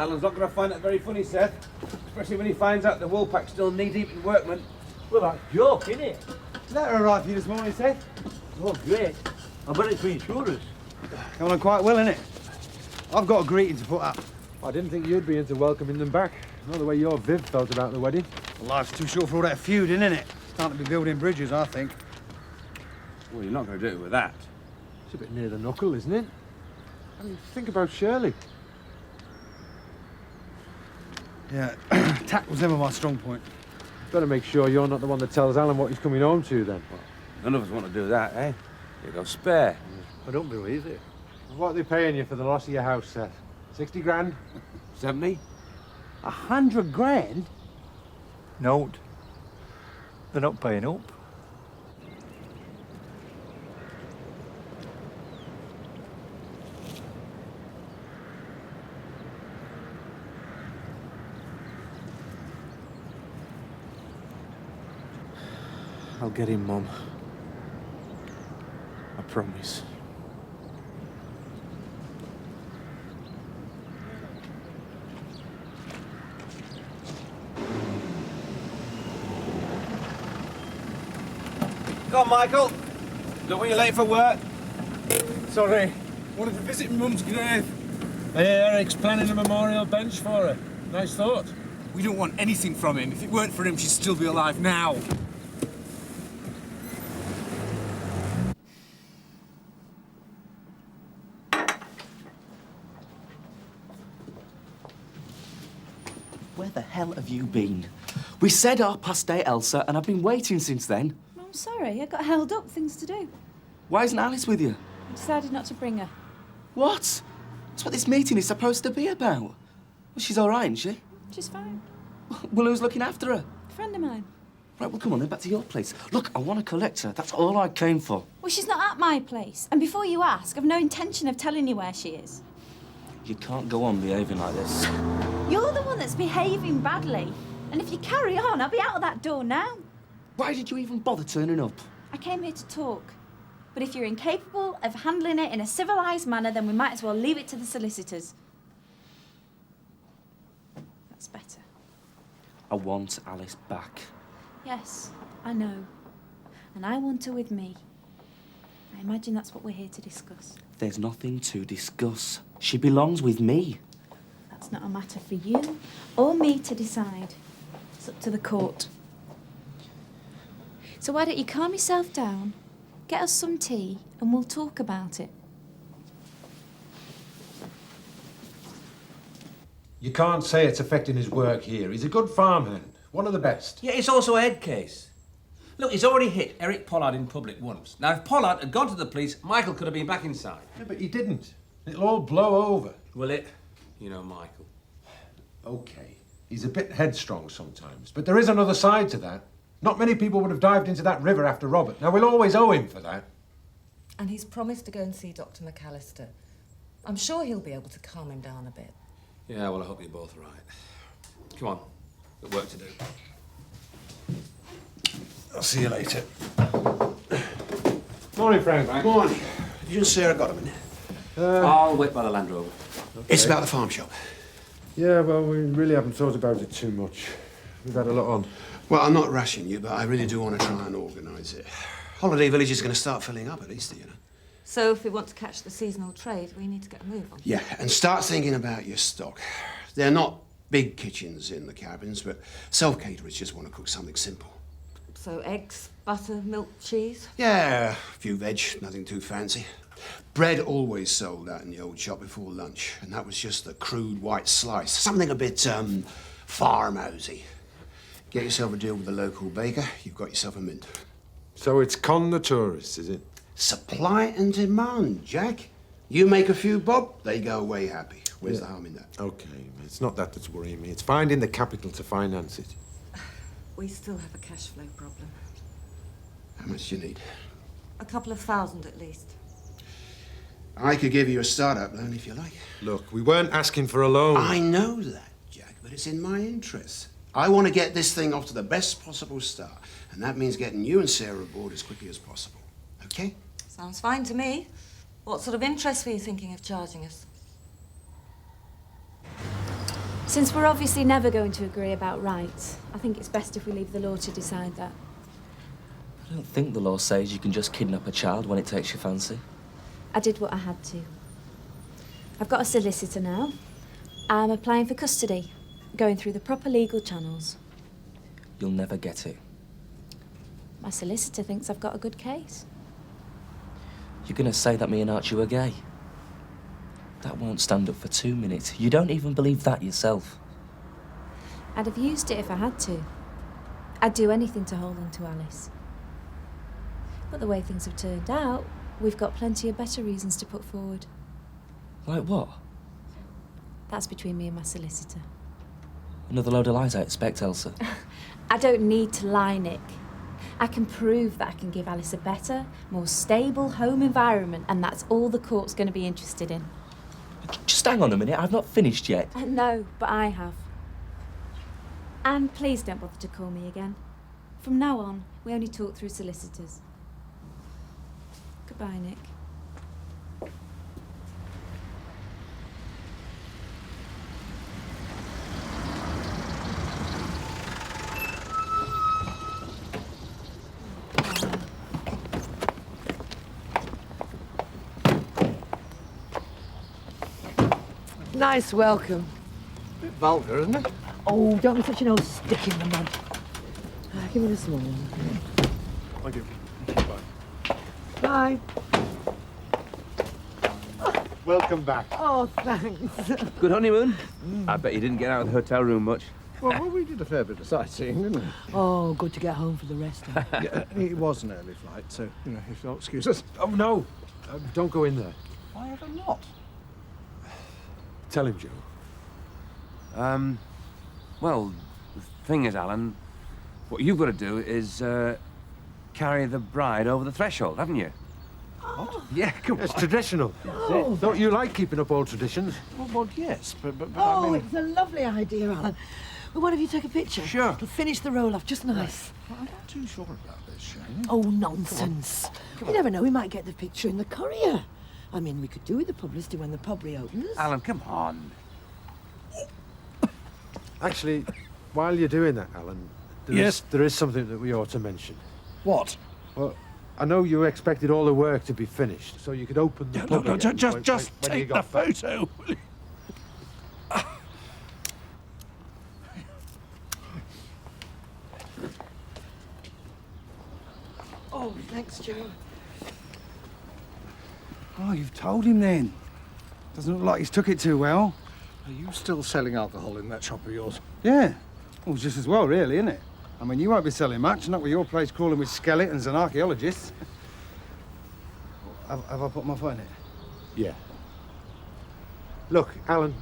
Alan's not going to find it very funny, Seth. Especially when he finds out the Woolpack's still knee-deep in workmen. Well, that's joke, isn't it? Is that arrived for you this morning, Seth? Oh, great. I bet it's for insurers. Going on quite well, innit? I've got a greeting to put up. I didn't think you'd be into welcoming them back. Not the way your Viv felt about the wedding. Well, life's too short for all that feuding, isn't it? Time to be building bridges, I think. Well, you're not going to do it with that. It's a bit near the knuckle, isn't it? I mean, think about Shirley. Yeah, tact was never my strong point. Better make sure you're not the one that tells Alan what he's coming home to, then. Well, none of us want to do that, eh? You go spare. I don't believe it. What are they paying you for the loss of your house, Seth? 60 grand? 70? 100 grand? No. They're not paying up. I'll get him, Mum. I promise. Go on, Michael. Look when you're late for work. Sorry. Wanted to visit Mum's grave. Hey, Eric's planning a memorial bench for her. Nice thought. We don't want anything from him. If it weren't for him, she'd still be alive now. Where the hell have you been? We said 8:30, Elsa, and I've been waiting since then. I'm sorry, I got held up, things to do. Why isn't Alice with you? I decided not to bring her. What? That's what this meeting is supposed to be about. Well, she's all right, isn't she? She's fine. Well, who's looking after her? A friend of mine. Right, well, come on then, back to your place. Look, I want to collect her. That's all I came for. Well, she's not at my place. And before you ask, I've no intention of telling you where she is. You can't go on behaving like this. You're the one that's behaving badly. And if you carry on, I'll be out of that door now. Why did you even bother turning up? I came here to talk. But if you're incapable of handling it in a civilised manner, then we might as well leave it to the solicitors. That's better. I want Alice back. Yes, I know. And I want her with me. I imagine that's what we're here to discuss. There's nothing to discuss. She belongs with me. That's not a matter for you or me to decide. It's up to the court. So why don't you calm yourself down, get us some tea, and we'll talk about it. You can't say it's affecting his work here. He's a good farmhand, one of the best. Yeah, it's also a head case. Look, he's already hit Eric Pollard in public once. Now, if Pollard had gone to the police, Michael could have been back inside. Yeah, but he didn't. It'll all blow over. Will it? You know, Michael. Okay, he's a bit headstrong sometimes, but there is another side to that. Not many people would have dived into that river after Robert. Now, we'll always owe him for that. And he's promised to go and see Dr. McAllister. I'm sure he'll be able to calm him down a bit. Yeah, well, I hope you're both right. Come on, got work to do. I'll see you later. Morning, Frank. Frank. Morning. Did you and Sarah got him in? I'll wait by the Land Rover. Okay. It's about the farm shop. Yeah, well, we really haven't thought about it too much. We've had a lot on. Well, I'm not rushing you, but I really do want to try and organise it. Holiday Village is going to start filling up at Easter, you know. So if we want to catch the seasonal trade, we need to get a move on. Yeah, and start thinking about your stock. They're not big kitchens in the cabins, but self-caterers just want to cook something simple. So eggs, butter, milk, cheese? Yeah, a few veg, nothing too fancy. Bread always sold out in the old shop before lunch, and that was just the crude white slice. Something a bit, farmhousey. Get yourself a deal with the local baker, you've got yourself a mint. So it's con the tourists, is it? Supply and demand, Jack. You make a few bob, they go away happy. Where's the harm in that? Okay, it's not that that's worrying me. It's finding the capital to finance it. We still have a cash flow problem. How much do you need? A couple of thousand at least. I could give you a start-up loan if you like. Look, we weren't asking for a loan. I know that, Jack, but it's in my interest. I want to get this thing off to the best possible start, and that means getting you and Sarah aboard as quickly as possible. Okay? Sounds fine to me. What sort of interest were you thinking of charging us? Since we're obviously never going to agree about rights, I think it's best if we leave the law to decide that. I don't think the law says you can just kidnap a child when it takes your fancy. I did what I had to. I've got a solicitor now. I'm applying for custody, going through the proper legal channels. You'll never get it. My solicitor thinks I've got a good case. You're going to say that me and Archie were gay? That won't stand up for 2 minutes. You don't even believe that yourself. I'd have used it if I had to. I'd do anything to hold on to Alice. But the way things have turned out, we've got plenty of better reasons to put forward. Like what? That's between me and my solicitor. Another load of lies, I expect, Elsa. I don't need to lie, Nick. I can prove that I can give Alice a better, more stable home environment, and that's all the court's going to be interested in. Just hang on a minute, I've not finished yet. No, but I have. And please don't bother to call me again. From now on, we only talk through solicitors. Goodbye, Nick. Nice welcome. Bit vulgar, isn't it? Oh, don't be such an old stick in the mud. Give me this one. Thank you. Bye. Welcome back. Oh, thanks. Good honeymoon? I bet you didn't get out of the hotel room much. Well, we did a fair bit of sightseeing, didn't we? Oh, good to get home for the rest of it. Yeah, it was an early flight, so, you know, if you'll excuse us. Oh, no. Don't go in there. Why ever not? Tell him, Joe. Well, the thing is, Alan, what you've got to do is carry the bride over the threshold, haven't you? What? Yeah, come on. It's traditional. Oh. Don't you like keeping up old traditions? Well, yes, but Oh, I mean... it's a lovely idea, Alan. Will one of you take a picture? Sure. It'll finish the roll-off just nice. I'm not too sure about this, Shane. Oh, nonsense. You never know, we might get the picture in the Courier. I mean, we could do with the publicity when the pub reopens. Alan, come on. Actually, while you're doing that, Alan, there is something that we ought to mention. What? Well, I know you expected all the work to be finished, so you could open the pub No, again just when you take the got back. photo. will you? Oh, thanks, Joe. Oh, you've told him then. Doesn't look like he's took it too well. Are you still selling alcohol in that shop of yours? Yeah. Well, just as well, really, isn't it? I mean, you won't be selling much, not with your place crawling with skeletons and archaeologists. Have I put my foot in it? Yeah. Look, Alan,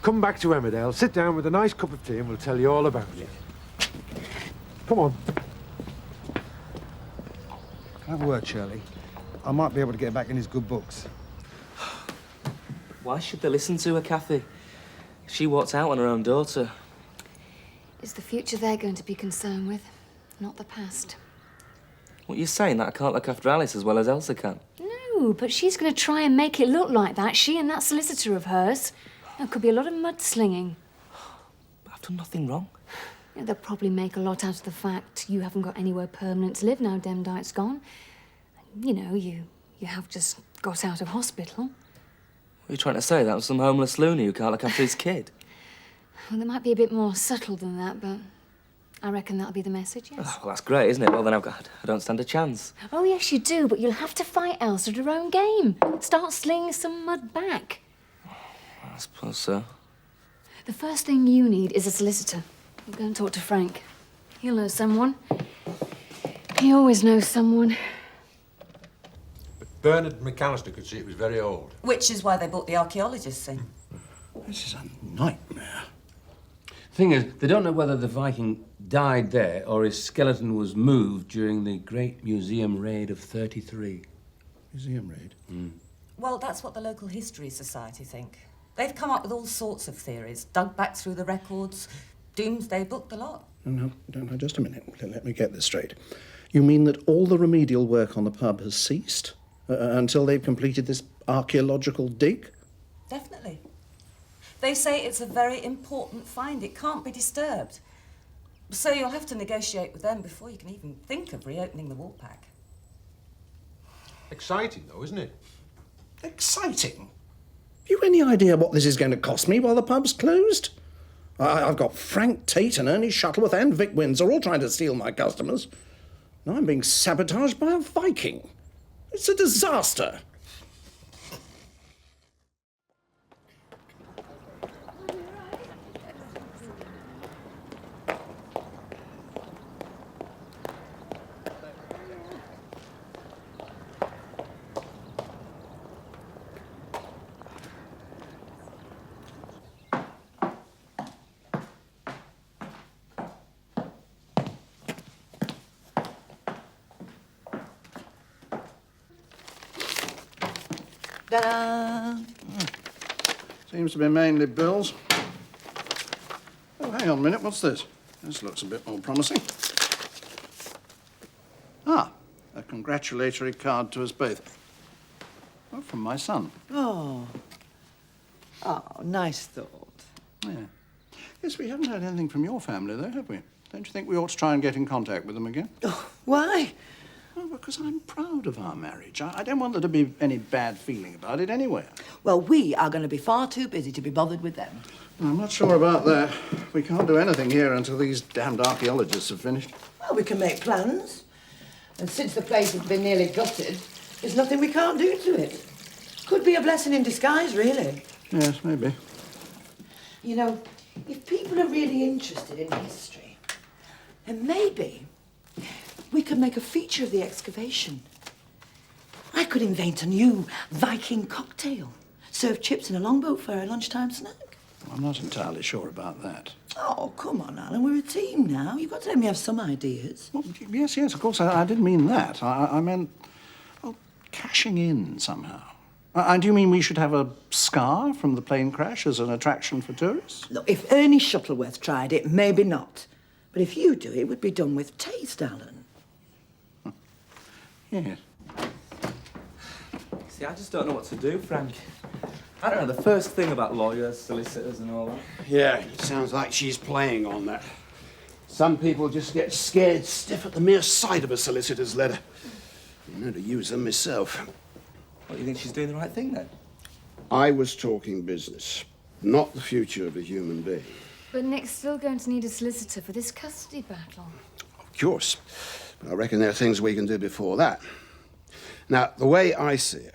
come back to Emmerdale, sit down with a nice cup of tea and we'll tell you all about it. Come on. Can I have a word, Shirley? I might be able to get back in his good books. Why should they listen to her, Kathy? She walked out on her own daughter. It's the future they're going to be concerned with, not the past. What, you're saying that I can't look after Alice as well as Elsa can? No, but she's going to try and make it look like that, she and that solicitor of hers. There could be a lot of mudslinging. I've done nothing wrong. Yeah, they'll probably make a lot out of the fact you haven't got anywhere permanent to live now Demdike's gone. You know, you have just got out of hospital. What are you trying to say? That was some homeless loony who can't look after his kid? Well, they might be a bit more subtle than that, but I reckon that'll be the message, yes. Oh, well, that's great, isn't it? Well, then I don't stand a chance. Oh, yes, you do, but you'll have to fight Elsa at her own game. Start slinging some mud back. I suppose so. The first thing you need is a solicitor. Go and talk to Frank. He'll know someone. He always knows someone. Bernard McAllister could see it was very old. Which is why they brought the archaeologists in. This is a nightmare. Thing is, they don't know whether the Viking died there or his skeleton was moved during the Great Museum Raid of '33. Museum raid? Well, that's what the local history society think. They've come up with all sorts of theories, dug back through the records, doomsday booked a lot. No, just a minute. Let me get this straight. You mean that all the remedial work on the pub has ceased until they've completed this archaeological dig? Definitely. They say it's a very important find. It can't be disturbed. So you'll have to negotiate with them before you can even think of reopening the Woolpack. Exciting, though, isn't it? Exciting? You any idea what this is going to cost me while the pub's closed? I've got Frank Tate and Ernie Shuttleworth and Vic Windsor all trying to steal my customers. Now I'm being sabotaged by a Viking. It's a disaster. Ta-da! Seems to be mainly bills. Oh, hang on a minute, what's this? This looks a bit more promising. Ah, a congratulatory card to us both. Oh, from my son. Oh. Oh, nice thought. Yeah. Yes, we haven't had anything from your family, though, have we? Don't you think we ought to try and get in contact with them again? Oh, why? Well, because I'm proud of our marriage. I don't want there to be any bad feeling about it anywhere. Well, we are going to be far too busy to be bothered with them. I'm not sure about that. We can't do anything here until these damned archaeologists have finished. Well, we can make plans. And since the place has been nearly gutted, there's nothing we can't do to it. Could be a blessing in disguise, really. Yes, maybe. You know, if people are really interested in history, then maybe we could make a feature of the excavation. I could invent a new Viking cocktail. Serve chips in a longboat for a lunchtime snack. I'm not entirely sure about that. Oh, come on, Alan. We're a team now. You've got to let me have some ideas. Well, yes, of course. I didn't mean that. I meant, well, cashing in somehow. And do you mean we should have a scar from the plane crash as an attraction for tourists? Look, if Ernie Shuttleworth tried it, maybe not. But if you do, it would be done with taste, Alan. Yes. See, I just don't know what to do, Frank. I don't know the first thing about lawyers, solicitors and all that. Yeah, it sounds like she's playing on that. Some people just get scared stiff at the mere sight of a solicitor's letter. I know to use them myself. What, you think she's doing the right thing, then? I was talking business, not the future of a human being. But Nick's still going to need a solicitor for this custody battle. Of course. But I reckon there are things we can do before that. Now, the way I see it,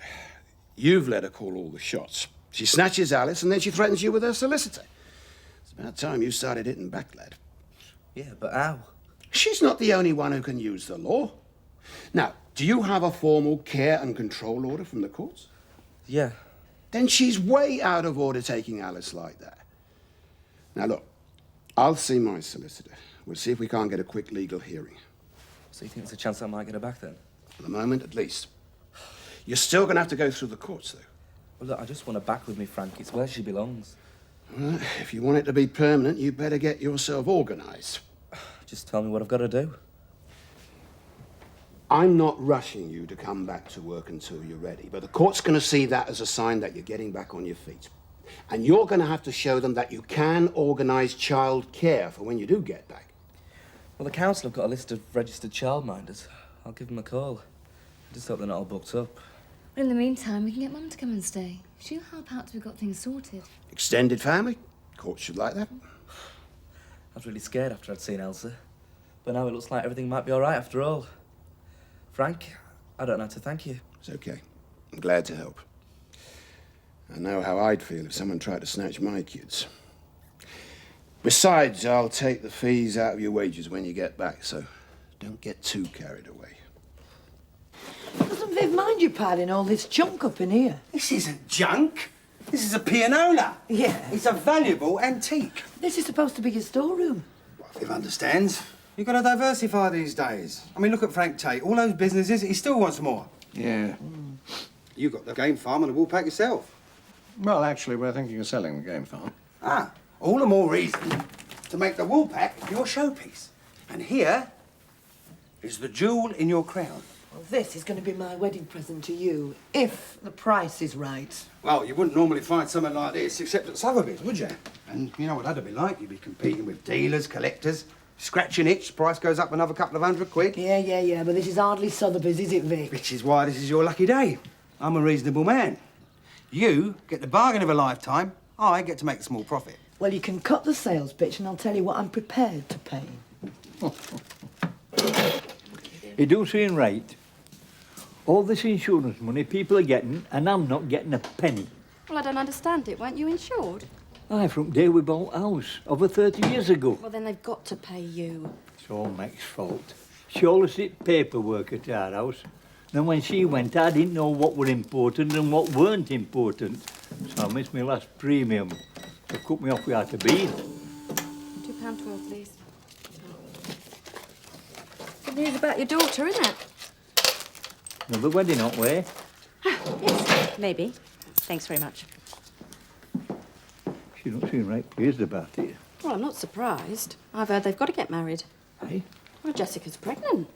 you've let her call all the shots. She snatches Alice and then she threatens you with her solicitor. It's about time you started hitting back, lad. Yeah, but how? She's not the only one who can use the law. Now, do you have a formal care and control order from the courts? Yeah. Then she's way out of order taking Alice like that. Now, look, I'll see my solicitor. We'll see if we can't get a quick legal hearing. So you think there's a chance I might get her back, then? For the moment, at least. You're still going to have to go through the courts, though. Well, look, I just want her back with me, Frank. It's where she belongs. Well, if you want it to be permanent, you better get yourself organised. Just tell me what I've got to do. I'm not rushing you to come back to work until you're ready, but the court's going to see that as a sign that you're getting back on your feet. And you're going to have to show them that you can organise child care for when you do get back. Well, the council have got a list of registered childminders. I'll give them a call. I just hope they're not all booked up. In the meantime, we can get Mum to come and stay. She'll help out till we've got things sorted. Extended family? Court should like that. I was really scared after I'd seen Elsa. But now it looks like everything might be all right after all. Frank, I don't know how to thank you. It's okay. I'm glad to help. I know how I'd feel if someone tried to snatch my kids. Besides, I'll take the fees out of your wages when you get back, so don't get too carried away. Doesn't Viv mind you piling all this junk up in here? This isn't junk. This is a pianola. Yeah. It's a valuable antique. This is supposed to be your storeroom. Well, Viv understands. You've got to diversify these days. I mean, look at Frank Tate. All those businesses, he still wants more. Yeah. You've got the game farm and the Woolpack yourself. Well, actually, we're thinking of selling the game farm. Ah, all the more reason to make the Woolpack your showpiece. And here is the jewel in your crown. Well, this is going to be my wedding present to you, if the price is right. Well, you wouldn't normally find something like this except at Sotheby's, would you? And you know what that'd be like? You'd be competing with dealers, collectors. Scratch an itch, price goes up another couple of £100. Yeah, but this is hardly Sotheby's, is it, Vic? Which is why this is your lucky day. I'm a reasonable man. You get the bargain of a lifetime. I get to make a small profit. Well, you can cut the sales pitch and I'll tell you what I'm prepared to pay. It don't seem right. All this insurance money people are getting, and I'm not getting a penny. Well, I don't understand it. Weren't you insured? Aye, from day we bought house, over 30 years ago. Well, then they've got to pay you. It's all Mac's fault. She always did paperwork at our house. Then when she went, I didn't know what were important and what weren't important. So I missed my last premium. They cut me off without a bean. £2.12, please. Good news about your daughter, isn't it? Another wedding, not way. Yes, maybe. Thanks very much. She don't seem right pleased about it. Well, I'm not surprised. I've heard they've got to get married. Hey? Well, Jessica's pregnant.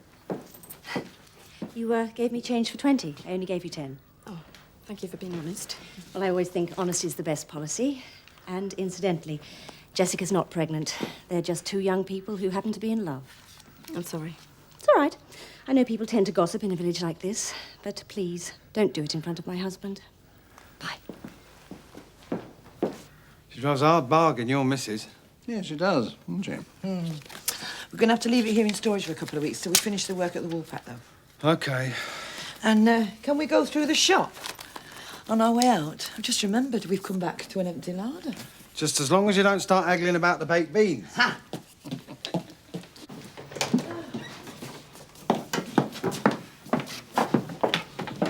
You gave me change for 20. I only gave you 10. Oh, thank you for being honest. Well, I always think honesty is the best policy. And incidentally, Jessica's not pregnant. They're just two young people who happen to be in love. I'm sorry. It's all right. I know people tend to gossip in a village like this, but please, don't do it in front of my husband. Bye. She drives a hard bargain, your missus. Yeah, she does, doesn't she? We're going to have to leave it here in storage for a couple of weeks till we finish the work at the Woolpack, though. OK. And can we go through the shop? On our way out, I've just remembered we've come back to an empty larder. Just as long as you don't start haggling about the baked beans. Ha!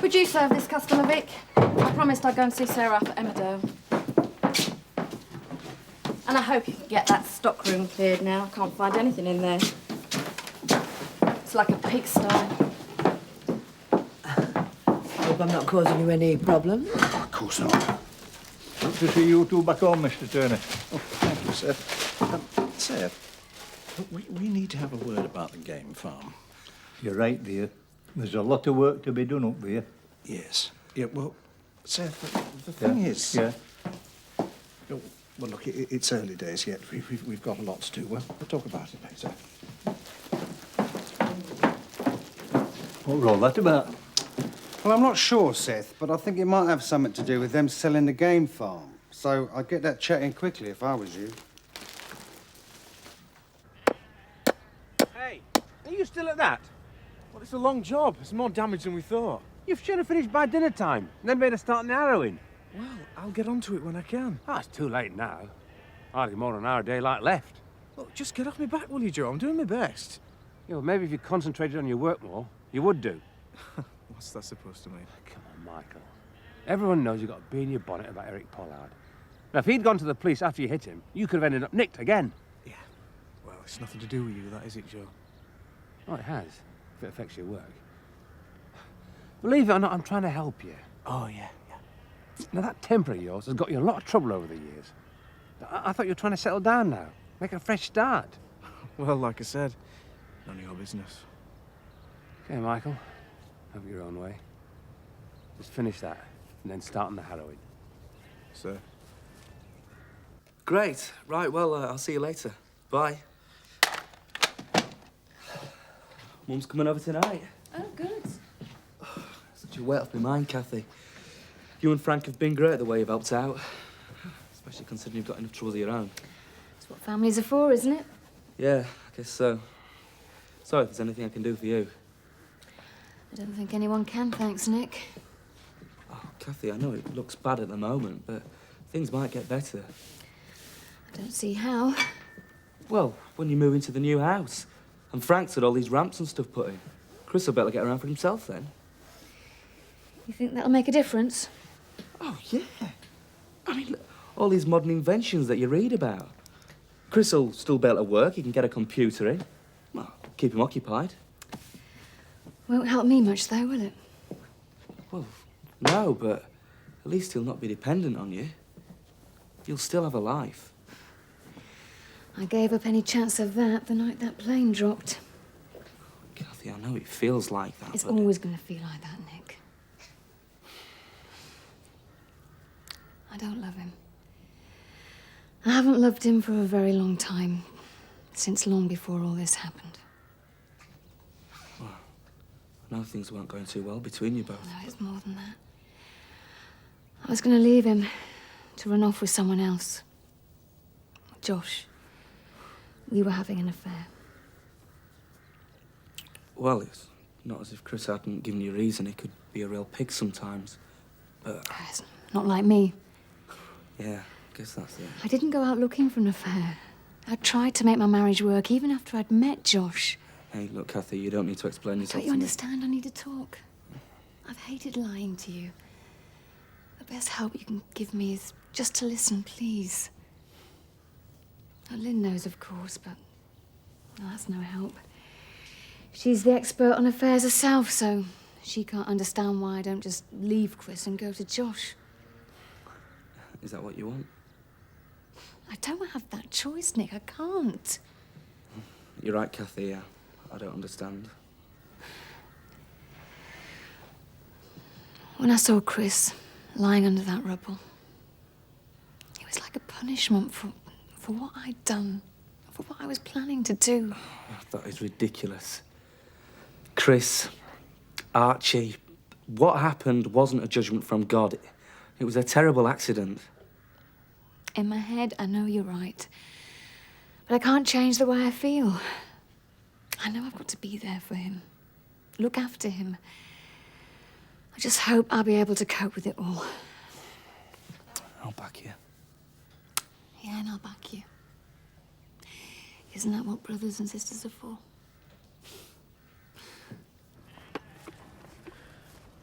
Would you serve this customer, Vic? I promised I'd go and see Sarah up at Emmerdale. And I hope you can get that stock room cleared now. I can't find anything in there. It's like a pigsty. Hope I'm not causing you any problems. Of course not. Good to see you two back home, Mr. Turner. Oh, thank you, Seth. Seth, look, we need to have a word about the game farm. You're right, dear. There's a lot of work to be done up there. Yes. Yeah, well, Seth, the thing is... Yeah. Oh, well, look, it's early days yet. We've got lots to do. We'll talk about it later. What's all that about? Well, I'm not sure, Seth, but I think it might have something to do with them selling the game farm. So I'd get that chatting quickly if I was you. Hey, are you still at that? Well, it's a long job. It's more damage than we thought. You should have finished by dinner time, and then made a start narrowing. Well, I'll get onto it when I can. Ah, it's too late now. Hardly more than an hour daylight left. Look, just get off my back, will you, Joe? I'm doing my best. Yeah, well, maybe if you concentrated on your work more, you would do. What's that supposed to mean? Come on, Michael. Everyone knows you've got a bee in your bonnet about Eric Pollard. Now, if he'd gone to the police after you hit him, you could have ended up nicked again. Yeah. Well, it's nothing to do with you, that is it, Joe? Oh, it has, if it affects your work. Believe it or not, I'm trying to help you. Oh, yeah. Now, that temper of yours has got you in a lot of trouble over the years. I thought you were trying to settle down now, make a fresh start. Well, like I said, none of your business. Okay, Michael, have it your own way. Just finish that, and then start on the harrowing. Sir. Great. Right, well, I'll see you later. Bye. Mum's coming over tonight. Oh, good. Such a weight off my mind, Kathy. You and Frank have been great the way you've helped out. Especially considering you've got enough trouble of your own. It's what families are for, isn't it? Yeah, I guess so. Sorry if there's anything I can do for you. I don't think anyone can, thanks, Nick. Oh, Kathy, I know it looks bad at the moment, but things might get better. I don't see how. Well, when you move into the new house, and Frank's had all these ramps and stuff put in, Chris will better get around for himself then. You think that'll make a difference? Oh, yeah. I mean, look, all these modern inventions that you read about. Chris will still be able to work, he can get a computer in. Well, keep him occupied. Won't help me much, though, will it? Well, no, but at least he'll not be dependent on you. You'll still have a life. I gave up any chance of that the night that plane dropped. Kathy, I I know it feels like that, It's but... always going to feel like that, Nick. I don't love him. I haven't loved him for a very long time, since long before all this happened. Well, I know things weren't going too well between you both. No, it's more than that. I was going to leave him to run off with someone else. Josh. We were having an affair. Well, it's not as if Chris hadn't given you a reason. He could be a real pig sometimes. But... Yes, not like me. Yeah, I guess that's it. I didn't go out looking for an affair. I tried to make my marriage work, even after I'd met Josh. Hey, look, Kathy, you don't need to explain yourself Don't you to me. understand? I need to talk. I've hated lying to you. The best help you can give me is just to listen, please. Now, Lynn knows, of course, but that's no help. She's the expert on affairs herself, so she can't understand why I don't just leave Chris and go to Josh. Is that what you want? I don't have that choice, Nick. I can't. You're right, Kathy, yeah. I don't understand. When I saw Chris lying under that rubble, it was like a punishment for what I'd done, for what I was planning to do. That is ridiculous. Chris, Archie, what happened wasn't a judgment from God. It was a terrible accident. In my head, I know you're right. But I can't change the way I feel. I know I've got to be there for him. Look after him. I just hope I'll be able to cope with it all. I'll back you. Yeah, and I'll back you. Isn't that what brothers and sisters are for?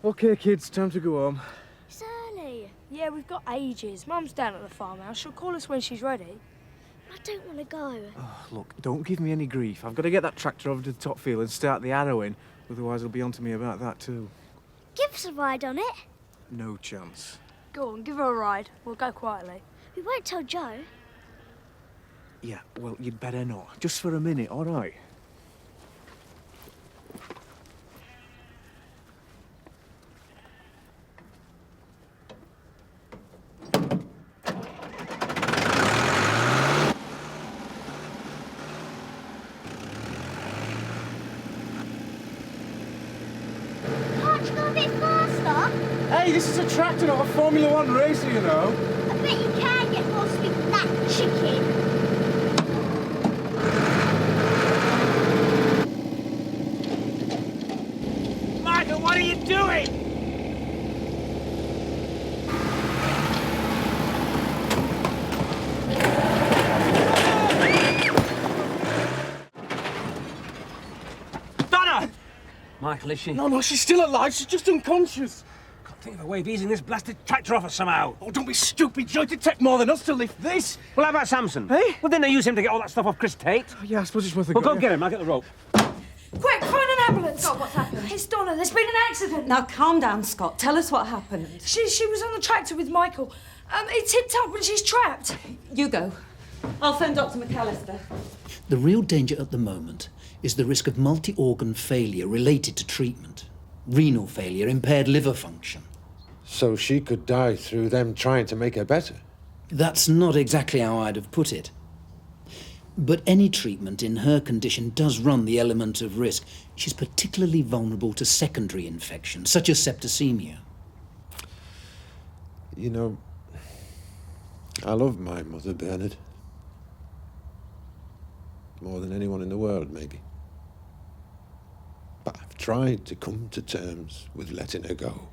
OK, kids, time to go home. It's early. Yeah, we've got ages. Mum's down at the farmhouse. She'll call us when she's ready. I don't want to go. Oh, look, don't give me any grief. I've got to get that tractor over to the top field and start the harrowing. Otherwise, he'll be on to me about that, too. Give us a ride on it. No chance. Go on, give her a ride. We'll go quietly. We won't tell Joe. Yeah, well, you'd better not. Just for a minute, all right? Can't you go a bit faster? Hey, this is a tractor, not a Formula One racer, you know. I bet you can get more speed than that chicken. Michael, what are you doing? Donna! Michael, is she? No, she's still alive. She's just unconscious. Can't think of a way of easing this blasted tractor off her somehow. Oh, don't be stupid, Joe. It'd take more than us to lift this. Well, how about Samson? Hey? Well, didn't they use him to get all that stuff off Chris Tate? Oh, yeah, I suppose it's worth a Well, go. go get him. I'll get the rope. Quick, phone an ambulance! Scott, what's happened? It's Donna. There's been an accident. Now, calm down, Scott. Tell us what happened. She was on the tractor with Michael. It tipped up and she's trapped. You go. I'll phone Dr. McAllister. The real danger at the moment is the risk of multi-organ failure related to treatment. Renal failure, impaired liver function. So she could die through them trying to make her better? That's not exactly how I'd have put it. But any treatment in her condition does run the element of risk. She's particularly vulnerable to secondary infections, such as septicemia. You know, I love my mother, Bernard. More than anyone in the world, maybe. But I've tried to come to terms with letting her go.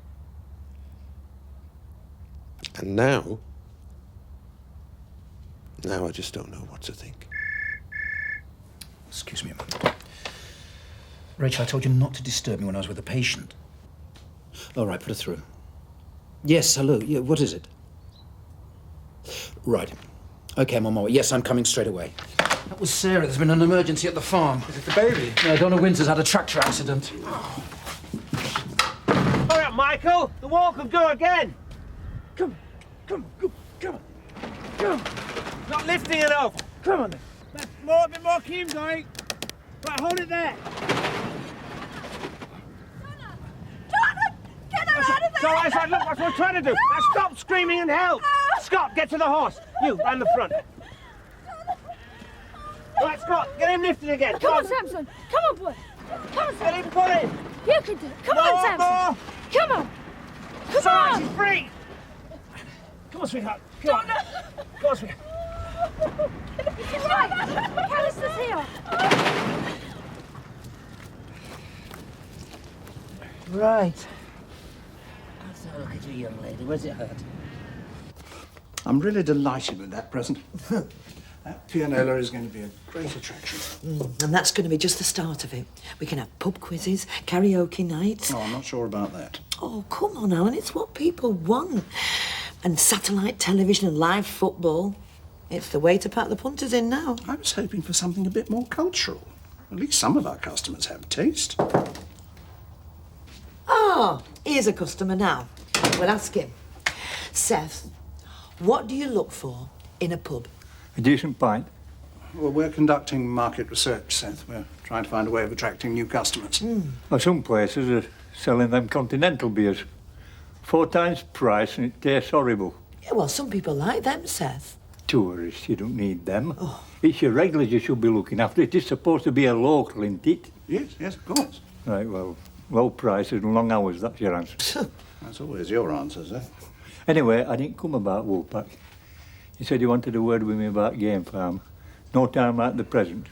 And now I just don't know what to think. Excuse me a moment. Rachel, I told you not to disturb me when I was with a patient. All right, put her through. Yes, hello. Yeah, what is it? Right. Okay, I'm on my way. Yes, I'm coming straight away. That was Sarah. There's been an emergency at the farm. Is it the baby? No, Donna Winters had a tractor accident. Hurry up, Michael! The wall could go again! Come on. Not lifting enough! Come on then. A bit more keen, going. Right, hold it there. It's all right, it's all right. Look, that's what we're trying to do. Now stop screaming and help. Scott, get to the horse. You, round the front. Right, Scott, get him lifted again. Come on, Samson. Come on, boy. Come on, Samson. Get him put in. You can do it. Come No on, Samson. more. Come on. Come It's all right, on. she's free. Come on, sweetheart. Come on. Come on, sweetheart. It's right. McAllister's here. Right. Let's have a look at you, young lady. Where's it hurt? I'm really delighted with that present. That pianola is going to be a great attraction. And that's going to be just the start of it. We can have pub quizzes, karaoke nights. Oh, I'm not sure about that. Oh, come on, Alan. It's what people want. And satellite television and live football. It's the way to pack the punters in now. I was hoping for something a bit more cultural. At least some of our customers have taste. Ah, here's a customer now. We'll ask him. Seth, what do you look for in a pub? A decent pint. Well, we're conducting market research, Seth. We're trying to find a way of attracting new customers. Well, some places are selling them continental beers. 4 times price and it tastes horrible. Yeah, well, some people like them, Seth. Tourists, you don't need them. It's your regulars you should be looking after. It is supposed to be a local, isn't it? Yes, yes, of course. Right, well, low prices and long hours, that's your answer. That's always your answer, Seth. Anyway, I didn't come about Woolpack. You said you wanted a word with me about Game Farm. No time like the present.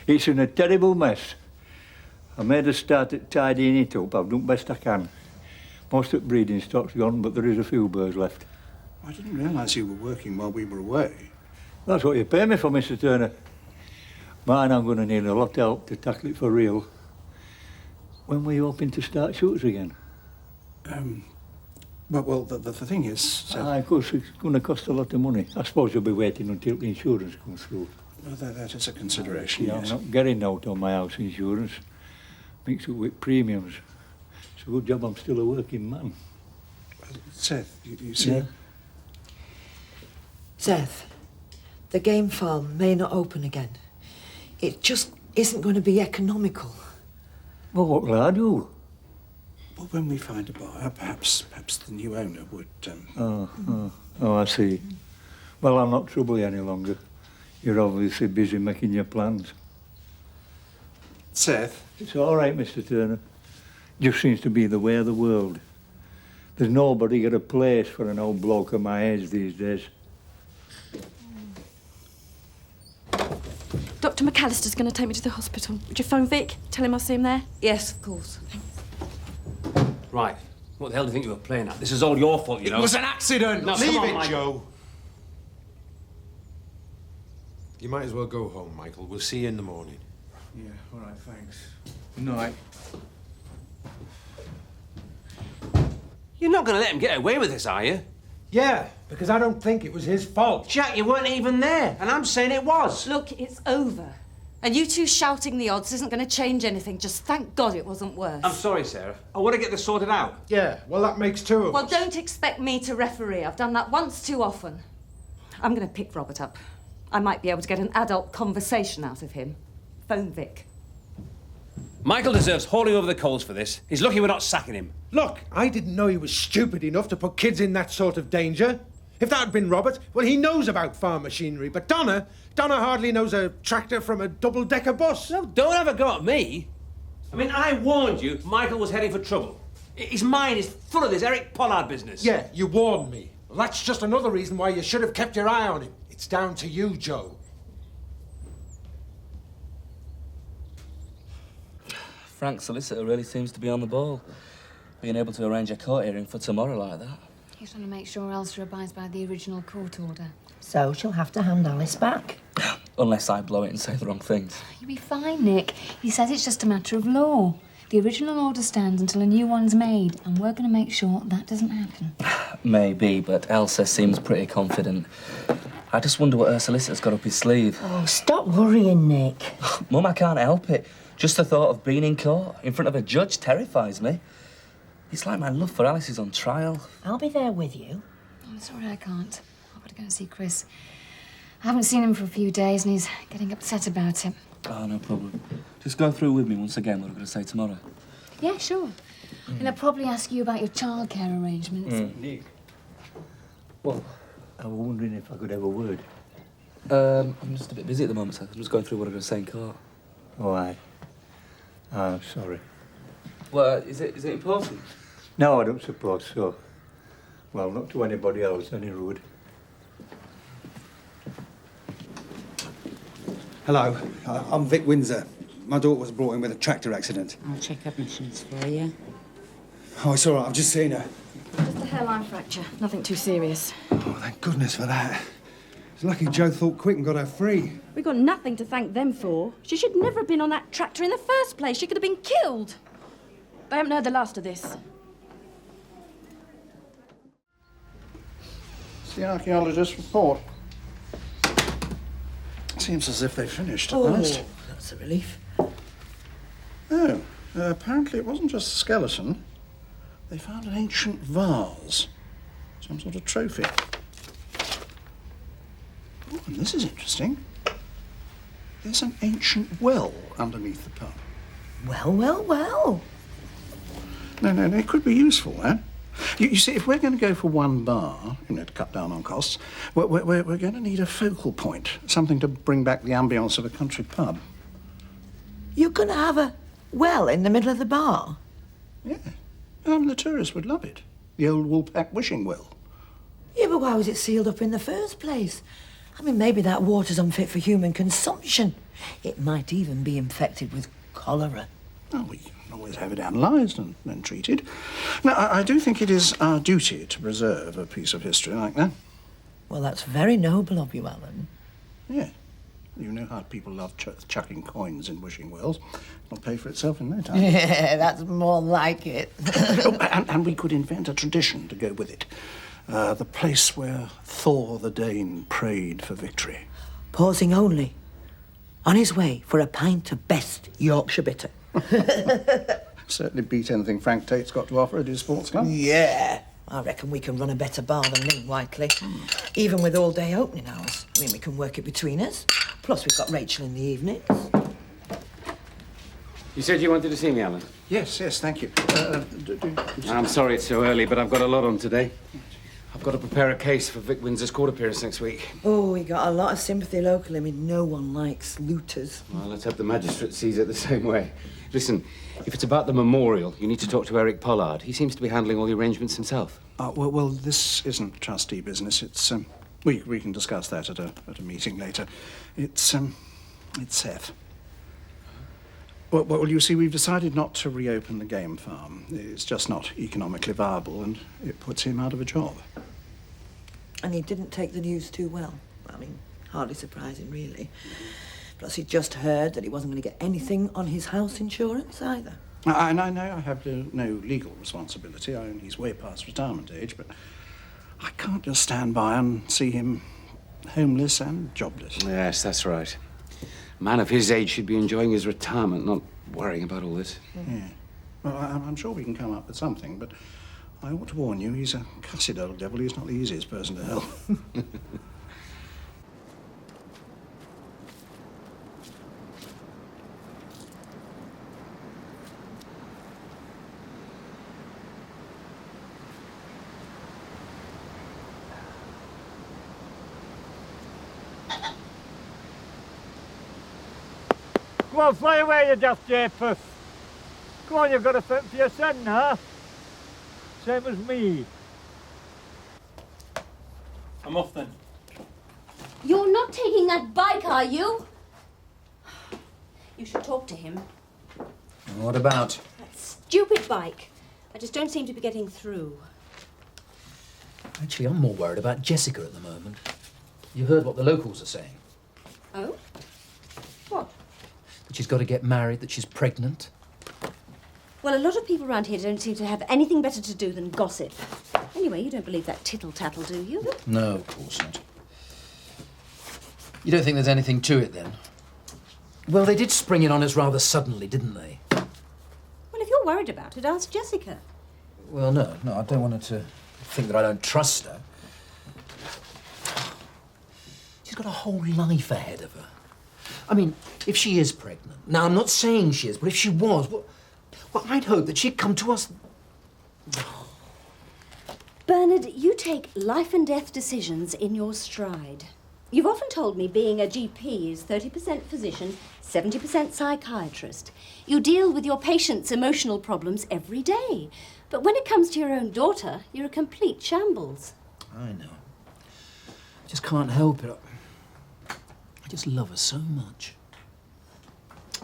It's in a terrible mess. I made a start at tidying it up. I've done best I can. Most of the breeding stock's gone, but there is a few birds left. I didn't realise you were working while we were away. That's what you pay me for, Mr. Turner. Mine, I'm going to need a lot of help to tackle it for real. When were you hoping to start shoots again? Well, the thing is, Seth... Of course, it's going to cost a lot of money. I suppose you'll be waiting until the insurance comes through. Well, that is a consideration, Yeah, yes. I'm not getting out on my house insurance. Mixed up with premiums. It's a good job I'm still a working man. Seth, you see... Yeah. Seth, the game farm may not open again. It just isn't going to be economical. Well, what will I do? Well, when we find a buyer, perhaps the new owner would... Oh, I see. Well, I'm not trouble you any longer. You're obviously busy making your plans. Seth? It's all right, Mr. Turner. Just seems to be the way of the world. There's nobody got a place for an old bloke of my age these days. Dr. McAllister's going to take me to the hospital. Would you phone Vic? Tell him I'll see him there? Yes, of course. Right. What the hell do you think you were playing at? This is all your fault, you know. It was an accident! No, Leave come on, it, Michael. Joe. You might as well go home, Michael. We'll see you in the morning. Yeah, all right, thanks. Good night. You're not going to let him get away with this, are you? Yeah, because I don't think it was his fault. Jack, you weren't even there, and I'm saying it was. Look, it's over. And you two shouting the odds isn't going to change anything. Just thank God it wasn't worse. I'm sorry, Sarah. I want to get this sorted out. Yeah, well, that makes 2 of Well, us. don't expect me to referee. I've done that once too often. I'm going to pick Robert up. I might be able to get an adult conversation out of him. Phone Vic. Michael deserves hauling over the coals for this. He's lucky we're not sacking him. Look, I didn't know he was stupid enough to put kids in that sort of danger. If that had been Robert, well, he knows about farm machinery. But Donna hardly knows a tractor from a double-decker bus. No, don't have a go at me. I mean, I warned you Michael was heading for trouble. His mind is full of this Eric Pollard business. Yeah, you warned me. Well, that's just another reason why you should have kept your eye on him. It's down to you, Joe. Frank's solicitor really seems to be on the ball. Being able to arrange a court hearing for tomorrow like that. He's trying to make sure Elsa abides by the original court order. So she'll have to hand Alice back. Unless I blow it and say the wrong things. You'll be fine, Nick. He says it's just a matter of law. The original order stands until a new one's made, and we're going to make sure that doesn't happen. Maybe, but Elsa seems pretty confident. I just wonder what her solicitor's got up his sleeve. Oh, stop worrying, Nick. Mum, I can't help it. Just the thought of being in court in front of a judge terrifies me. It's like my love for Alice is on trial. I'll be there with you. Oh, sorry, I can't. I've got to go and see Chris. I haven't seen him for a few days, and he's getting upset about it. Oh, no problem. Just go through with me once again what I'm going to say tomorrow. Yeah, sure. And they'll probably ask you about your childcare arrangements. Nick, Well, I was wondering if I could have a word. I'm just a bit busy at the moment, sir. I'm just going through what I'm going to say in court. Oh, aye. I'm sorry. Well, is it important? No, I don't suppose so. Well, not to anybody else, any road. Hello, I'm Vic Windsor. My daughter was brought in with a tractor accident. I'll check admissions for you. Oh, it's all right, I've just seen her. Just a hairline fracture. Nothing too serious. Oh, thank goodness for that. It's lucky Joe thought quick and got her free. We got nothing to thank them for. She should never have been on that tractor in the first place. She could have been killed. They haven't heard the last of this. It's the archaeologist's report. Seems as if they finished at Oh, last. that's a relief. Oh, apparently it wasn't just a skeleton. They found an ancient vase. Some sort of trophy. Oh, and this is interesting. There's an ancient well underneath the pub. Well, well, well. No, it could be useful, then. You see, if we're going to go for one bar, to cut down on costs, we're going to need a focal point, something to bring back the ambience of a country pub. You're going to have a well in the middle of the bar? Yeah. The tourists would love it. The old Woolpack wishing well. Yeah, but why was it sealed up in the first place? I mean, maybe that water's unfit for human consumption. It might even be infected with cholera. Oh, we can always have it analysed and treated. Now, I do think it is our duty to preserve a piece of history like that. Well, that's very noble of you, Alan. Yeah. You know how people love chucking coins in wishing wells. It'll pay for itself in no time. Yeah, that's more like it. and we could invent a tradition to go with it. The place where Thor the Dane prayed for victory. Pausing only. On his way for a pint of best Yorkshire bitter. Certainly beat anything Frank Tate's got to offer at his sports club. Yeah. I reckon we can run a better bar than Lynn Whiteley. Even with all-day opening hours. I mean, we can work it between us. Plus, we've got Rachel in the evenings. You said you wanted to see me, Alan? Yes, thank you. I'm sorry it's so early, but I've got a lot on today. I've got to prepare a case for Vic Windsor's court appearance next week. Oh, we got a lot of sympathy locally. I mean, no one likes looters. Well, let's hope the magistrate sees it the same way. Listen, if it's about the memorial, you need to talk to Eric Pollard. He seems to be handling all the arrangements himself. Well, this isn't trustee business. It's, we can discuss that at a meeting later. It's Seth. Well, you see, we've decided not to reopen the game farm. It's just not economically viable, and it puts him out of a job. And he didn't take the news too well. I mean, hardly surprising, really. Plus, he'd just heard that he wasn't going to get anything on his house insurance either. And I know I have no legal responsibility. He's way past retirement age, but I can't just stand by and see him homeless and jobless. Yes, that's right. A man of his age should be enjoying his retirement, not worrying about all this. Yeah. Well, I'm sure we can come up with something, but I ought to warn you, he's a cussed old devil. He's not the easiest person to help. Come on, fly away, you daft J-puss. Come on, you've got a fit for your son, huh? Same as me. I'm off then. You're not taking that bike, are you? You should talk to him. What about? That stupid bike. I just don't seem to be getting through. Actually, I'm more worried about Jessica at the moment. You heard what the locals are saying. Oh? What? That she's got to get married, that she's pregnant. Well, a lot of people around here don't seem to have anything better to do than gossip. Anyway, you don't believe that tittle-tattle, do you? No, of course not. You don't think there's anything to it, then? Well, they did spring it on us rather suddenly, didn't they? Well, if you're worried about it, ask Jessica. Well, no, I don't want her to think that I don't trust her. She's got a whole life ahead of her. I mean, if she is pregnant... Now, I'm not saying she is, but if she was, Well, I'd hoped that she'd come to us. Bernard, you take life and death decisions in your stride. You've often told me being a GP is 30% physician, 70% psychiatrist. You deal with your patients' emotional problems every day. But when it comes to your own daughter, you're a complete shambles. I know. I just can't help it. I just love her so much.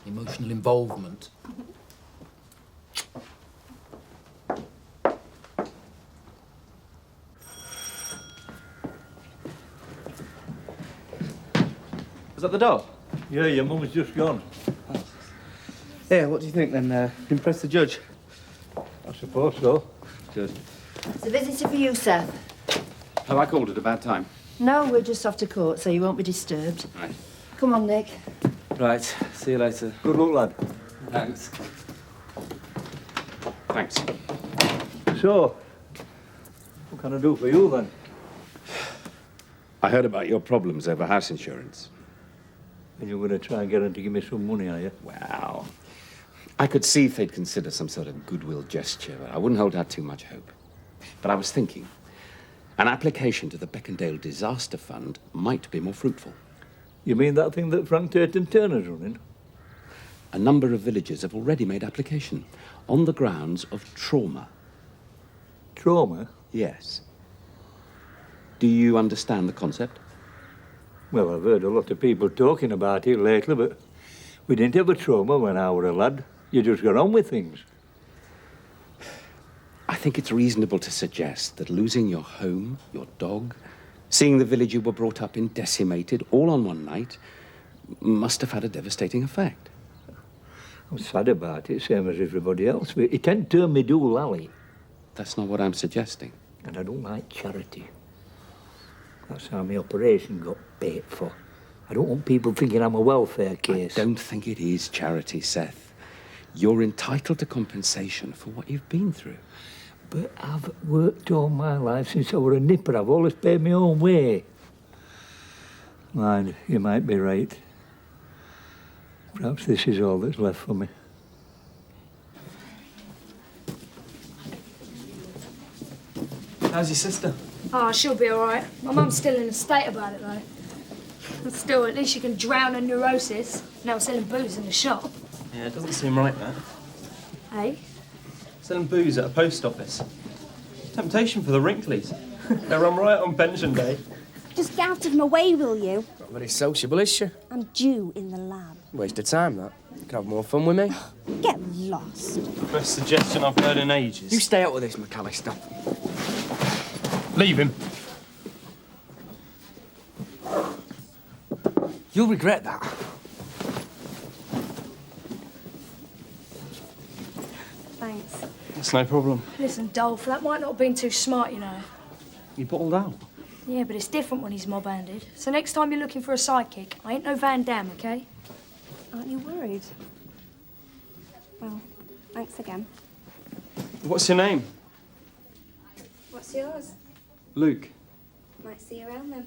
Emotional involvement. Was that the door? Yeah, your mum's just gone. Yeah, what do you think then? Impress the judge? I suppose so. Good. It's a visitor for you, Seth. Have I called at a bad time? No, we're just off to court, so you won't be disturbed. Right. Come on, Nick. Right, see you later. Good luck, lad. Thanks. Thanks. So, what can I do for you then? I heard about your problems over house insurance. And you're going to try and get her to give me some money, are you? Well, I could see if they'd consider some sort of goodwill gesture, but I wouldn't hold out too much hope. But I was thinking, an application to the Beckendale Disaster Fund might be more fruitful. You mean that thing that Frank Tate and Turner's running? A number of villagers have already made application on the grounds of trauma. Trauma? Yes. Do you understand the concept? Well, I've heard a lot of people talking about it lately, but we didn't have a trauma when I were a lad. You just got on with things. I think it's reasonable to suggest that losing your home, your dog, seeing the village you were brought up in decimated all on one night must have had a devastating effect. I'm sad about it, same as everybody else, but it ain't turned me dual alley. That's not what I'm suggesting. And I don't like charity. That's how my operation got paid for. I don't want people thinking I'm a welfare case. I don't think it is charity, Seth. You're entitled to compensation for what you've been through. But I've worked all my life since I was a nipper. I've always paid my own way. Mind, you might be right. Perhaps this is all that's left for me. How's your sister? Oh, she'll be all right. My mum's still in a state about it, though. But still, at least she can drown her neurosis. Now selling booze in the shop. Yeah, it doesn't seem right, that. Hey? Selling booze at a post office. Temptation for the wrinklies. They're on right on pension day. Just get out of my way, will you? Not very sociable, is she? I'm due in the lab. Waste of time, that. You can have more fun with me. Get lost. Best suggestion I've heard in ages. You stay out with this, McAllister. Leave him. You'll regret that. Thanks. That's no problem. Listen, Dolph, that might not have been too smart, you know. You bottled out. Yeah, but it's different when he's mob-handed. So next time you're looking for a sidekick, I ain't no Van Damme, okay? Aren't you worried? Well, thanks again. What's your name? What's yours? Luke. Might see you around then.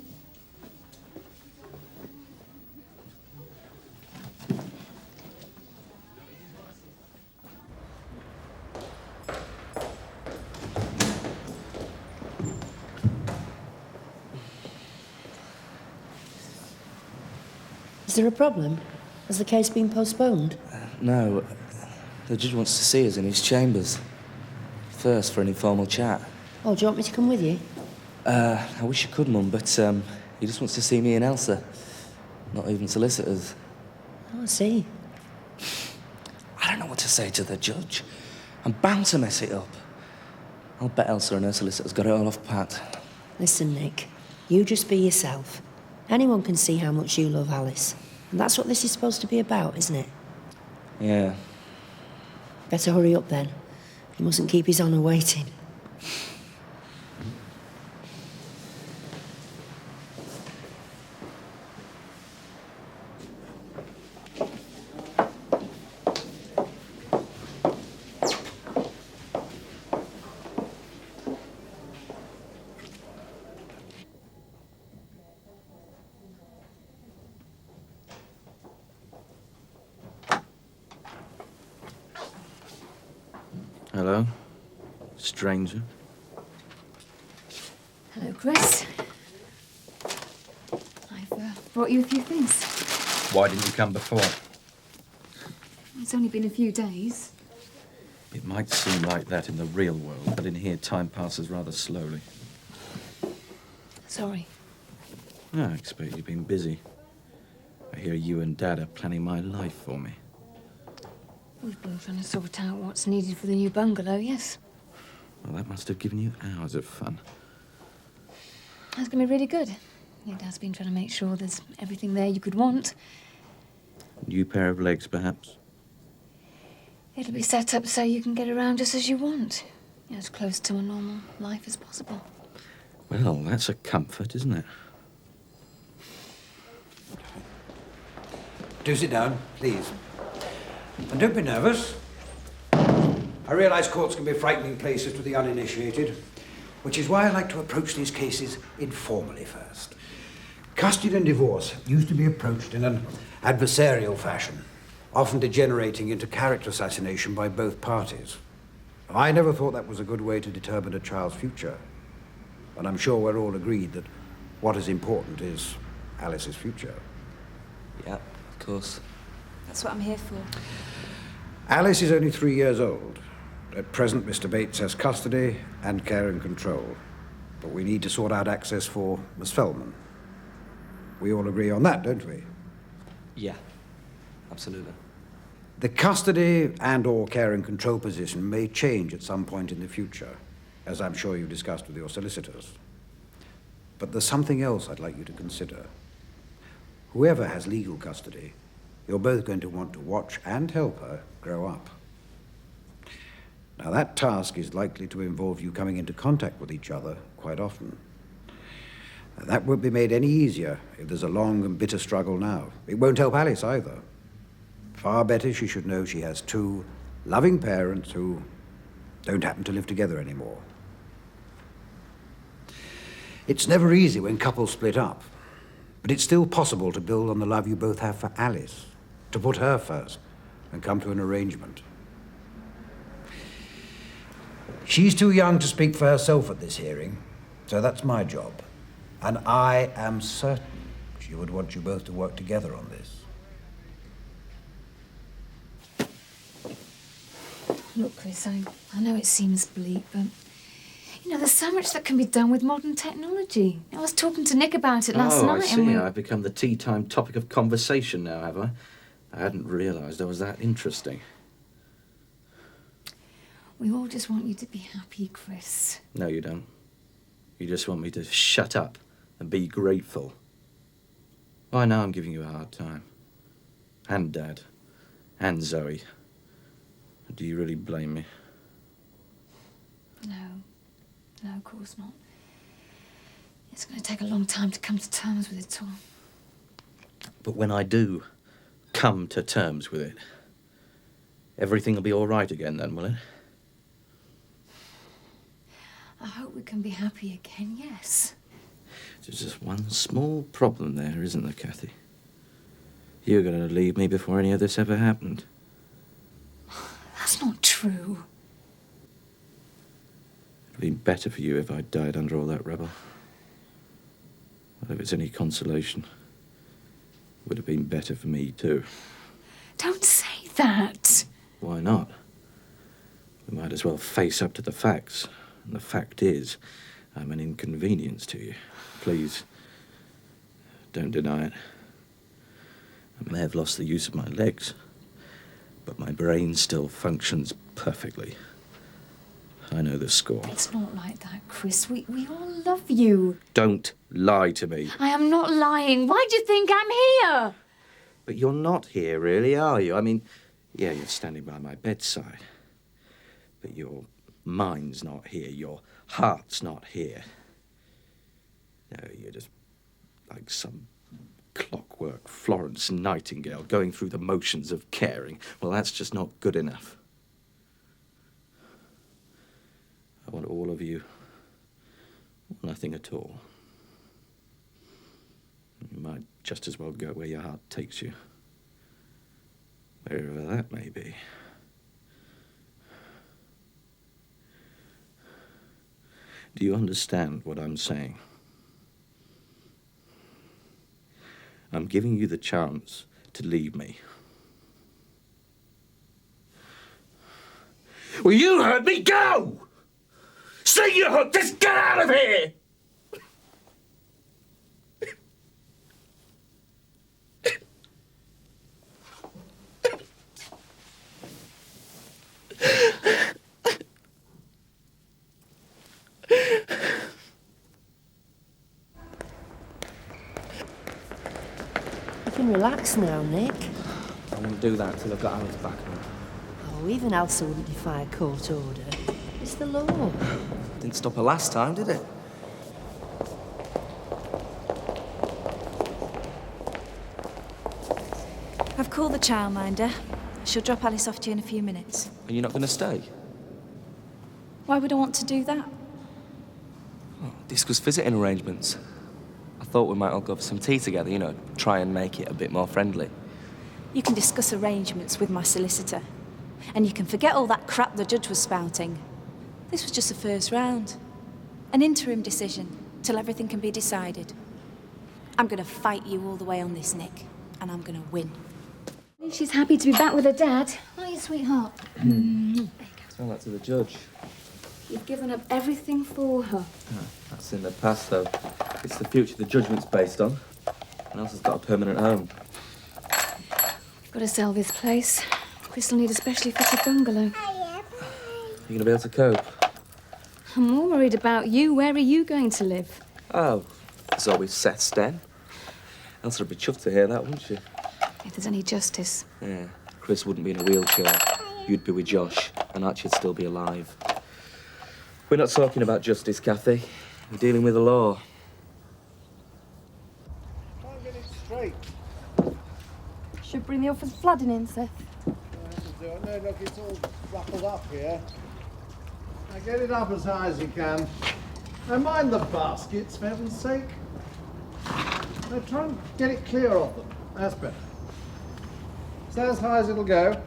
Is there a problem? Has the case been postponed? No. The judge wants to see us in his chambers. First, for an informal chat. Oh, do you want me to come with you? I wish you could, Mum, but he just wants to see me and Elsa. Not even solicitors. Oh, I see. I don't know what to say to the judge. I'm bound to mess it up. I'll bet Elsa and her solicitors got it all off pat. Listen, Nick, you just be yourself. Anyone can see how much you love Alice. And that's what this is supposed to be about, isn't it? Yeah. Better hurry up then. He mustn't keep his honour waiting. Hello, stranger. Hello, Chris. I've brought you a few things. Why didn't you come before? It's only been a few days. It might seem like that in the real world, but in here time passes rather slowly. Sorry. No, I expect you've been busy. I hear you and Dad are planning my life for me. We've been trying to sort out what's needed for the new bungalow, yes. Well, that must have given you hours of fun. That's going to be really good. Your Dad's been trying to make sure there's everything there you could want. New pair of legs, perhaps? It'll be set up so you can get around just as you want. As close to a normal life as possible. Well, that's a comfort, isn't it? Do sit down, please. And don't be nervous. I realise courts can be frightening places to the uninitiated, which is why I like to approach these cases informally first. Custody and divorce used to be approached in an adversarial fashion, often degenerating into character assassination by both parties. I never thought that was a good way to determine a child's future. And I'm sure we're all agreed that what is important is Alice's future. Yeah, of course. That's what I'm here for. Alice is only 3 years old. At present, Mr. Bates has custody and care and control. But we need to sort out access for Miss Feldman. We all agree on that, don't we? Yeah, absolutely. The custody and/or care and control position may change at some point in the future, as I'm sure you've discussed with your solicitors. But there's something else I'd like you to consider. Whoever has legal custody, you're both going to want to watch and help her grow up. Now, that task is likely to involve you coming into contact with each other quite often. That won't be made any easier if there's a long and bitter struggle now. It won't help Alice either. Far better she should know she has two loving parents who don't happen to live together anymore. It's never easy when couples split up, but it's still possible to build on the love you both have for Alice, to put her first and come to an arrangement. She's too young to speak for herself at this hearing, so that's my job. And I am certain she would want you both to work together on this. Look, Chris, I know it seems bleak, but, you know, there's so much that can be done with modern technology. I was talking to Nick about it last night. I see. And I've become the tea time topic of conversation now, have I? I hadn't realised I was that interesting. we all just want you to be happy, Chris. No, you don't. You just want me to shut up and be grateful. I know I'm giving you a hard time. And Dad. And Zoe. Do you really blame me? No. No, of course not. It's going to take a long time to come to terms with it all. But when I do come to terms with it, everything will be all right again then, will it? I hope we can be happy again, yes. There's just one small problem there, isn't there, Kathy? You're going to leave me before any of this ever happened. That's not true. It'd been better for you if I'd died under all that rubble. Well, if it's any consolation, it would have been better for me, too. Don't say that. Why not? We might as well face up to the facts. And the fact is, I'm an inconvenience to you. Please, don't deny it. I may have lost the use of my legs, but my brain still functions perfectly. I know the score. It's not like that, Chris. We all love you. Don't lie to me. I am not lying. Why do you think I'm here? But you're not here, really, are you? I mean, yeah, you're standing by my bedside. But your mind's not here. Your heart's not here. No, you're just like some clockwork Florence Nightingale going through the motions of caring. Well, that's just not good enough. I want all of you, or nothing at all. You might just as well go where your heart takes you, wherever that may be. Do you understand what I'm saying? I'm giving you the chance to leave me. Well, you heard me. Go! String your hook! Just get out of here! You can relax now, Nick. I won't do that till I've got Alice back home. Oh, even Elsa wouldn't defy a court order. It's the law. Didn't stop her last time, did it? I've called the childminder. She'll drop Alice off to you in a few minutes. Are you not going to stay? Why would I want to do that? Discuss visiting arrangements. I thought we might all go for some tea together, you know, try and make it a bit more friendly. You can discuss arrangements with my solicitor. And you can forget all that crap the judge was spouting. This was just the first round. An interim decision, till everything can be decided. I'm going to fight you all the way on this, Nick. And I'm going to win. She's happy to be back with her dad. Aren't you, sweetheart? Tell that to the judge. You've given up everything for her. That's in the past, though. It's the future the judgment's based on. And Elsa's got a permanent home. We've got to sell this place. Chris will need a specially fitted bungalow. Are you going to be able to cope? I'm more worried about you. Where are you going to live? Oh, there's always Seth's den. Elsa would be chuffed to hear that, wouldn't she? If there's any justice. Yeah. Chris wouldn't be in a wheelchair. You'd be with Josh, and Archie'd still be alive. We're not talking about justice, Kathy. We're dealing with the law. Can't get it straight. Should bring the office flooding in, Seth. No, look, it's all ruffled up here. Now get it up as high as you can. Now mind the baskets, for heaven's sake. Now try and get it clear of them. That's better. Stay as high as it'll go.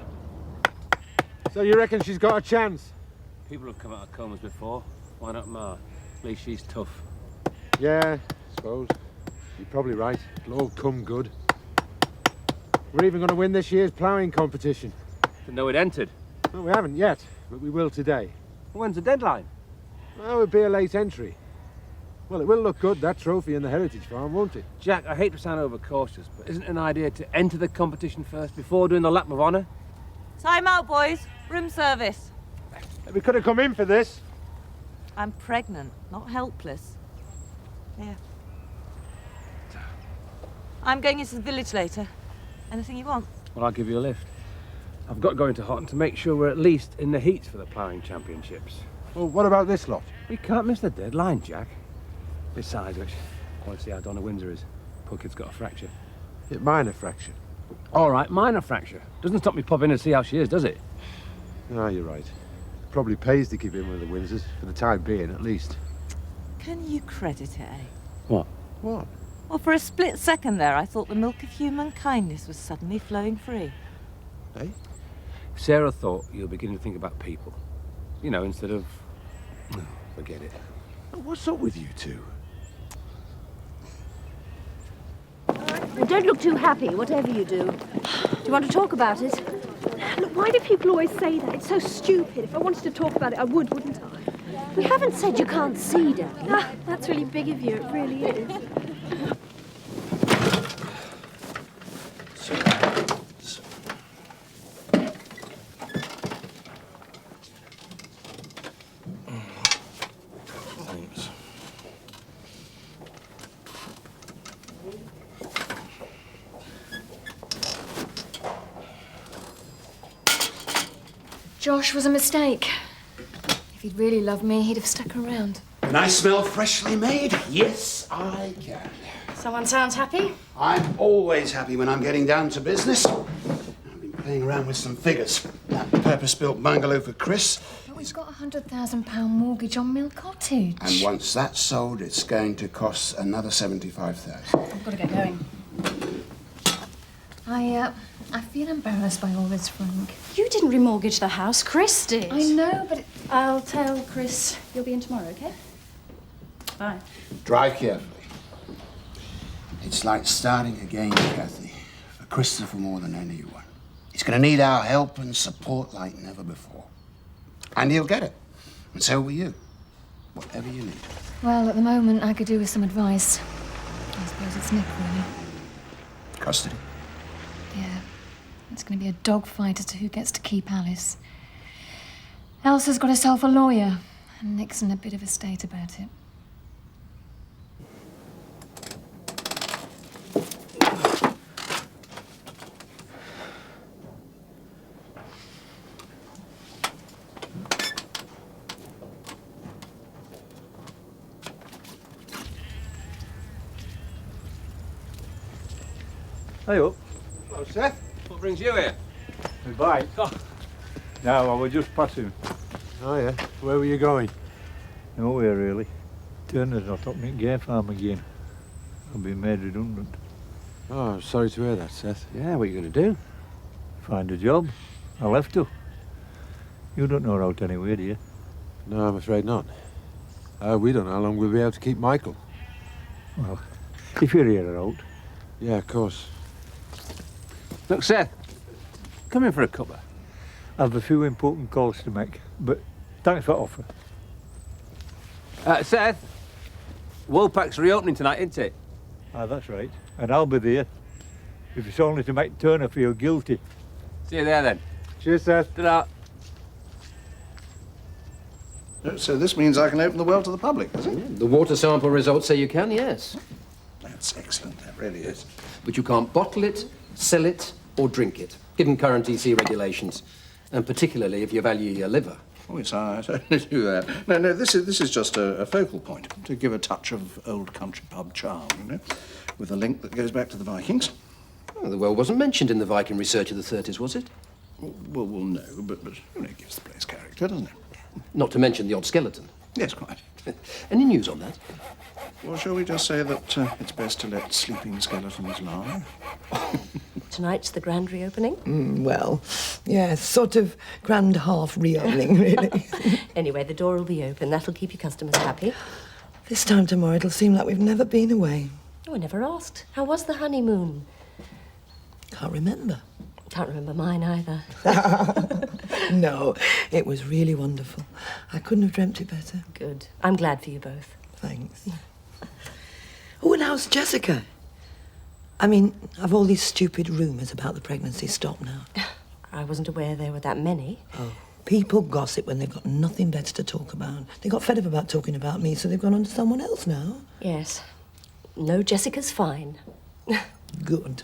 So you reckon she's got a chance? People have come out of comas before. Why not Ma? At least she's tough. Yeah, I suppose. You're probably right. It'll all come good. We're even going to win this year's ploughing competition. Didn't know it entered. Well, we haven't yet, but we will today. When's the deadline? Well, it'll be a late entry. Well, it will look good, that trophy in the Heritage Farm, won't it? Jack, I hate to sound overcautious, but isn't it an idea to enter the competition first before doing the lap of honour? Time out, boys. Room service. We could have come in for this. I'm pregnant, not helpless. Here. I'm going into the village later. Anything you want? Well, I'll give you a lift. I've got to go into Houghton to make sure we're at least in the heats for the ploughing championships. Well, what about this lot? We can't miss the deadline, Jack. Besides which, I want to see how Donna Windsor is. Poor kid's got a fracture. Minor fracture? All right, minor fracture. Doesn't stop me popping in to see how she is, does it? No, you're right. Probably pays to keep in with the Windsors, for the time being, at least. Can you credit it, eh? What? What? Well, for a split second there, I thought the milk of human kindness was suddenly flowing free. Eh? Sarah thought you were beginning to think about people. You know, instead of... Oh, forget it. What's up with you two? Well, don't look too happy, whatever you do. Do you want to talk about it? Look, why do people always say that? It's so stupid. If I wanted to talk about it, I would, wouldn't I? We haven't said you can't see, Daddy. Ah, that's really big of you. It really is. Thanks. Josh was a mistake. If he'd really loved me, he'd have stuck around. Can I smell freshly made? Yes, I can. Someone sounds happy? I'm always happy when I'm getting down to business. I've been playing around with some figures. That purpose-built bungalow for Chris. But we've got a £100,000 mortgage on Mill Cottage. And once that's sold, it's going to cost another $75,000. I've got to get going. I feel embarrassed by all this, Frank. You didn't remortgage the house, Chris did. I know, but I'll tell Chris. You'll be in tomorrow, okay? fine. Drive carefully. It's like starting again, Kathy, for Christopher more than anyone. He's going to need our help and support like never before. And he'll get it. And so will you. Whatever you need. Well, at the moment, I could do with some advice. I suppose it's Nick, really. Custody. Yeah. It's going to be a dogfight as to who gets to keep Alice. Elsa's got herself a lawyer, and Nick's in a bit of a state about it. Hey up. Hello, Seth. What brings you here? My bike. No, I was just passing. Oh, yeah? Where were you going? Nowhere, really. Turner's not up Gay Farm again. I've been made redundant. Oh, I'm sorry to hear that, Seth. Yeah, what are you going to do? Find a job. I left her. You don't know her out anywhere, do you? No, I'm afraid not. We don't know how long we'll be able to keep Michael. Well, if you're here out. Yeah, of course. Look, Seth, come in for a cuppa. I've a few important calls to make, but thanks for the offer. Seth, Woolpack's reopening tonight, isn't it? Ah, that's right. And I'll be there. If it's only to make Turner feel guilty. See you there, then. Cheers, Seth. Ta-da. So this means I can open the well to the public, does it? Yeah, the water sample results say you can, yes. That's excellent, that really is. But you can't bottle it, sell it, or drink it, given current EC regulations, and particularly if you value your liver. Oh, yes, I certainly do that. No, this is just a focal point to give a touch of old country pub charm, you know, with a link that goes back to the Vikings. Oh, the well wasn't mentioned in the Viking research of the 30s, was it? Well, no, but you know, it gives the place character, doesn't it? Not to mention the odd skeleton. Yes, quite. Any news on that? Well, shall we just say that it's best to let sleeping skeletons lie? Tonight's the grand reopening? Well, yeah, sort of grand half reopening, really. Anyway, the door will be open. That'll keep your customers happy. This time tomorrow, it'll seem like we've never been away. Oh, I never asked. How was the honeymoon? Can't remember. Can't remember mine either. No, it was really wonderful. I couldn't have dreamt it better. Good. I'm glad for you both. Thanks. Oh, and how's Jessica? I mean, have all these stupid rumours about the pregnancy stopped now? I wasn't aware there were that many. Oh, people gossip when they've got nothing better to talk about. They got fed up about talking about me, so they've gone on to someone else now. Yes. No, Jessica's fine. Good.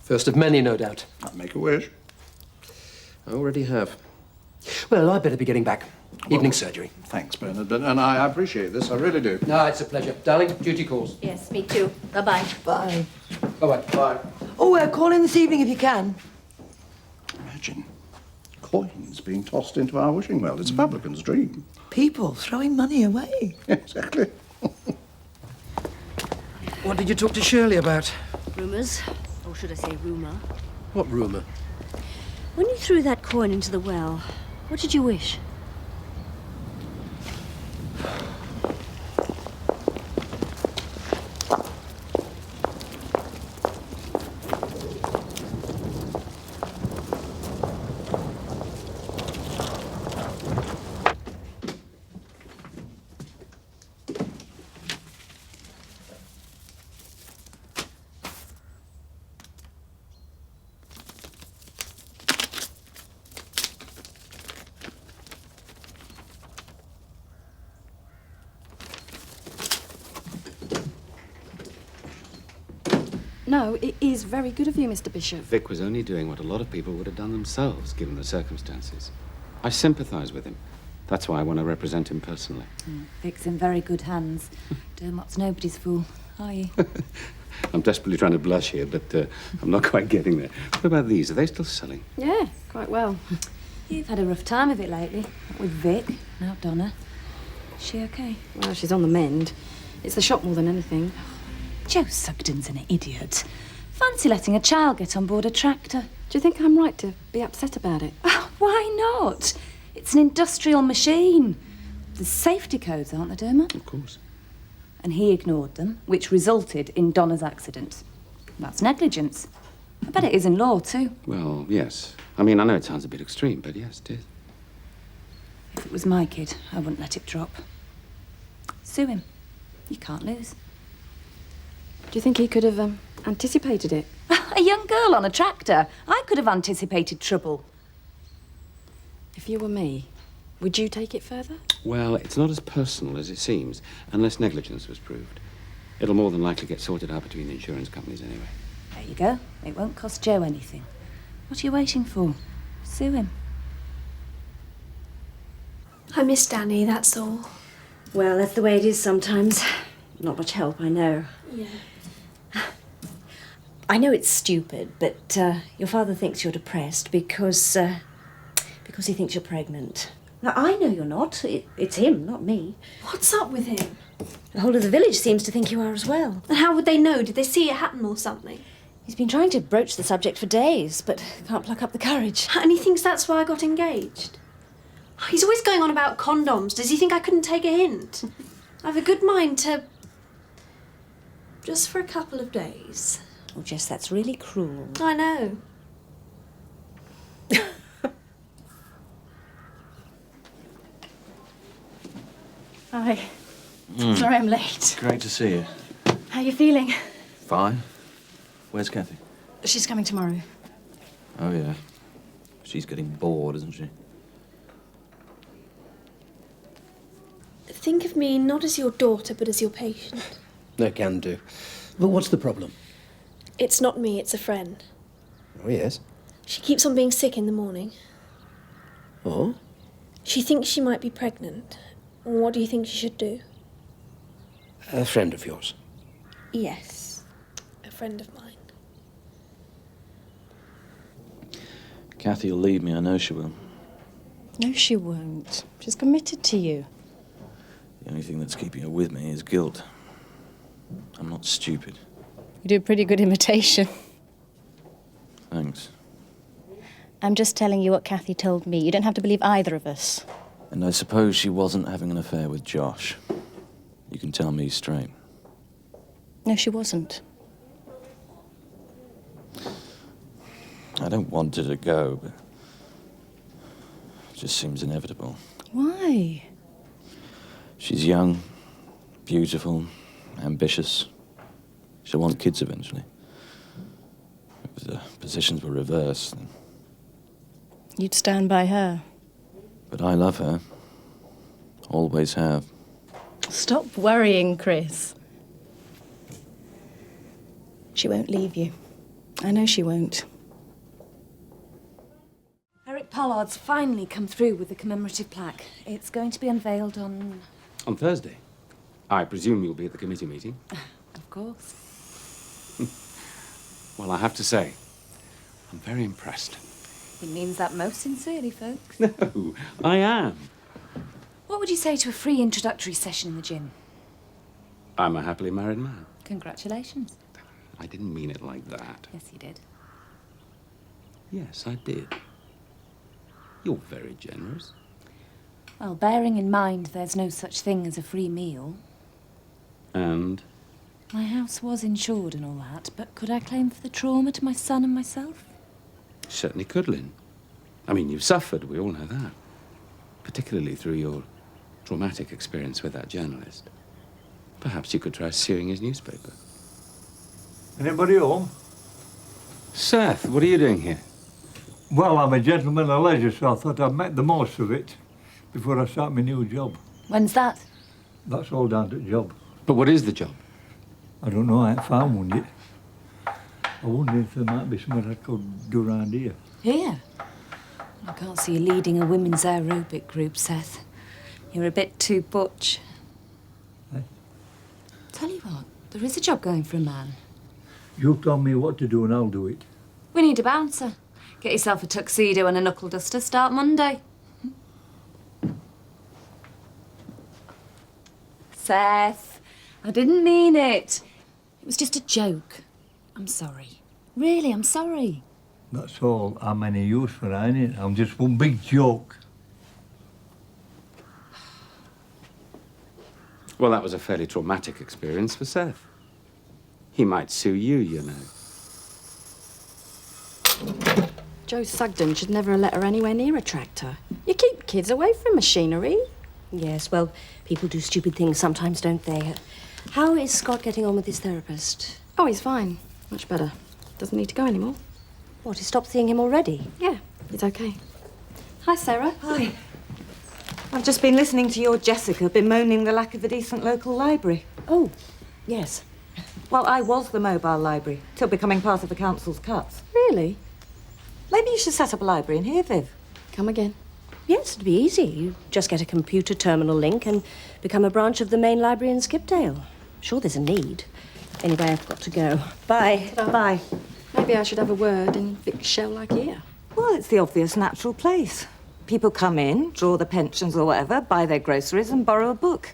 First of many, no doubt. I'd make a wish. I already have. Well, I better be getting back. Evening surgery. Thanks, Bernard, and I appreciate this, I really do. No, it's a pleasure. Darling, duty calls. Yes, me too. Bye-bye. Bye. Bye-bye. Bye. Oh, call in this evening if you can. Imagine coins being tossed into our wishing well. It's a publican's dream. People throwing money away. Exactly. What did you talk to Shirley about? Rumours. Or should I say rumour? What rumour? When you threw that coin into the well, what did you wish? No, it is very good of you, Mr. Bishop. Vic was only doing what a lot of people would have done themselves, given the circumstances. I sympathise with him. That's why I want to represent him personally. Vic's in very good hands. Dermot's nobody's fool, are you? I'm desperately trying to blush here, but I'm not quite getting there. What about these? Are they still selling? Yeah, quite well. You've had a rough time of it lately. Not with Vic, now Donna. Is she okay? Well, she's on the mend. It's the shop more than anything. Joe Sugden's an idiot. Fancy letting a child get on board a tractor. Do you think I'm right to be upset about it? Oh, why not? It's an industrial machine. There's safety codes, aren't there, Dermot? Of course. And he ignored them, which resulted in Donna's accident. That's negligence. I bet it is in law, too. Well, yes. I mean, I know it sounds a bit extreme, but yes, it is. If it was my kid, I wouldn't let it drop. Sue him. You can't lose. Do you think he could have anticipated it? A young girl on a tractor. I could have anticipated trouble. If you were me, would you take it further? Well, it's not as personal as it seems, unless negligence was proved. It'll more than likely get sorted out between the insurance companies anyway. There you go. It won't cost Joe anything. What are you waiting for? Sue him. I miss Danny, that's all. Well, that's the way it is sometimes. Not much help, I know. Yeah. I know it's stupid, but your father thinks you're depressed because he thinks you're pregnant. Now, I know you're not. It's him, not me. What's up with him? The whole of the village seems to think you are as well. And how would they know? Did they see it happen or something? He's been trying to broach the subject for days, but can't pluck up the courage. And he thinks that's why I got engaged? He's always going on about condoms. Does he think I couldn't take a hint? I have a good mind to... just for a couple of days. Oh, Jess, that's really cruel. I know. Hi. Sorry I'm late. Great to see you. How you feeling? Fine. Where's Kathy? She's coming tomorrow. Oh, yeah. She's getting bored, isn't she? Think of me not as your daughter, but as your patient. No, can do. But what's the problem? It's not me, it's a friend. Oh, yes. She keeps on being sick in the morning. Oh? She thinks she might be pregnant. What do you think she should do? A friend of yours? Yes, a friend of mine. Kathy will leave me, I know she will. No, she won't. She's committed to you. The only thing that's keeping her with me is guilt. I'm not stupid. You do a pretty good imitation. Thanks. I'm just telling you what Kathy told me. You don't have to believe either of us. And I suppose she wasn't having an affair with Josh. You can tell me straight. No, she wasn't. I don't want her to go, but it just seems inevitable. Why? She's young, beautiful, ambitious. She'll want kids eventually. If the positions were reversed, then... You'd stand by her. But I love her. Always have. Stop worrying, Chris. She won't leave you. I know she won't. Eric Pollard's finally come through with the commemorative plaque. It's going to be unveiled on... On Thursday. I presume you'll be at the committee meeting. Of course. Well, I have to say, I'm very impressed. He means that most sincerely, folks. No, I am. What would you say to a free introductory session in the gym? I'm a happily married man. Congratulations. I didn't mean it like that. Yes, you did. Yes, I did. You're very generous. Well, bearing in mind there's no such thing as a free meal. And? My house was insured and all that, but could I claim for the trauma to my son and myself? You certainly could, Lynn. I mean, you've suffered, we all know that. Particularly through your traumatic experience with that journalist. Perhaps you could try suing his newspaper. Anybody home? Seth, what are you doing here? Well, I'm a gentleman of leisure, so I thought I'd make the most of it before I start my new job. When's that? That's all down to the job. But what is the job? I don't know, I ain't found one yet. I wonder if there might be something I could do around here. Here? I can't see you leading a women's aerobic group, Seth. You're a bit too butch. Eh? Tell you what, there is a job going for a man. You tell me what to do and I'll do it. We need a bouncer. Get yourself a tuxedo and a knuckle duster. Start Monday. Seth, I didn't mean it. It was just a joke. I'm sorry. Really, I'm sorry. That's all. I'm any use for it, ain't it? I'm just one big joke. Well, that was a fairly traumatic experience for Seth. He might sue you, you know. Joe Sugden should never have let her anywhere near a tractor. You keep kids away from machinery. Yes, well, people do stupid things sometimes, don't they? How is Scott getting on with his therapist? Oh, he's fine. Much better. Doesn't need to go anymore. What, he stopped seeing him already? Yeah, it's okay. Hi, Sarah. Hi. I've just been listening to your Jessica bemoaning the lack of a decent local library. Oh, yes. Well, I was the mobile library, till becoming part of the council's cuts. Really? Maybe you should set up a library in here, Viv. Come again. Yes, it'd be easy. You just get a computer terminal link and become a branch of the main library in Skipdale. Sure, there's a need. Anyway, I've got to go. Bye. Ta-da. Bye. Maybe I should have a word in Vic's shell like here. Well, it's the obvious natural place. People come in, draw their pensions or whatever, buy their groceries and borrow a book.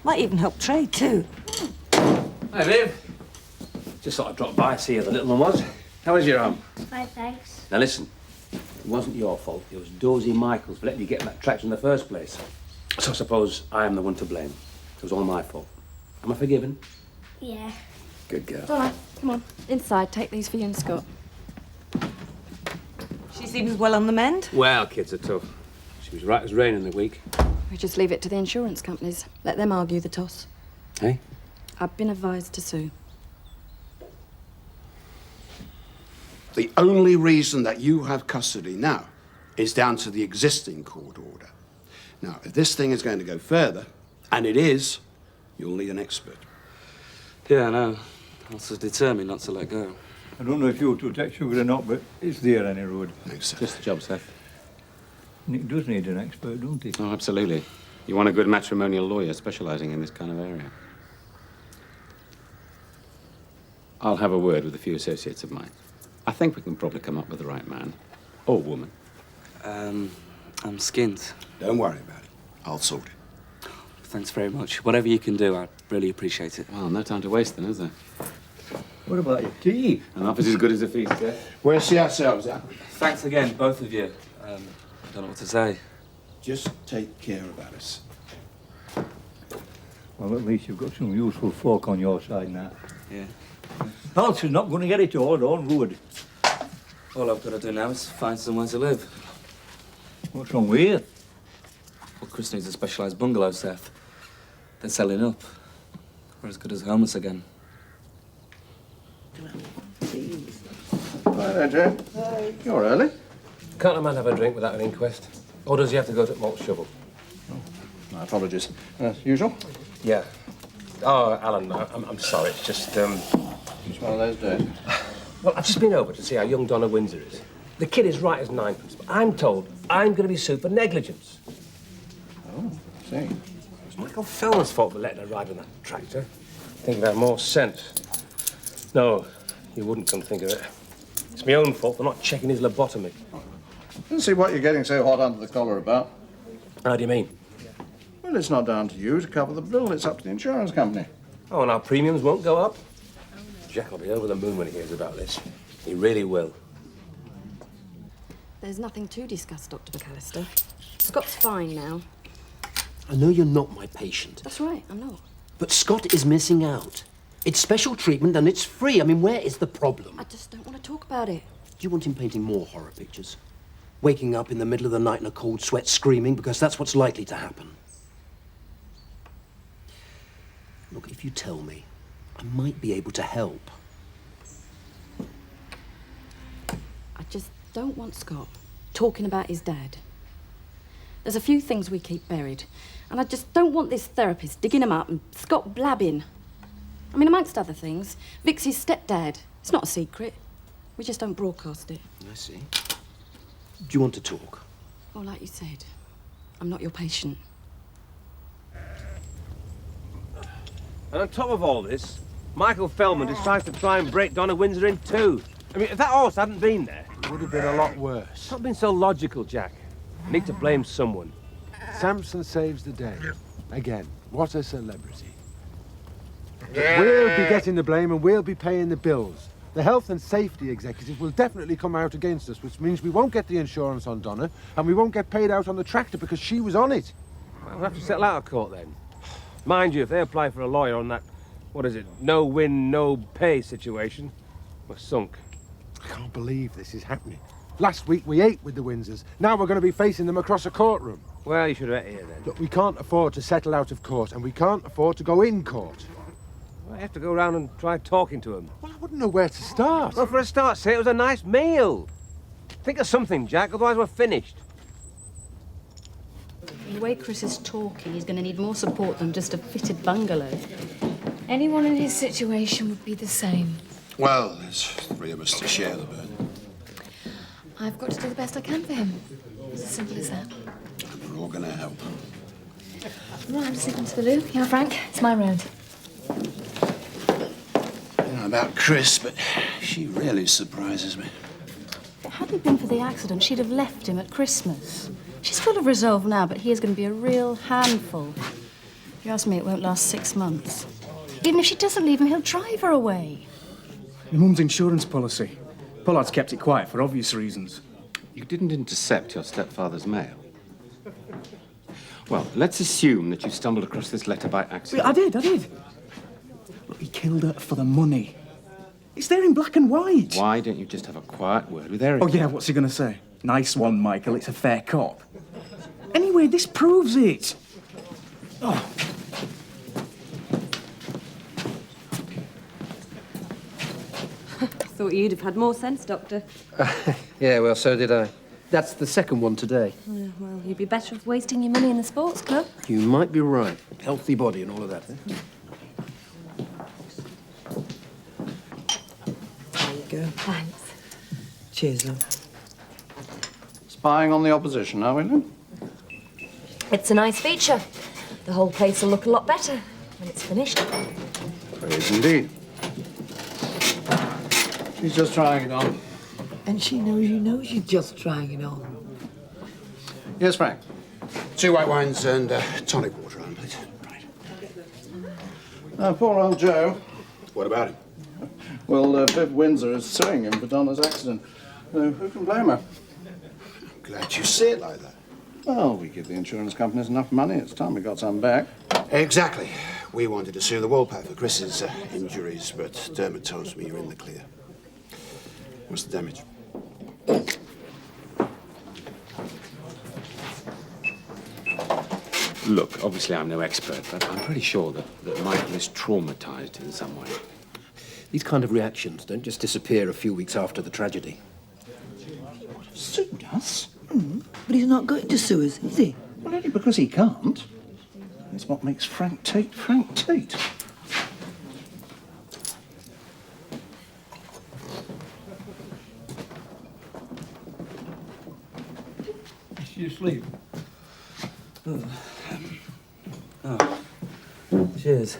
Might even help trade, too. Hi, Viv. Just thought I'd drop by, see how the little one was. How was your arm? Fine, thanks. Now listen, it wasn't your fault. It was Dozy Michael's for letting you get in that tractor in the first place. So I suppose I am the one to blame. It was all my fault. Am I forgiven? Yeah. Good girl. Donna, come on. Inside, take these for you and Scott. She seems well on the mend. Well, kids are tough. She was right as rain in the week. We just leave it to the insurance companies. Let them argue the toss. Hey? I've been advised to sue. The only reason that you have custody now is down to the existing court order. Now, if this thing is going to go further, and it is, you'll need an expert. Yeah, I know. Elsa's determined not to let go. I don't know if you're to take sugar or not, but it's there any road. Thanks, sir. Just the job, Seth. Nick does need an expert, don't he? Oh, absolutely. You want a good matrimonial lawyer specialising in this kind of area. I'll have a word with a few associates of mine. I think we can probably come up with the right man. Or woman. I'm skint. Don't worry about it. I'll sort it. Thanks very much. Whatever you can do, I'd really appreciate it. Well, no time to waste then, is there? What about your tea? An office as good as a feast, eh? Where's see ourselves at? Thanks again, both of you. I don't know what to say. Just take care of Alice. Well, at least you've got some useful folk on your side now. Yeah. Elsa's not going to get it all on road. All I've got to do now is find somewhere to live. What's wrong with you? Well, Chris needs a specialised bungalow, Seth. They're selling up. We're as good as homeless again. Hi there, Joe. Hi. You're early. Can't a man have a drink without an inquest? Or does he have to go to malt shovel? My apologies. As usual? Yeah. Oh, Alan, I'm sorry. It's just, It's one of those days. Well, I've just been over to see how young Donna Windsor is. The kid is right as ninepence, but I'm told I'm going to be sued for negligence. Oh, I see. It's Michael Fellman's fault for letting her ride on that tractor. Think about more sense. No, he wouldn't come to think of it. It's my own fault for not checking his lobotomy. Don't see what you're getting so hot under the collar about. How do you mean? Well, it's not down to you to cover the bill. It's up to the insurance company. Oh, and our premiums won't go up? Jack will be over the moon when he hears about this. He really will. There's nothing to discuss, Dr. McAllister. Scott's fine now. I know you're not my patient, That's right, I'm not. but Scott is missing out. It's special treatment and it's free. I mean, where is the problem? I just don't want to talk about it. Do you want him painting more horror pictures? Waking up in the middle of the night in a cold sweat screaming because that's what's likely to happen. Look, if you tell me, I might be able to help. I just don't want Scott talking about his dad. There's a few things we keep buried, and I just don't want this therapist digging them up and Scott blabbing. I mean, amongst other things, Vic's his stepdad. It's not a secret. We just don't broadcast it. I see. Do you want to talk? Well, like you said, I'm not your patient. And on top of all this, Michael Fellman decides to try and break Donna Windsor in two. I mean, if that horse hadn't been there, It would have been a lot worse. stop being so logical, Jack. I need to blame someone. Samson saves the day. Again, what a celebrity. We'll be getting the blame and we'll be paying the bills. The health and safety executive will definitely come out against us, which means we won't get the insurance on Donna and we won't get paid out on the tractor because she was on it. We'll have to settle out of court then. Mind you, if they apply for a lawyer on that, what is it, no win, no pay situation, we're sunk. I can't believe this is happening. Last week we ate with the Windsors. Now we're going to be facing them across a courtroom. Well, you should have ate here then. Look, we can't afford to settle out of court, and we can't afford to go in court. I have to go round and try talking to him. Well, I wouldn't know where to start. Well, for a start, say it was a nice meal. Think of something, Jack, otherwise we're finished. The way Chris is talking, he's going to need more support than just a fitted bungalow. Anyone in his situation would be the same. Well, there's 3 of us to share the burden. I've got to do the best I can for him. It's as simple as that. And we're all going to help. Right, I'm just sitting to the loo. Yeah, Frank, it's my road. I don't know about Chris, but she really surprises me. Had it been for the accident, she'd have left him at Christmas. She's full of resolve now, but he is going to be a real handful. If you ask me, it won't last 6 months. Even if she doesn't leave him, he'll drive her away. Your mum's insurance policy. Pollard's kept it quiet for obvious reasons. You didn't intercept your stepfather's mail. Well, let's assume that you stumbled across this letter by accident. I did. Look, he killed her for the money. It's there in black and white. Why don't you just have a quiet word with Eric? Oh, yeah, what's he going to say? Nice one, Michael. It's a fair cop. Anyway, this proves it. Oh. Thought you'd have had more sense, Doctor. Yeah, well, so did I. That's the second one today. Well, you'd be better off wasting your money in the sports club. You might be right. Healthy body and all of that, eh? There you go. Thanks. Cheers, love. Spying on the opposition, are we, Lynn? It's a nice feature. The whole place will look a lot better when it's finished. Praise indeed. She's just trying it on. And she knows you know she's just trying it on. Yes, Frank? 2 white wines and tonic water on, please. Poor old Joe. What about him? Well, Viv Windsor is suing him for Donna's accident. Who can blame her? I'm glad you see it like that. Well, we give the insurance companies enough money. It's time we got some back. Exactly. We wanted to sue the Woolpack for Chris's injuries, but Dermot tells me you're in the clear. What's the damage? Look, obviously I'm no expert, but I'm pretty sure that Michael is traumatized in some way. These kind of reactions don't just disappear a few weeks after the tragedy. Sued us? But he's not going to sue us, is he? Well, only because he can't. That's what makes Frank Tate Frank Tate. Is she asleep? Oh. Cheers.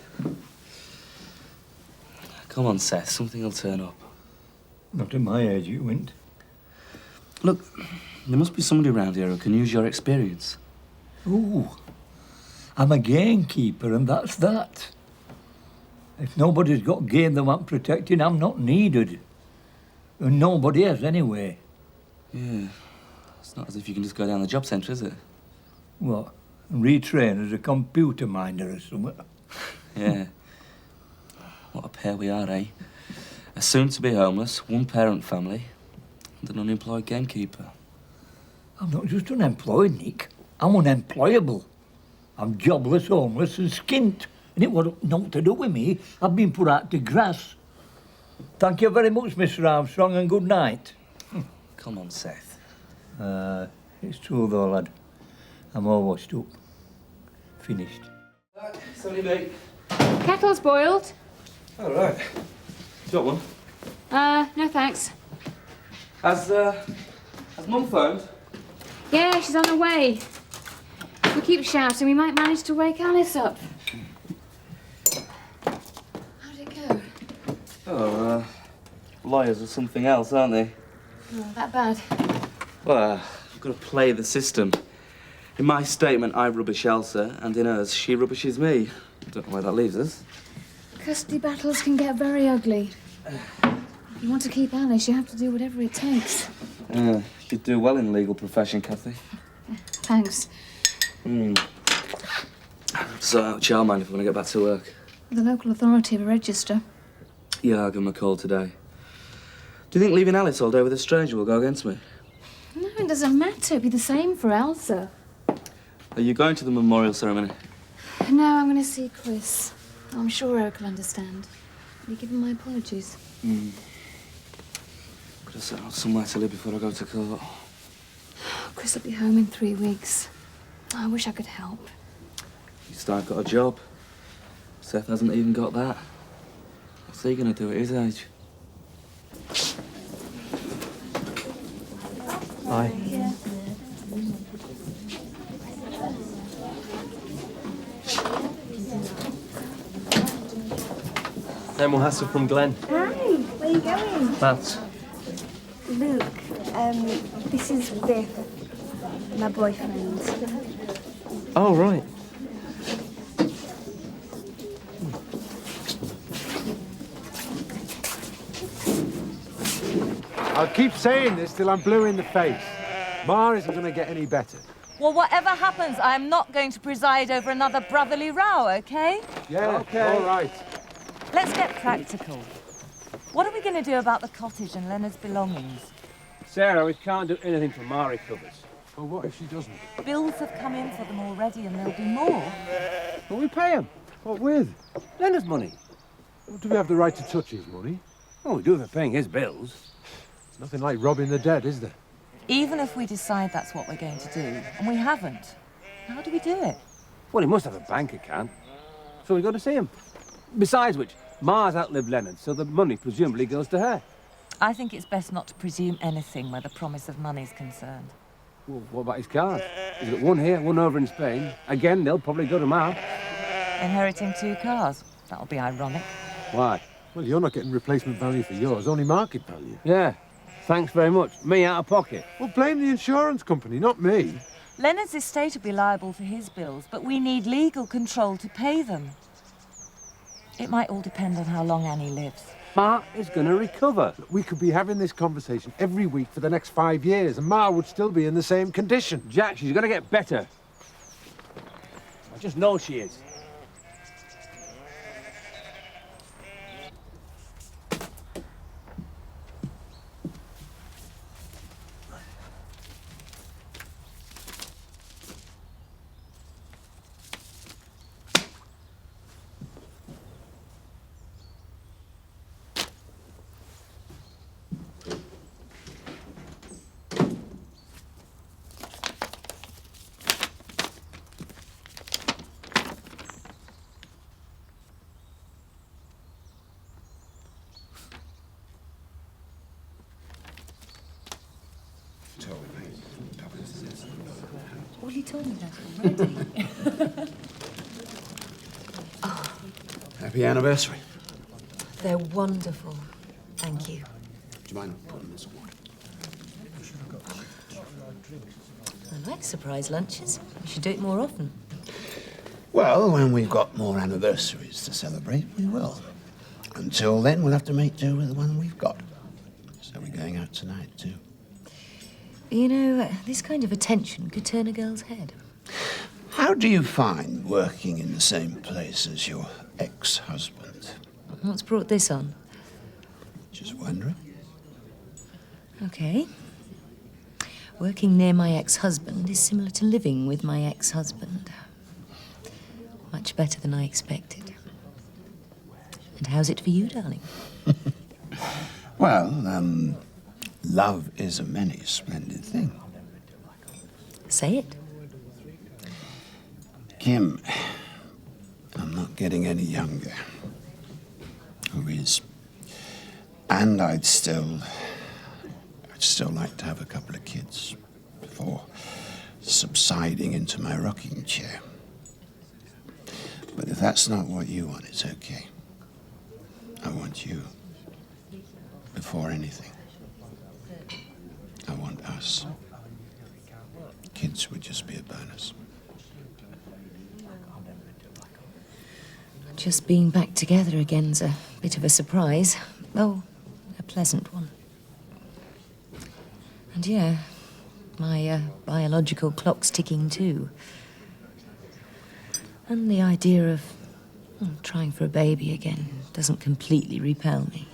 Come on, Seth. Something will turn up. Not at my age, you wouldn't. Look, there must be somebody around here who can use your experience. Ooh, I'm a gamekeeper, and that's that. If nobody's got game they want protecting, I'm not needed. And nobody has, anyway. Yeah. It's not as if you can just go down the job centre, is it? What? Retrain as a computer minder or something? Yeah. What a pair we are, eh? A soon-to-be homeless, one-parent family, and an unemployed gamekeeper. I'm not just unemployed, Nick. I'm unemployable. I'm jobless, homeless and skint. And it wasn't nothing to do with me. I've been put out to grass. Thank you very much, Mr. Armstrong, and good night. Come on, Seth. It's true, though, lad. I'm all washed up. Finished. Sorry, mate. Kettle's boiled. All right. Do you want one? No thanks. Has Mum phoned? Yeah, she's on her way. If we keep shouting, we might manage to wake Alice up. How'd it go? Oh, lawyers or something else, aren't they? Not that bad. Well, I've got to play the system. In my statement, I rubbish Elsa, and in hers, she rubbishes me. Don't know where that leaves us. Custody battles can get very ugly. If you want to keep Alice, you have to do whatever it takes. You'd do well in the legal profession, Kathy. Thanks. So, I'll mind if I want to get back to work. The local authority have a register. Yeah, I'll give him a call today. Do you think leaving Alice all day with a stranger will go against me? No, it doesn't matter. It'll be the same for Elsa. Are you going to the memorial ceremony? No, I'm going to see Chris. I'm sure Eric will understand. Will you give him my apologies? Could have set out somewhere to live before I go to court. Chris will be home in 3 weeks. I wish I could help. At least I've got a job. Seth hasn't even got that. What's he going to do at his age? Hi. Emma Hassel from Glen. Hi, where are you going? Maths. Luke, this is Biff, my boyfriend. Oh, right. I'll keep saying this till I'm blue in the face. Ma isn't going to get any better. Well, whatever happens, I am not going to preside over another brotherly row, OK? Yeah, all right. Let's get practical. What are we going to do about the cottage and Leonard's belongings? Sarah, we can't do anything till Ma recovers. Well, what if she doesn't? Bills have come in for them already and there'll be more. Well, we pay him. What with? Leonard's money. Well, do we have the right to touch his money? Well, we do for paying his bills. It's nothing like robbing the dead, is there? Even if we decide that's what we're going to do, and we haven't, how do we do it? Well, he must have a bank account. So we've got to see him. Besides which, Ma's outlived Leonard, so the money presumably goes to her. I think it's best not to presume anything where the promise of money's concerned. Well, what about his cars? He's got one here, one over in Spain. Again, they'll probably go to Ma. Inheriting 2 cars. That'll be ironic. Why? Well, you're not getting replacement value for yours, only market value. Yeah. Thanks very much. Me out of pocket. Well, blame the insurance company, not me. Leonard's estate will be liable for his bills, but we need legal control to pay them. It might all depend on how long Annie lives. Ma is going to recover. We could be having this conversation every week for the next 5 years, and Ma would still be in the same condition. Jack, she's going to get better. I just know she is. Well, you told me that already. Happy anniversary. They're wonderful. Thank you. Do you mind putting this water? I like surprise lunches. We should do it more often. Well, when we've got more anniversaries to celebrate, we will. Until then, we'll have to make do with the one we've got. So we're going out tonight, too. You know, this kind of attention could turn a girl's head. How do you find working in the same place as your ex-husband? What's brought this on? Just wondering. Okay. Working near my ex-husband is similar to living with my ex-husband. Much better than I expected. And how's it for you, darling? Well, love is a many splendid thing. Say it. Kim, I'm not getting any younger. Who is? And I'd still like to have a couple of kids before subsiding into my rocking chair. But if that's not what you want, it's okay. I want you before anything. I want us. Kids would just be a bonus. Just being back together again's a bit of a surprise. Oh, a pleasant one. And yeah, my biological clock's ticking too. And the idea of trying for a baby again doesn't completely repel me.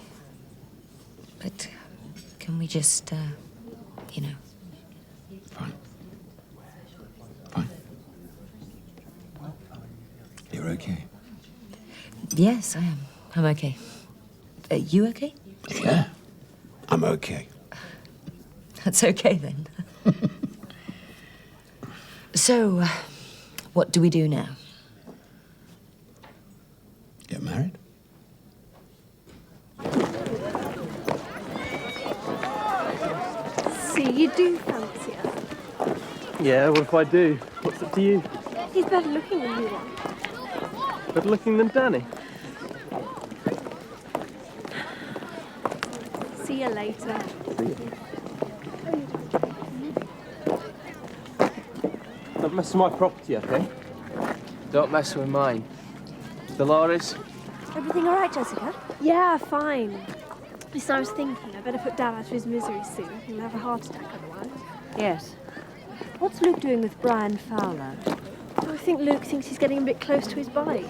But can we just, you know... Fine. Fine. You're okay? Yes, I am. I'm okay. You okay? Yeah, I'm okay. That's okay, then. So, what do we do now? Get married? So you do fancy her? Yeah, what if I do? What's up to you? He's better looking than you are. Better looking than Danny? See you later. See you. Don't mess with my property, okay? Don't mess with mine. Dolores? Everything all right, Jessica? Yeah, fine. Listen, I was thinking I better put Dad out of his misery soon. He'll have a heart attack otherwise. Yes. What's Luke doing with Brian Fowler? Oh, I think Luke thinks he's getting a bit close to his bike.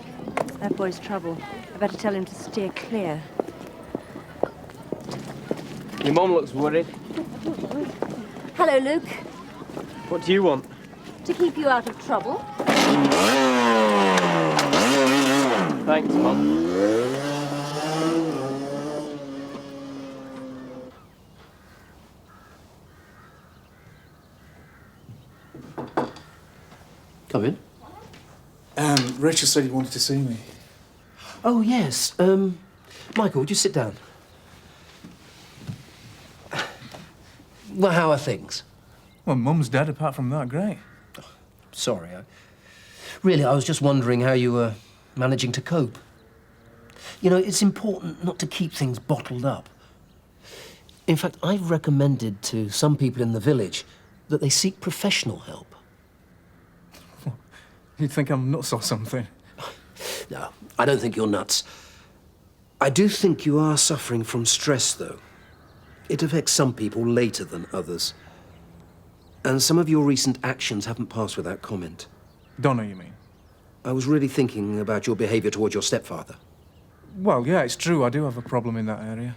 That boy's trouble. I better tell him to steer clear. Your mum looks worried. Hello, Luke. What do you want? To keep you out of trouble. Thanks, Mum. Come in. Rachel said you wanted to see me. Oh, yes. Michael, would you sit down? Well, how are things? Well, Mum's dead, apart from that, great. Sorry. Really, I was just wondering how you were managing to cope. You know, it's important not to keep things bottled up. In fact, I've recommended to some people in the village that they seek professional help. You'd think I'm nuts or something. No, I don't think you're nuts. I do think you are suffering from stress, though. It affects some people later than others. And some of your recent actions haven't passed without comment. Donna, you mean? I was really thinking about your behaviour towards your stepfather. Well, yeah, it's true. I do have a problem in that area.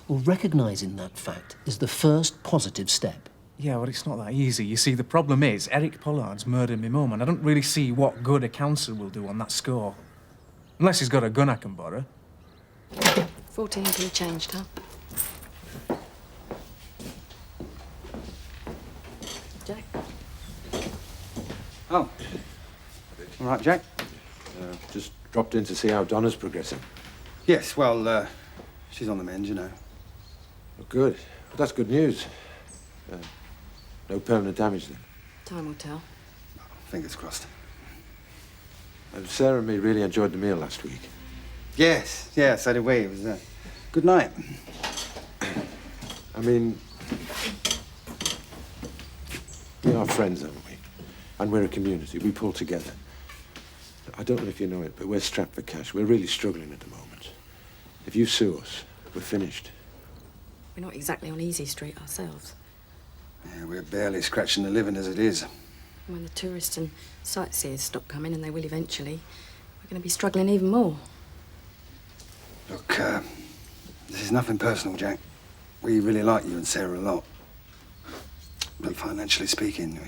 Well, recognising that fact is the first positive step. Yeah, but it's not that easy. You see, the problem is Eric Pollard's murdered my mum, and I don't really see what good a counsel will do on that score. Unless he's got a gun I can borrow. 14p changed, huh? Jack? Oh. All right, Jack? Just dropped in to see how Donna's progressing. Yes, well, she's on the mend, you know. Oh, good. Well, that's good news. No permanent damage, then? Time will tell. Fingers crossed. Sarah and me really enjoyed the meal last week. Yes, so did we. It was a good night. I mean, we are friends, aren't we? And we're a community. We pull together. I don't know if you know it, but we're strapped for cash. We're really struggling at the moment. If you sue us, we're finished. We're not exactly on easy street ourselves. Yeah, we're barely scratching the living as it is. When the tourists and sightseers stop coming, and they will eventually, we're going to be struggling even more. Look, this is nothing personal, Jack. We really like you and Sarah a lot. But financially speaking,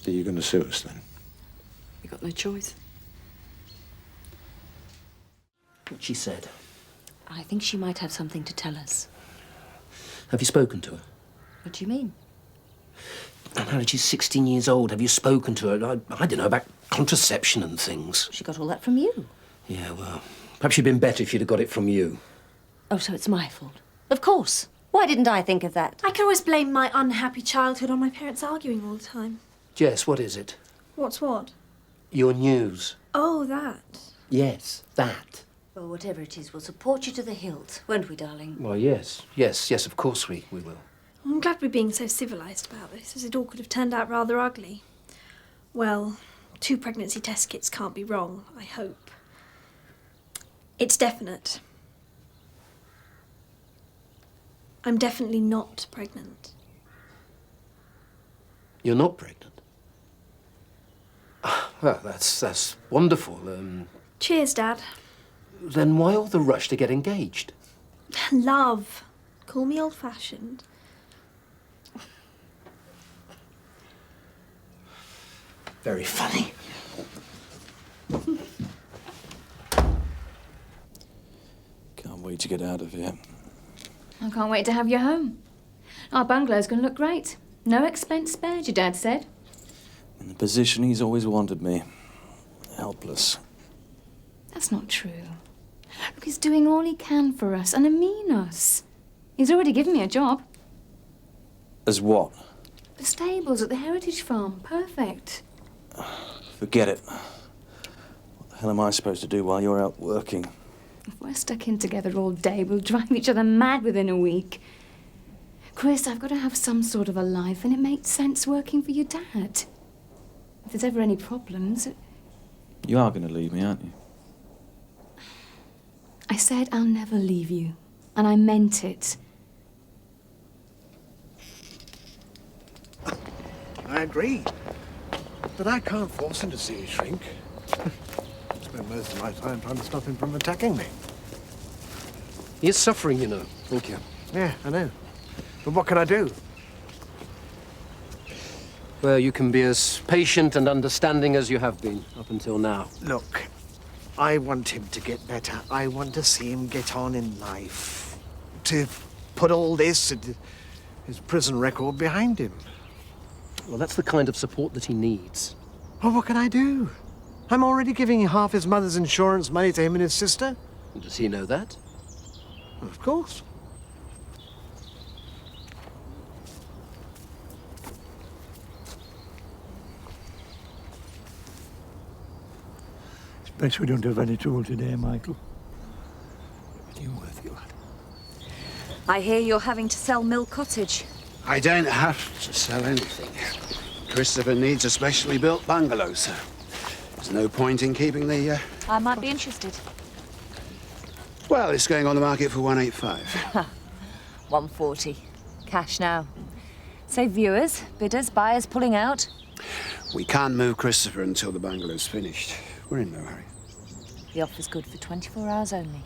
Are you going to sue us, then? We've got no choice. What she said. I think she might have something to tell us. Have you spoken to her? What do you mean? And now that she's 16 years old, have you spoken to her? I don't know, about contraception and things. She got all that from you. Yeah, well, perhaps she'd been better if you'd have got it from you. Oh, so it's my fault? Of course. Why didn't I think of that? I can always blame my unhappy childhood on my parents arguing all the time. Jess, what is it? What's what? Your news. Oh, that. Yes, that. Well, whatever it is, we'll support you to the hilt, won't we, darling? Well, yes, of course we will. I'm glad we're being so civilised about this, as it all could have turned out rather ugly. Well, 2 pregnancy test kits can't be wrong, I hope. It's definite. I'm definitely not pregnant. You're not pregnant? Well, that's wonderful. Cheers, Dad. Then why all the rush to get engaged? Love. Call me old-fashioned. Very funny. Can't wait to get out of here. I can't wait to have you home. Our bungalow's going to look great. No expense spared, your dad said. In the position he's always wanted me. Helpless. That's not true. Look, he's doing all he can for us, and I mean us. He's already given me a job. As what? The stables at the Heritage Farm. Perfect. Forget it. What the hell am I supposed to do while you're out working? If we're stuck in together all day, we'll drive each other mad within a week. Chris, I've got to have some sort of a life, and it makes sense working for your dad. If there's ever any problems... You are going to leave me, aren't you? I said I'll never leave you, and I meant it. I agree. But I can't force him to see his shrink. I spend most of my time trying to stop him from attacking me. He is suffering, you know. Thank you. Yeah, I know. But what can I do? Well, you can be as patient and understanding as you have been up until now. Look, I want him to get better. I want to see him get on in life. To put all this, his prison record, behind him. Well, that's the kind of support that he needs. Well, what can I do? I'm already giving half his mother's insurance money to him and his sister. Does he know that? Well, of course. Best we don't have any trouble today, Michael. You're worth it, lad. I hear you're having to sell Mill Cottage. I don't have to sell anything. Christopher needs a specially built bungalow, so there's no point in keeping the... I might be interested. Well, it's going on the market for 185. 140. Cash now. Say viewers, bidders, buyers pulling out. We can't move Christopher until the bungalow's finished. We're in no hurry. The offer's good for 24 hours only.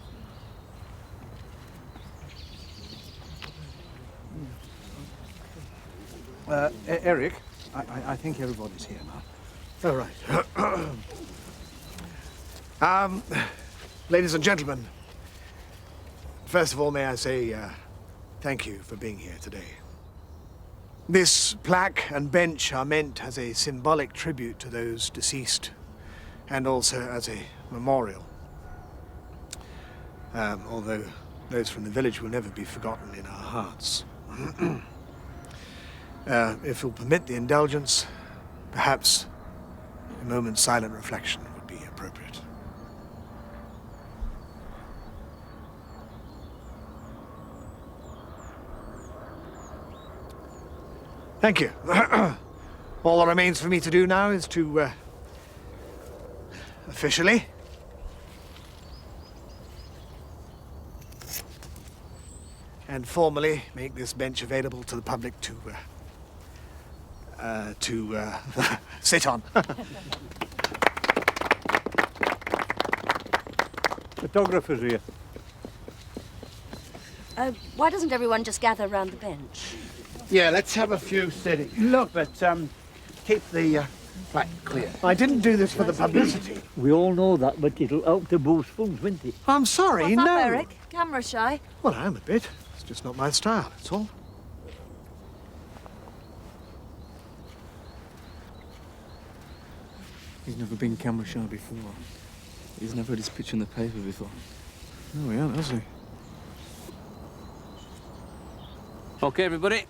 Eric, I think everybody's here now. All right. Ladies and gentlemen, first of all, may I say thank you for being here today. This plaque and bench are meant as a symbolic tribute to those deceased, and also as a memorial. Although those from the village will never be forgotten in our hearts. If you'll permit the indulgence, perhaps a moment's silent reflection would be appropriate. Thank you. All that remains for me to do now is to officially and formally make this bench available to the public to sit on. Photographer's here. Why doesn't everyone just gather around the bench? Yeah, let's have a few sitting. Look, but keep the plaque clear. I didn't do this for the publicity. We all know that, but it'll help to boost funds, won't it? I'm sorry, What's no. up, Eric? Camera shy? Well, I am a bit. It's just not my style, that's all. He's never been camera shy before. He's never had his picture in the paper before. No, he hasn't, has he? Okay, everybody.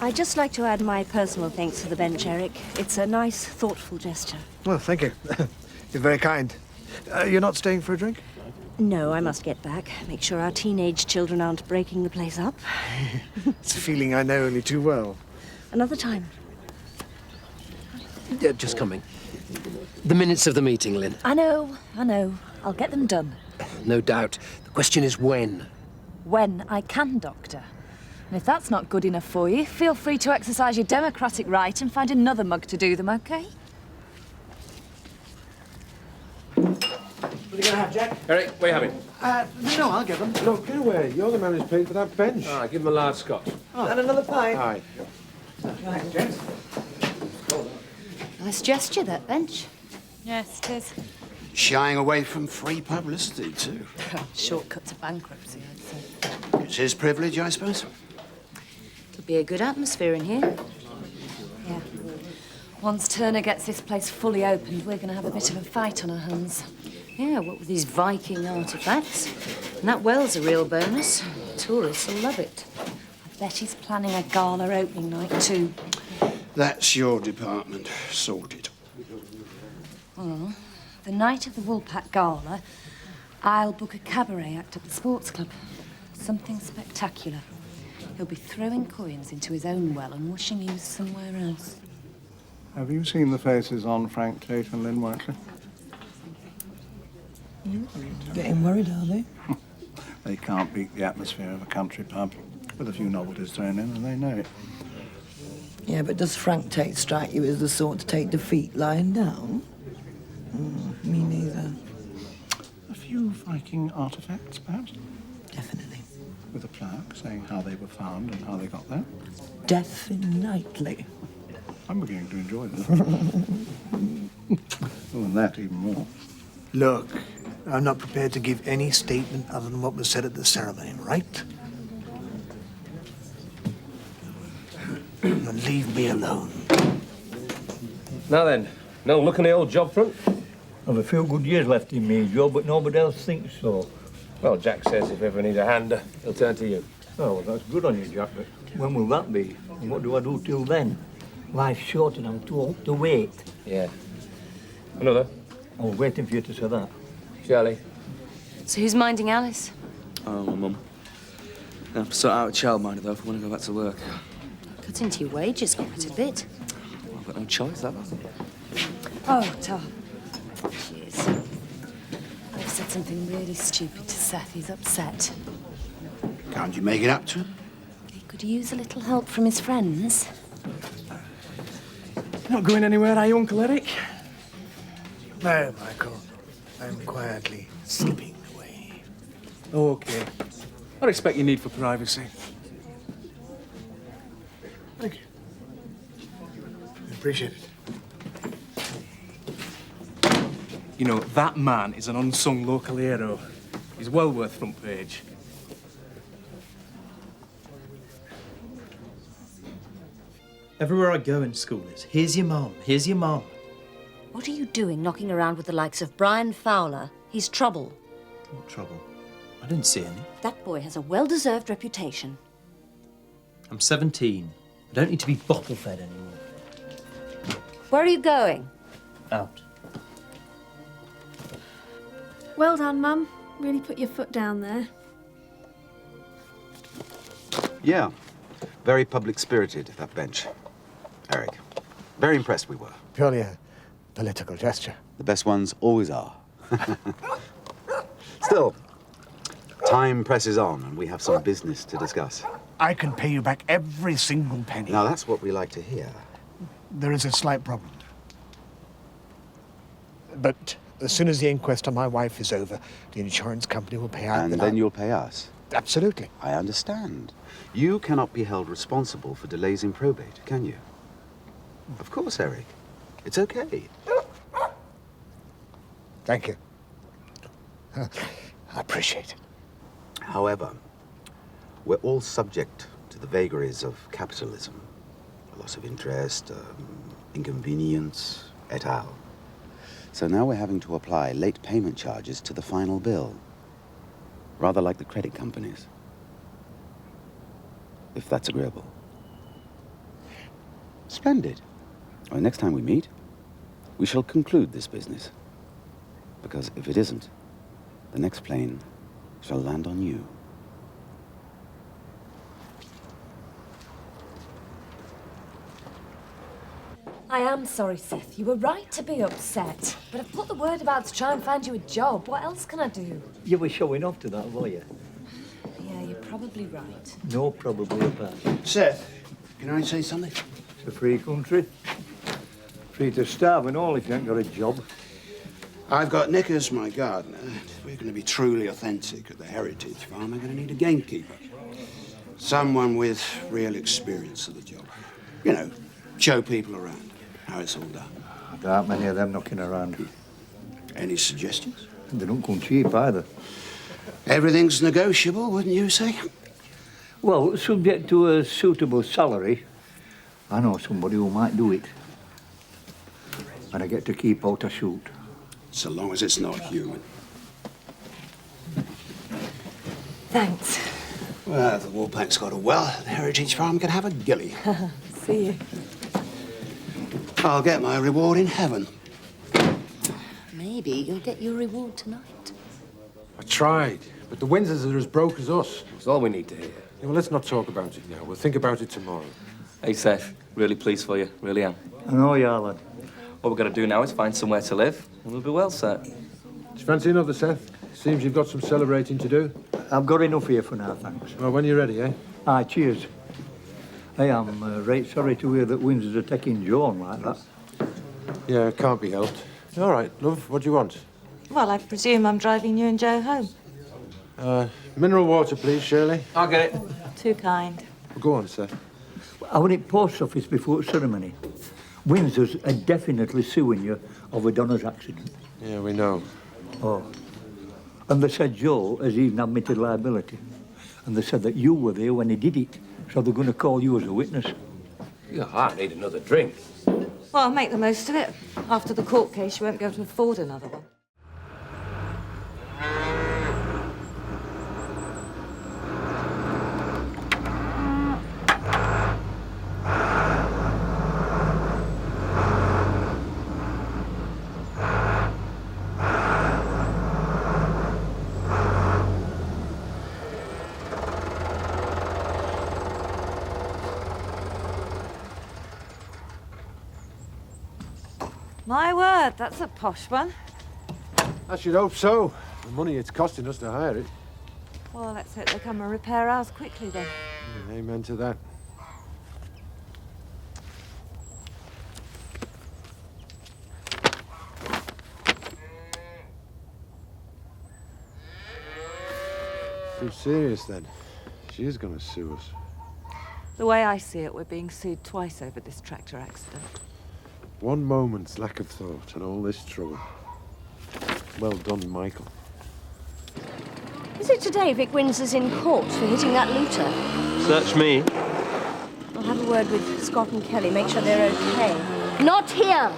I'd just like to add my personal thanks to the bench, Eric. It's a nice, thoughtful gesture. Well, thank you. You're very kind. You're not staying for a drink? No, I must get back. Make sure our teenage children aren't breaking the place up. It's a feeling I know only too well. Another time. Yeah, just coming. The minutes of the meeting, Lynn. I know. I'll get them done. No doubt. The question is when. When I can, Doctor. And if that's not good enough for you, feel free to exercise your democratic right and find another mug to do them, OK? What are you going to have, Jack? Eric, what are you having? No, I'll get them. No, get away. You're the man who's paying for that bench. All right, give him a large scotch. And another pint. Aye. Thanks, gents. Nice gesture, that bench. Yes, it is. Shying away from free publicity, too. Shortcut to bankruptcy, I'd say. It's his privilege, I suppose. It'll be a good atmosphere in here. Yeah. Once Turner gets this place fully opened, we're going to have a bit of a fight on our hands. Yeah, what with these Viking artefacts. And that well's a real bonus. Tourists will love it. I bet he's planning a gala opening night, too. That's your department. Sorted. Well, the night of the Woolpack Gala, I'll book a cabaret act at the sports club. Something spectacular. He'll be throwing coins into his own well and wishing he was somewhere else. Have you seen the faces on Frank Tate and Lynn Whiteley? Getting worried, are they? They can't beat the atmosphere of a country pub with a few novelties thrown in, and they know it. Yeah, but does Frank Tate strike you as the sort to take defeat lying down? Me neither. A few Viking artefacts, perhaps? Definitely. With a plaque saying how they were found and how they got there. Definitely. I'm beginning to enjoy them. Oh, and that even more. Look, I'm not prepared to give any statement other than what was said at the ceremony, right? Now leave me alone. Now then, no look on the old job front? I've a few good years left in me, Joe, but nobody else thinks so. Well, Jack says if ever need a hand, he'll turn to you. Oh, well, that's good on you, Jack, but when will that be? And what do I do till then? Life's short and I'm too old to wait. Yeah. Another? I was waiting for you to say that. Shirley? So who's minding Alice? Oh, my mum. I have to sort out a childminder, though, if I want to go back to work. Cut into your wages quite a bit. Well, I've got no choice, have I? Oh, Tom. Cheers. I've said something really stupid to Seth. He's upset. Can't you make it up to him? He could use a little help from his friends. Not going anywhere, are you, Uncle Eric? No, Michael. I'm quietly slipping away. OK. I respect your need for privacy. Thank you. I appreciate it. You know, that man is an unsung local hero. He's well worth front page. Everywhere I go in school it's, here's your mum, here's your mum. What are you doing knocking around with the likes of Brian Fowler? He's trouble. What trouble? I didn't see any. That boy has a well-deserved reputation. I'm 17. I don't need to be bottle-fed anymore. Where are you going? Out. Well done, Mum. Really put your foot down there. Yeah. Very public-spirited, that bench. Eric. Very impressed we were. Purely a political gesture. The best ones always are. Still, time presses on and we have some business to discuss. I can pay you back every single penny. Now, that's what we like to hear. There is a slight problem. But as soon as the inquest on my wife is over, the insurance company will pay out. And then you'll pay us. Absolutely. I understand. You cannot be held responsible for delays in probate, can you? Of course, Eric. It's okay. Thank you. I appreciate it. However, we're all subject to the vagaries of capitalism. A loss of interest, inconvenience, et al. So now we're having to apply late payment charges to the final bill. Rather like the credit companies. If that's agreeable. Splendid. Well, next time we meet, we shall conclude this business. Because if it isn't, the next plane shall land on you. I am sorry, Seth. You were right to be upset. But I've put the word about to try and find you a job. What else can I do? You were showing off to that, were you? Yeah, you're probably right. No, probably about it. Seth, can I say something? It's a free country. Free to starve and all if you ain't got a job. I've got Nick as my gardener. If we're going to be truly authentic at the Heritage Farm, I'm going to need a gamekeeper. Someone with real experience of the job. You know, show people around how it's all done. There aren't many of them knocking around. Any suggestions? They don't come cheap either. Everything's negotiable, wouldn't you say? Well, subject to a suitable salary, I know somebody who might do it. And I get to keep out a shoot. So long as it's not human. Thanks. Well, if the Woolpack's got a well, the Heritage Farm can have a gilly. See you. I'll get my reward in heaven. Maybe you'll get your reward tonight. I tried, but the Windsors are as broke as us. That's all we need to hear. Yeah, well, let's not talk about it now. We'll think about it tomorrow. Hey, Seth. Really pleased for you. Really am. I know you are, lad. What we've got to do now is find somewhere to live, and we'll be well set. Do you fancy another, Seth? Seems you've got some celebrating to do. I've got enough here for now, thanks. Well, when you're ready, eh? Aye, cheers. Hey, I'm right sorry to hear that Windsors are taking Joan like that. Yeah, it can't be helped. All right, love, what do you want? Well, I presume I'm driving you and Joe home. Mineral water, please, Shirley. I'll get it. Too kind. Well, go on, Seth. I went in post office before ceremony. Windsors are definitely suing you over Donna's accident. Yeah, we know. Oh. And they said Joe has even admitted liability. And they said that you were there when he did it, so they're going to call you as a witness. Yeah, I need another drink. Well, I'll make the most of it. After the court case, you won't be able to afford another one. My word, that's a posh one. I should hope so. The money it's costing us to hire it. Well, let's hope they come and repair ours quickly then. Yeah, amen to that. Too serious then. She is going to sue us. The way I see it, we're being sued twice over this tractor accident. One moment's lack of thought and all this trouble. Well done, Michael. Is it today Vic Windsor's in court for hitting that looter? Search me. I'll have a word with Scott and Kelly, make sure they're okay. Not here!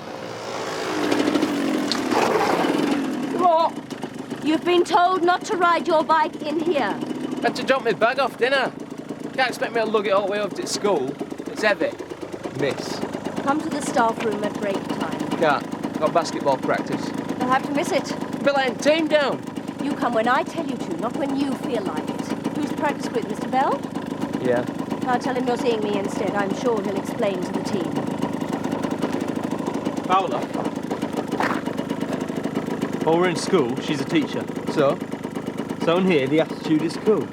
What? You've been told not to ride your bike in here. Had to drop my bag off dinner. Can't expect me to lug it all the way up to school. It's heavy. Miss. Come to the staff room at break time. Can't. Got basketball practice. They'll have to miss it. Be letting team down. You come when I tell you to, not when you feel like it. Who's practice with, Mr. Bell? Yeah. I'll tell him you're seeing me instead. I'm sure he'll explain to the team. Paola. While we're in school, she's a teacher. So? So in here, the attitude is cool.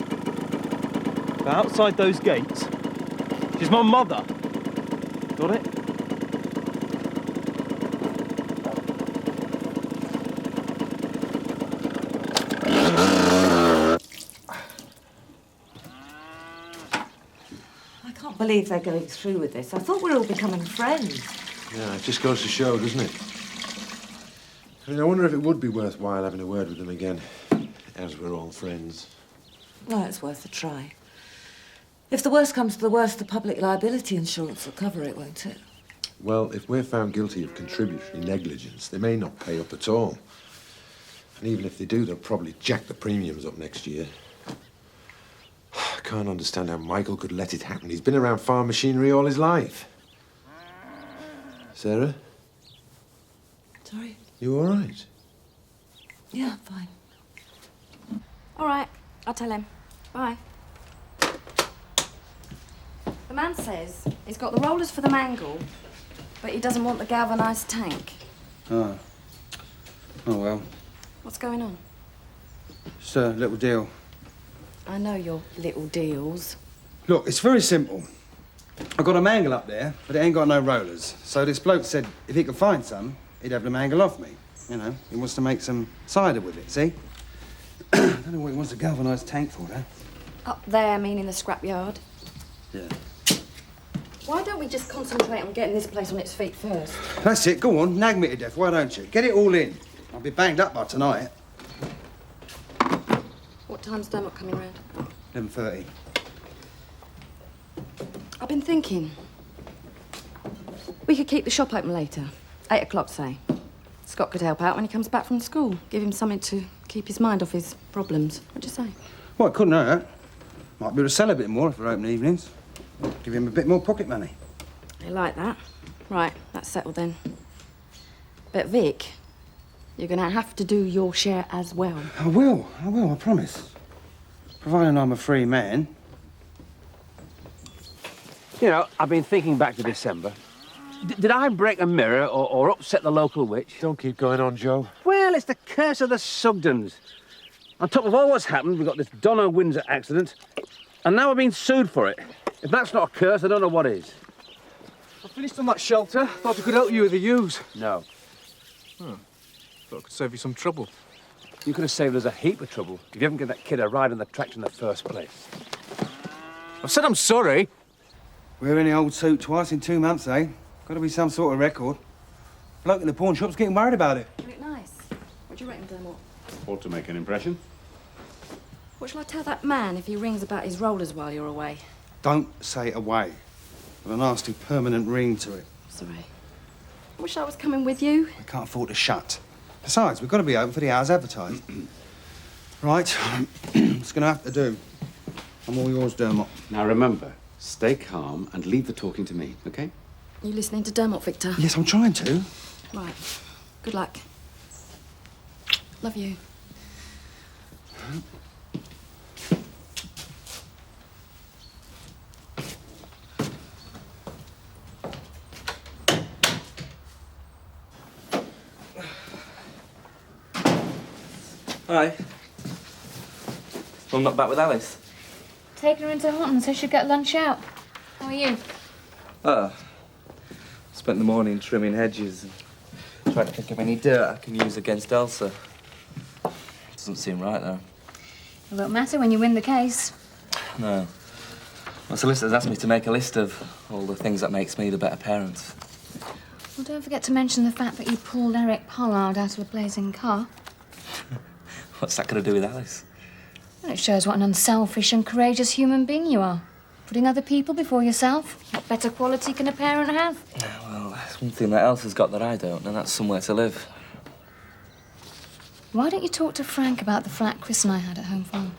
But outside those gates, she's my mother. Got it? I can't believe they're going through with this. I thought we were all becoming friends. Yeah, it just goes to show, doesn't it? I mean, I wonder if it would be worthwhile having a word with them again, as we're all friends. Well, it's worth a try. If the worst comes to the worst, the public liability insurance will cover it, won't it? Well, if we're found guilty of contributory negligence, they may not pay up at all. And even if they do, they'll probably jack the premiums up next year. I can't understand how Michael could let it happen. He's been around farm machinery all his life. Sarah? Sorry? You all right? Yeah, I'm fine. All right, I'll tell him. Bye. The man says he's got the rollers for the mangle, But he doesn't want the galvanised tank. Oh. Oh, well. What's going on? Just a little deal. I know your little deals. Look, it's very simple. I've got a mangle up there, but it ain't got no rollers. So this bloke said if he could find some, he'd have the mangle off me. You know, he wants to make some cider with it, see? I don't know what he wants a galvanised tank for, though. Up there, meaning the scrapyard. Yeah. Why don't we just concentrate on getting this place on its feet first? That's it. Go on, nag me to death, why don't you? Get it all in. I'll be banged up by tonight. What time's Dermot coming round? 11:30. I've been thinking. We could keep the shop open later. 8 o'clock, say. Scott could help out when he comes back from school. Give him something to keep his mind off his problems. What'd you say? Well, it couldn't hurt. Might be able to sell a bit more if we're open evenings. Give him a bit more pocket money. I like that. Right, that's settled then. But Vic, you're going to have to do your share as well. I will, I promise. Providing I'm a free man. You know, I've been thinking back to December. Did I break a mirror or upset the local witch? Don't keep going on, Joe. Well, it's the curse of the Sugdens. On top of all what's happened, we've got this Donna Windsor accident, and now we're being sued for it. If that's not a curse, I don't know what is. I finished on that shelter. Thought I could help you with the ewes. No. Oh. Thought I could save you some trouble. You could have saved us a heap of trouble if you haven't given that kid a ride on the tractor in the first place. I said I'm sorry. Wearing the old suit twice in 2 months, eh? Got to be some sort of record. Bloke in the pawn shop's getting worried about it. You look nice. What do you reckon, Dermot? Ought to make an impression. What shall I tell that man if he rings about his rollers while you're away? Don't say away. Got a nasty permanent ring to it. Sorry. I wish I was coming with you. We can't afford to shut. Besides, we've got to be open for the hours advertised. Right, it's going to have to do. I'm all yours, Dermot. Now remember, stay calm and leave the talking to me, OK? You listening to Dermot, Victor? Yes, I'm trying to. Right. Good luck. Love you. Hi. Well, I'm not back with Alice. Taking her into Houghton so she'll get lunch out. How are you? Spent the morning trimming hedges and trying to pick up any dirt I can use against Elsa. Doesn't seem right, though. It won't matter when you win the case. No. My solicitors asked me to make a list of all the things that makes me the better parent. Well, don't forget to mention the fact that you pulled Eric Pollard out of a blazing car. What's that got to do with Alice? Well, it shows what an unselfish and courageous human being you are. Putting other people before yourself. What better quality can a parent have? Well, there's one thing that Elsa's got that I don't, and that's somewhere to live. Why don't you talk to Frank about the flat Chris and I had at Home Farm?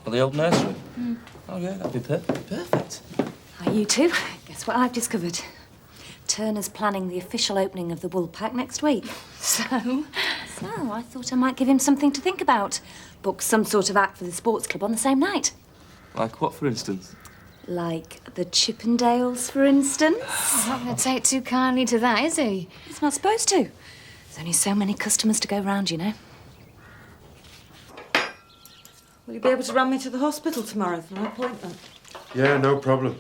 Well, the old nursery? Mm. Oh, yeah, that'd be perfect. Hi, you two. Guess what I've discovered? Turner's planning the official opening of the Woolpack next week. So, I thought I might give him something to think about. Book some sort of act for the sports club on the same night. Like what, for instance? Like the Chippendales, for instance. He's not going to take too kindly to that, is he? He's not supposed to. There's only so many customers to go round, you know. Will you be able to run me to the hospital tomorrow for an appointment? Yeah, no problem.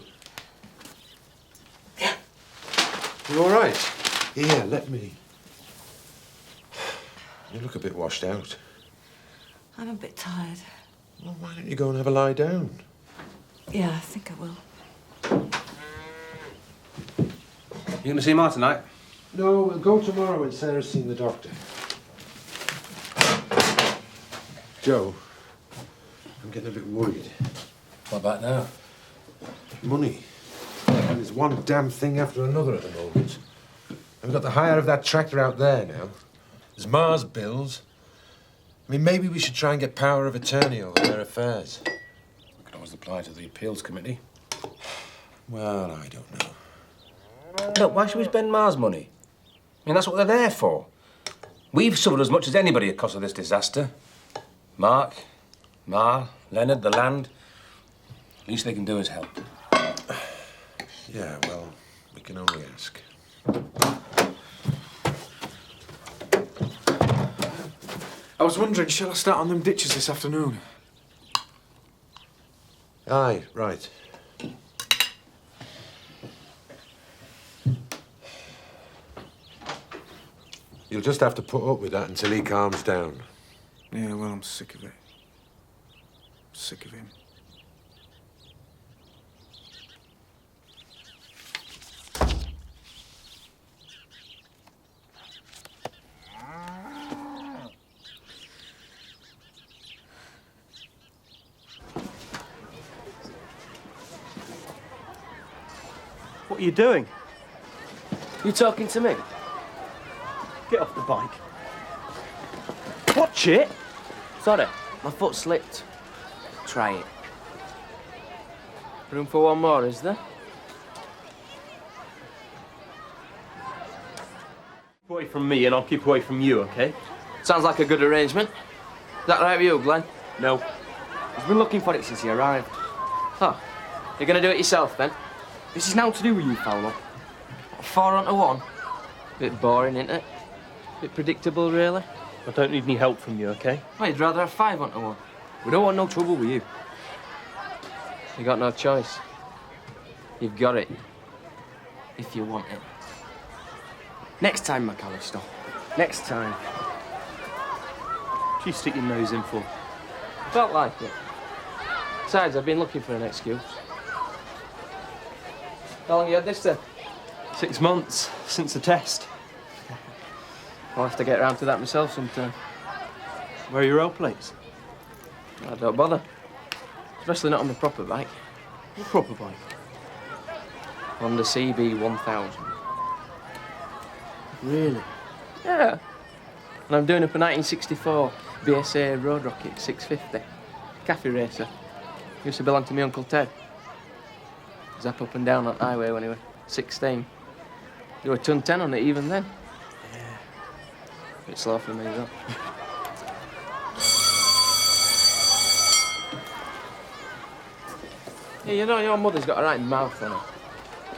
You all right? Here, let me. You look a bit washed out. I'm a bit tired. Well, why don't you go and have a lie down? Yeah, I think I will. You going to see Ma tonight? No, we'll go tomorrow when Sarah's seen the doctor. Joe, I'm getting a bit worried. What about now? Money. And there's one damn thing after another at the moment. We've got the hire of that tractor out there now. There's Ma's bills. I mean, maybe we should try and get power of attorney over their affairs. We could always apply to the appeals committee. Well, I don't know. Look, why should we spend Ma's money? I mean, that's what they're there for. We've suffered as much as anybody because of this disaster. Mark, Ma, Leonard, the land. Least they can do is help. Yeah, well, we can only ask. I was wondering, shall I start on them ditches this afternoon? Aye, right. You'll just have to put up with that until he calms down. Yeah, well, I'm sick of it. Sick of him. What are you doing? You talking to me? Get off the bike. Watch it! Sorry, my foot slipped. Try it. Room for one more, is there? Keep away from me and I'll keep away from you, okay? Sounds like a good arrangement. Is that right with you, Glenn? No. He's been looking for it since he arrived. Oh, you're gonna do it yourself then? This is now to do with you, Fowler. 4 on to 1. Bit boring, isn't it? Bit predictable, really. I don't need any help from you, okay? Well, you'd rather have 5 on to 1. We don't want no trouble with you. You got no choice. You've got it. If you want it. Next time, McAllister. Next time. What do you stick your nose in for? Felt like it. Besides, I've been looking for an excuse. How long you had this then? 6 months since the test. I'll have to get round to that myself sometime. Where are your old plates? I don't bother. Especially not on the proper bike. What proper bike? On the CB 1000. Really? Yeah. And I'm doing up a 1964 BSA Road Rocket 650. Cafe racer. Used to belong to my Uncle Ted. Zap up and down on the highway when he was 16. You were a ton 10 on it even then. Yeah. Bit slow for me, though. Yeah, you know, your mother's got a right mouth on her.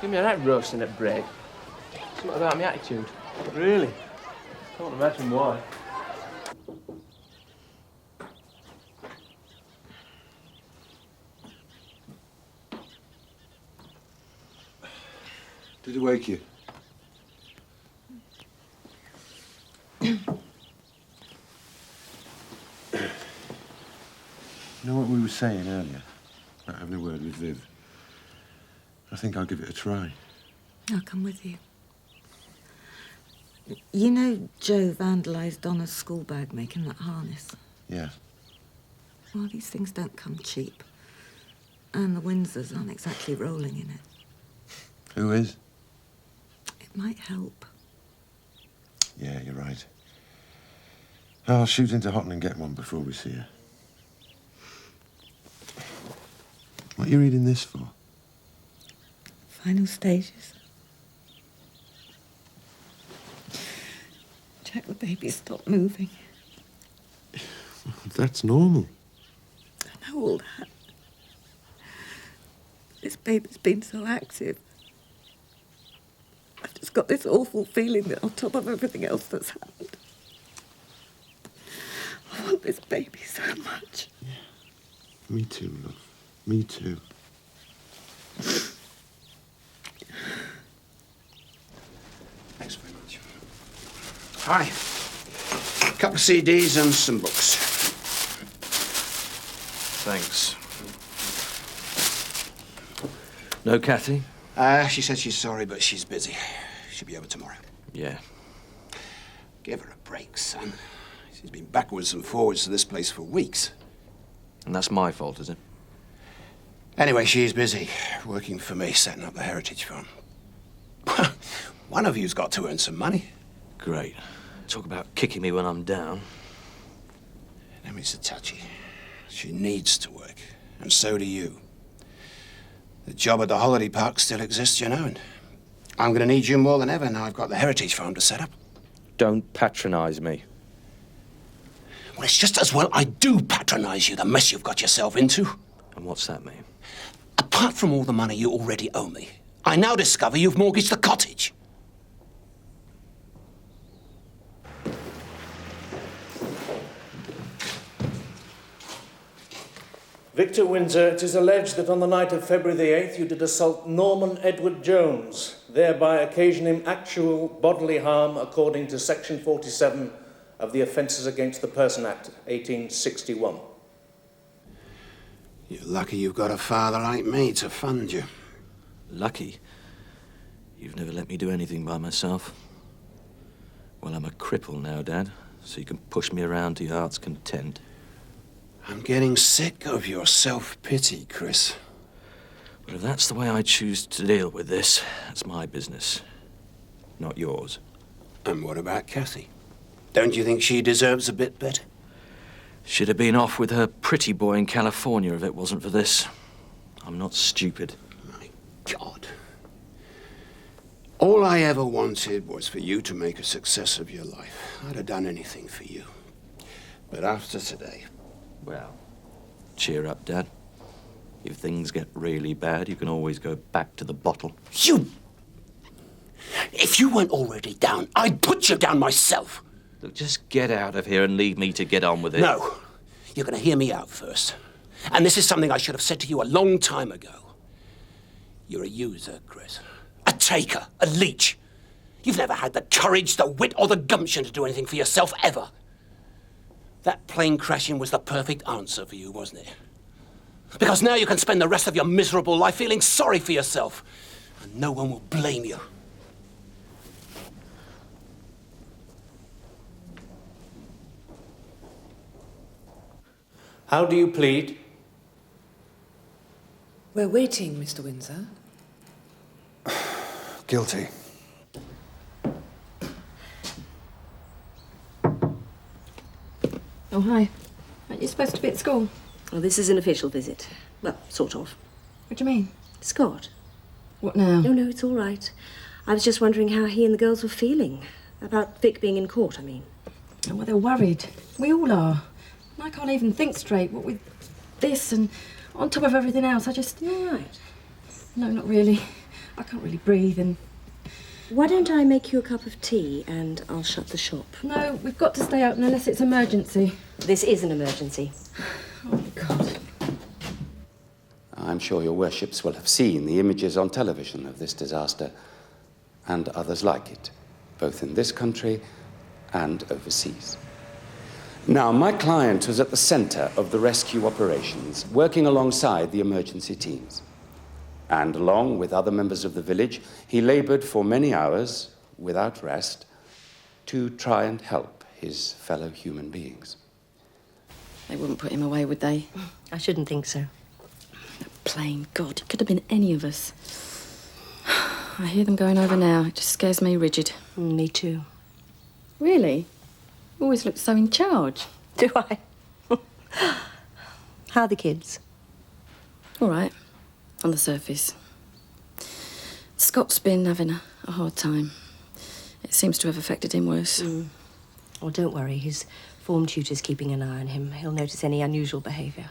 Give me a right roasting at break. Something about my attitude. Really? Can't imagine why. Did he wake you? You know what we were saying earlier? About having a word with Viv. I think I'll give it a try. I'll come with you. You know Joe vandalised Donna's school bag making that harness? Yeah. Well, these things don't come cheap. And the Windsors aren't exactly rolling in it. Who is? It might help. Yeah, you're right. I'll shoot into Hotton and get one before we see her. What are you reading this for? Final stages. Check the baby stopped moving. That's normal. I know all that. This baby's been so active. I've just got this awful feeling that on top of everything else that's happened, I want this baby so much. Yeah. Me too, love. Me too. Thanks very much. Hi. A couple of CDs and some books. Thanks. No Cathy? She said she's sorry, but she's busy. She'll be over tomorrow. Yeah. Give her a break, son. She's been backwards and forwards to this place for weeks. And that's my fault, is it? Anyway, she's busy working for me, setting up the Heritage Farm. One of you's got to earn some money. Great. Talk about kicking me when I'm down. Emmy's a touchy. She needs to work, and so do you. The job at the holiday park still exists, you know, and I'm going to need you more than ever now I've got the Heritage Farm to set up. Don't patronise me. Well, it's just as well I do patronise you, the mess you've got yourself into. And what's that mean? Apart from all the money you already owe me, I now discover you've mortgaged the cottage. Victor Windsor, it is alleged that on the night of February the 8th you did assault Norman Edward Jones, thereby occasioning him actual bodily harm according to Section 47 of the Offences Against the Person Act, 1861. You're lucky you've got a father like me to fund you. Lucky? You've never let me do anything by myself. Well, I'm a cripple now, Dad, so you can push me around to your heart's content. I'm getting sick of your self-pity, Chris. But if that's the way I choose to deal with this, that's my business, not yours. And what about Kathy? Don't you think she deserves a bit better? She'd have been off with her pretty boy in California if it wasn't for this. I'm not stupid. My God. All I ever wanted was for you to make a success of your life. I'd have done anything for you. But after today... Well, cheer up, Dad. If things get really bad, you can always go back to the bottle. You... If you weren't already down, I'd put you down myself. Look, just get out of here and leave me to get on with it. No. You're going to hear me out first. And this is something I should have said to you a long time ago. You're a user, Chris. A taker, a leech. You've never had the courage, the wit, or the gumption to do anything for yourself, ever. That plane crashing was the perfect answer for you, wasn't it? Because now you can spend the rest of your miserable life feeling sorry for yourself, and no one will blame you. How do you plead? We're waiting, Mr. Windsor. Guilty. Oh, hi. Aren't you supposed to be at school? Well, this is an official visit. Well, sort of. What do you mean? Scott. What now? No, it's all right. I was just wondering how he and the girls were feeling. About Vic being in court, I mean. Oh, well, they're worried. We all are. And I can't even think straight. What with this and on top of everything else, I just... You're all right. No, not really. I can't really breathe and... Why don't I make you a cup of tea and I'll shut the shop? No, we've got to stay open unless it's emergency. This is an emergency. Oh, God. I'm sure your worships will have seen the images on television of this disaster and others like it, both in this country and overseas. Now, my client was at the center of the rescue operations, working alongside the emergency teams. And along with other members of the village, he labored for many hours, without rest, to try and help his fellow human beings. They wouldn't put him away, would they? I shouldn't think so. That plane, God, it could have been any of us. I hear them going over now. It just scares me rigid. Me too. Really? You always look so in charge. Do I? How are the kids? All right, on the surface. Scott's been having a hard time. It seems to have affected him worse. Oh, don't worry. His form tutor's keeping an eye on him. He'll notice any unusual behaviour.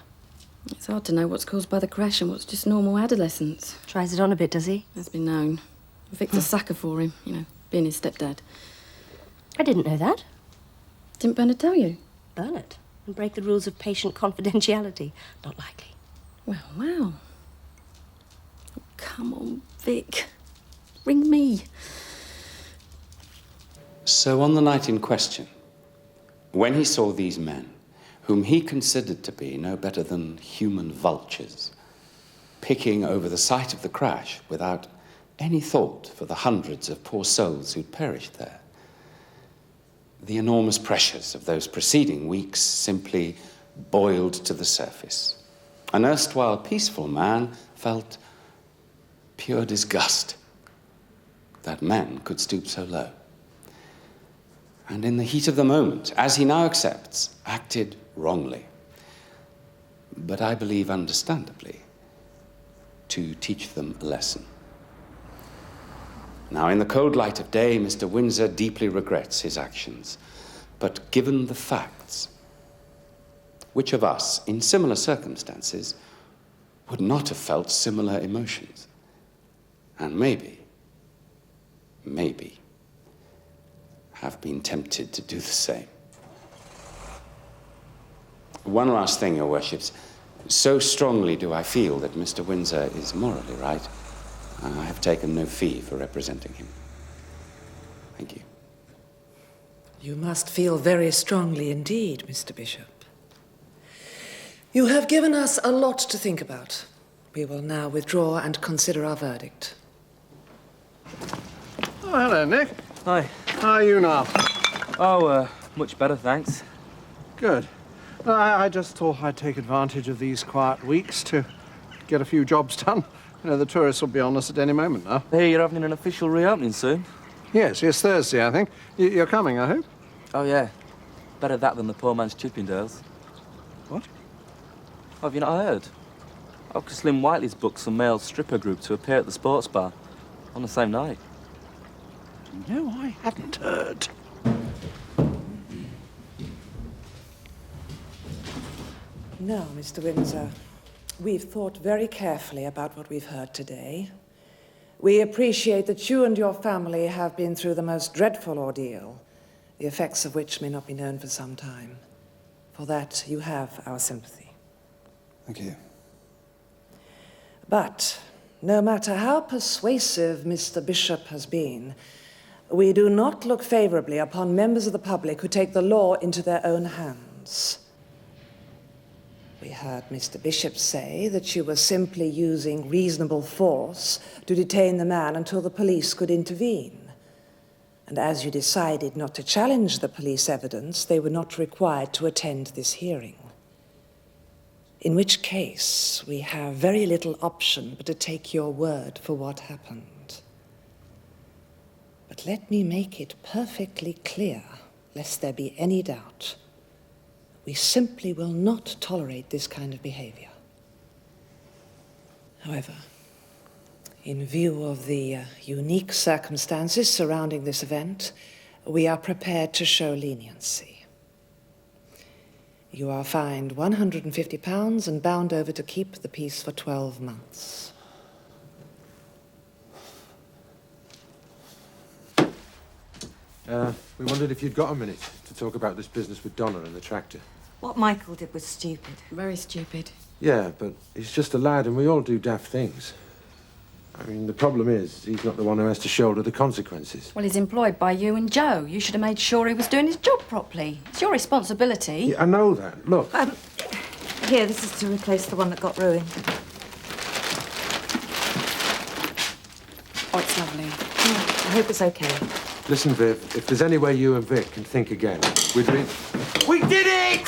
It's hard to know what's caused by the crash and what's just normal adolescence. Tries it on a bit, does he? Has been known. Victor's sucker for him, you know, being his stepdad. I didn't know that. Didn't Bernard tell you? Bernard? And break the rules of patient confidentiality? Not likely. Well, wow. Oh, come on, Vic. Ring me. So on the night in question, when he saw these men, whom he considered to be no better than human vultures, picking over the site of the crash without any thought for the hundreds of poor souls who'd perished there, the enormous pressures of those preceding weeks simply boiled to the surface. An erstwhile peaceful man felt pure disgust that men could stoop so low. And in the heat of the moment, as he now accepts, acted wrongly. But I believe understandably, to teach them a lesson. Now, in the cold light of day, Mr. Windsor deeply regrets his actions. But given the facts, which of us, in similar circumstances, would not have felt similar emotions? And maybe, have been tempted to do the same. One last thing, your worships. So strongly do I feel that Mr. Windsor is morally right. I have taken no fee for representing him. Thank you. You must feel very strongly indeed, Mr. Bishop. You have given us a lot to think about. We will now withdraw and consider our verdict. Oh, hello, Nick. Hi. How are you now? Oh, much better, thanks. Good. I just thought I'd take advantage of these quiet weeks to get a few jobs done. You know, the tourists will be on us at any moment now. I hear you're having an official reopening soon. Yes, Thursday, I think. You're coming, I hope? Oh, yeah. Better that than the poor man's Chippendales. What? Oh, have you not heard? Uncle Slim Whiteley's booked some male stripper group to appear at the sports bar on the same night. No, I hadn't heard. Now, Mr. Windsor, we've thought very carefully about what we've heard today. We appreciate that you and your family have been through the most dreadful ordeal, the effects of which may not be known for some time. For that, you have our sympathy. Thank you. But no matter how persuasive Mr. Bishop has been, we do not look favourably upon members of the public who take the law into their own hands. We heard Mr. Bishop say that you were simply using reasonable force to detain the man until the police could intervene. And as you decided not to challenge the police evidence, they were not required to attend this hearing. In which case, we have very little option but to take your word for what happened. But let me make it perfectly clear, lest there be any doubt. We simply will not tolerate this kind of behavior. However, in view of the unique circumstances surrounding this event, we are prepared to show leniency. You are fined £150 and bound over to keep the peace for 12 months. We wondered if you'd got a minute to talk about this business with Donna and the tractor. What Michael did was stupid. Very stupid. Yeah, but he's just a lad and we all do daft things. I mean, the problem is he's not the one who has to shoulder the consequences. Well, he's employed by you and Joe. You should have made sure he was doing his job properly. It's your responsibility. Yeah, I know that. Look. Here, this is to replace the one that got ruined. Oh, it's lovely. I hope it's okay. Listen, Viv, if there's any way you and Vic can think again, we'd be... We did it!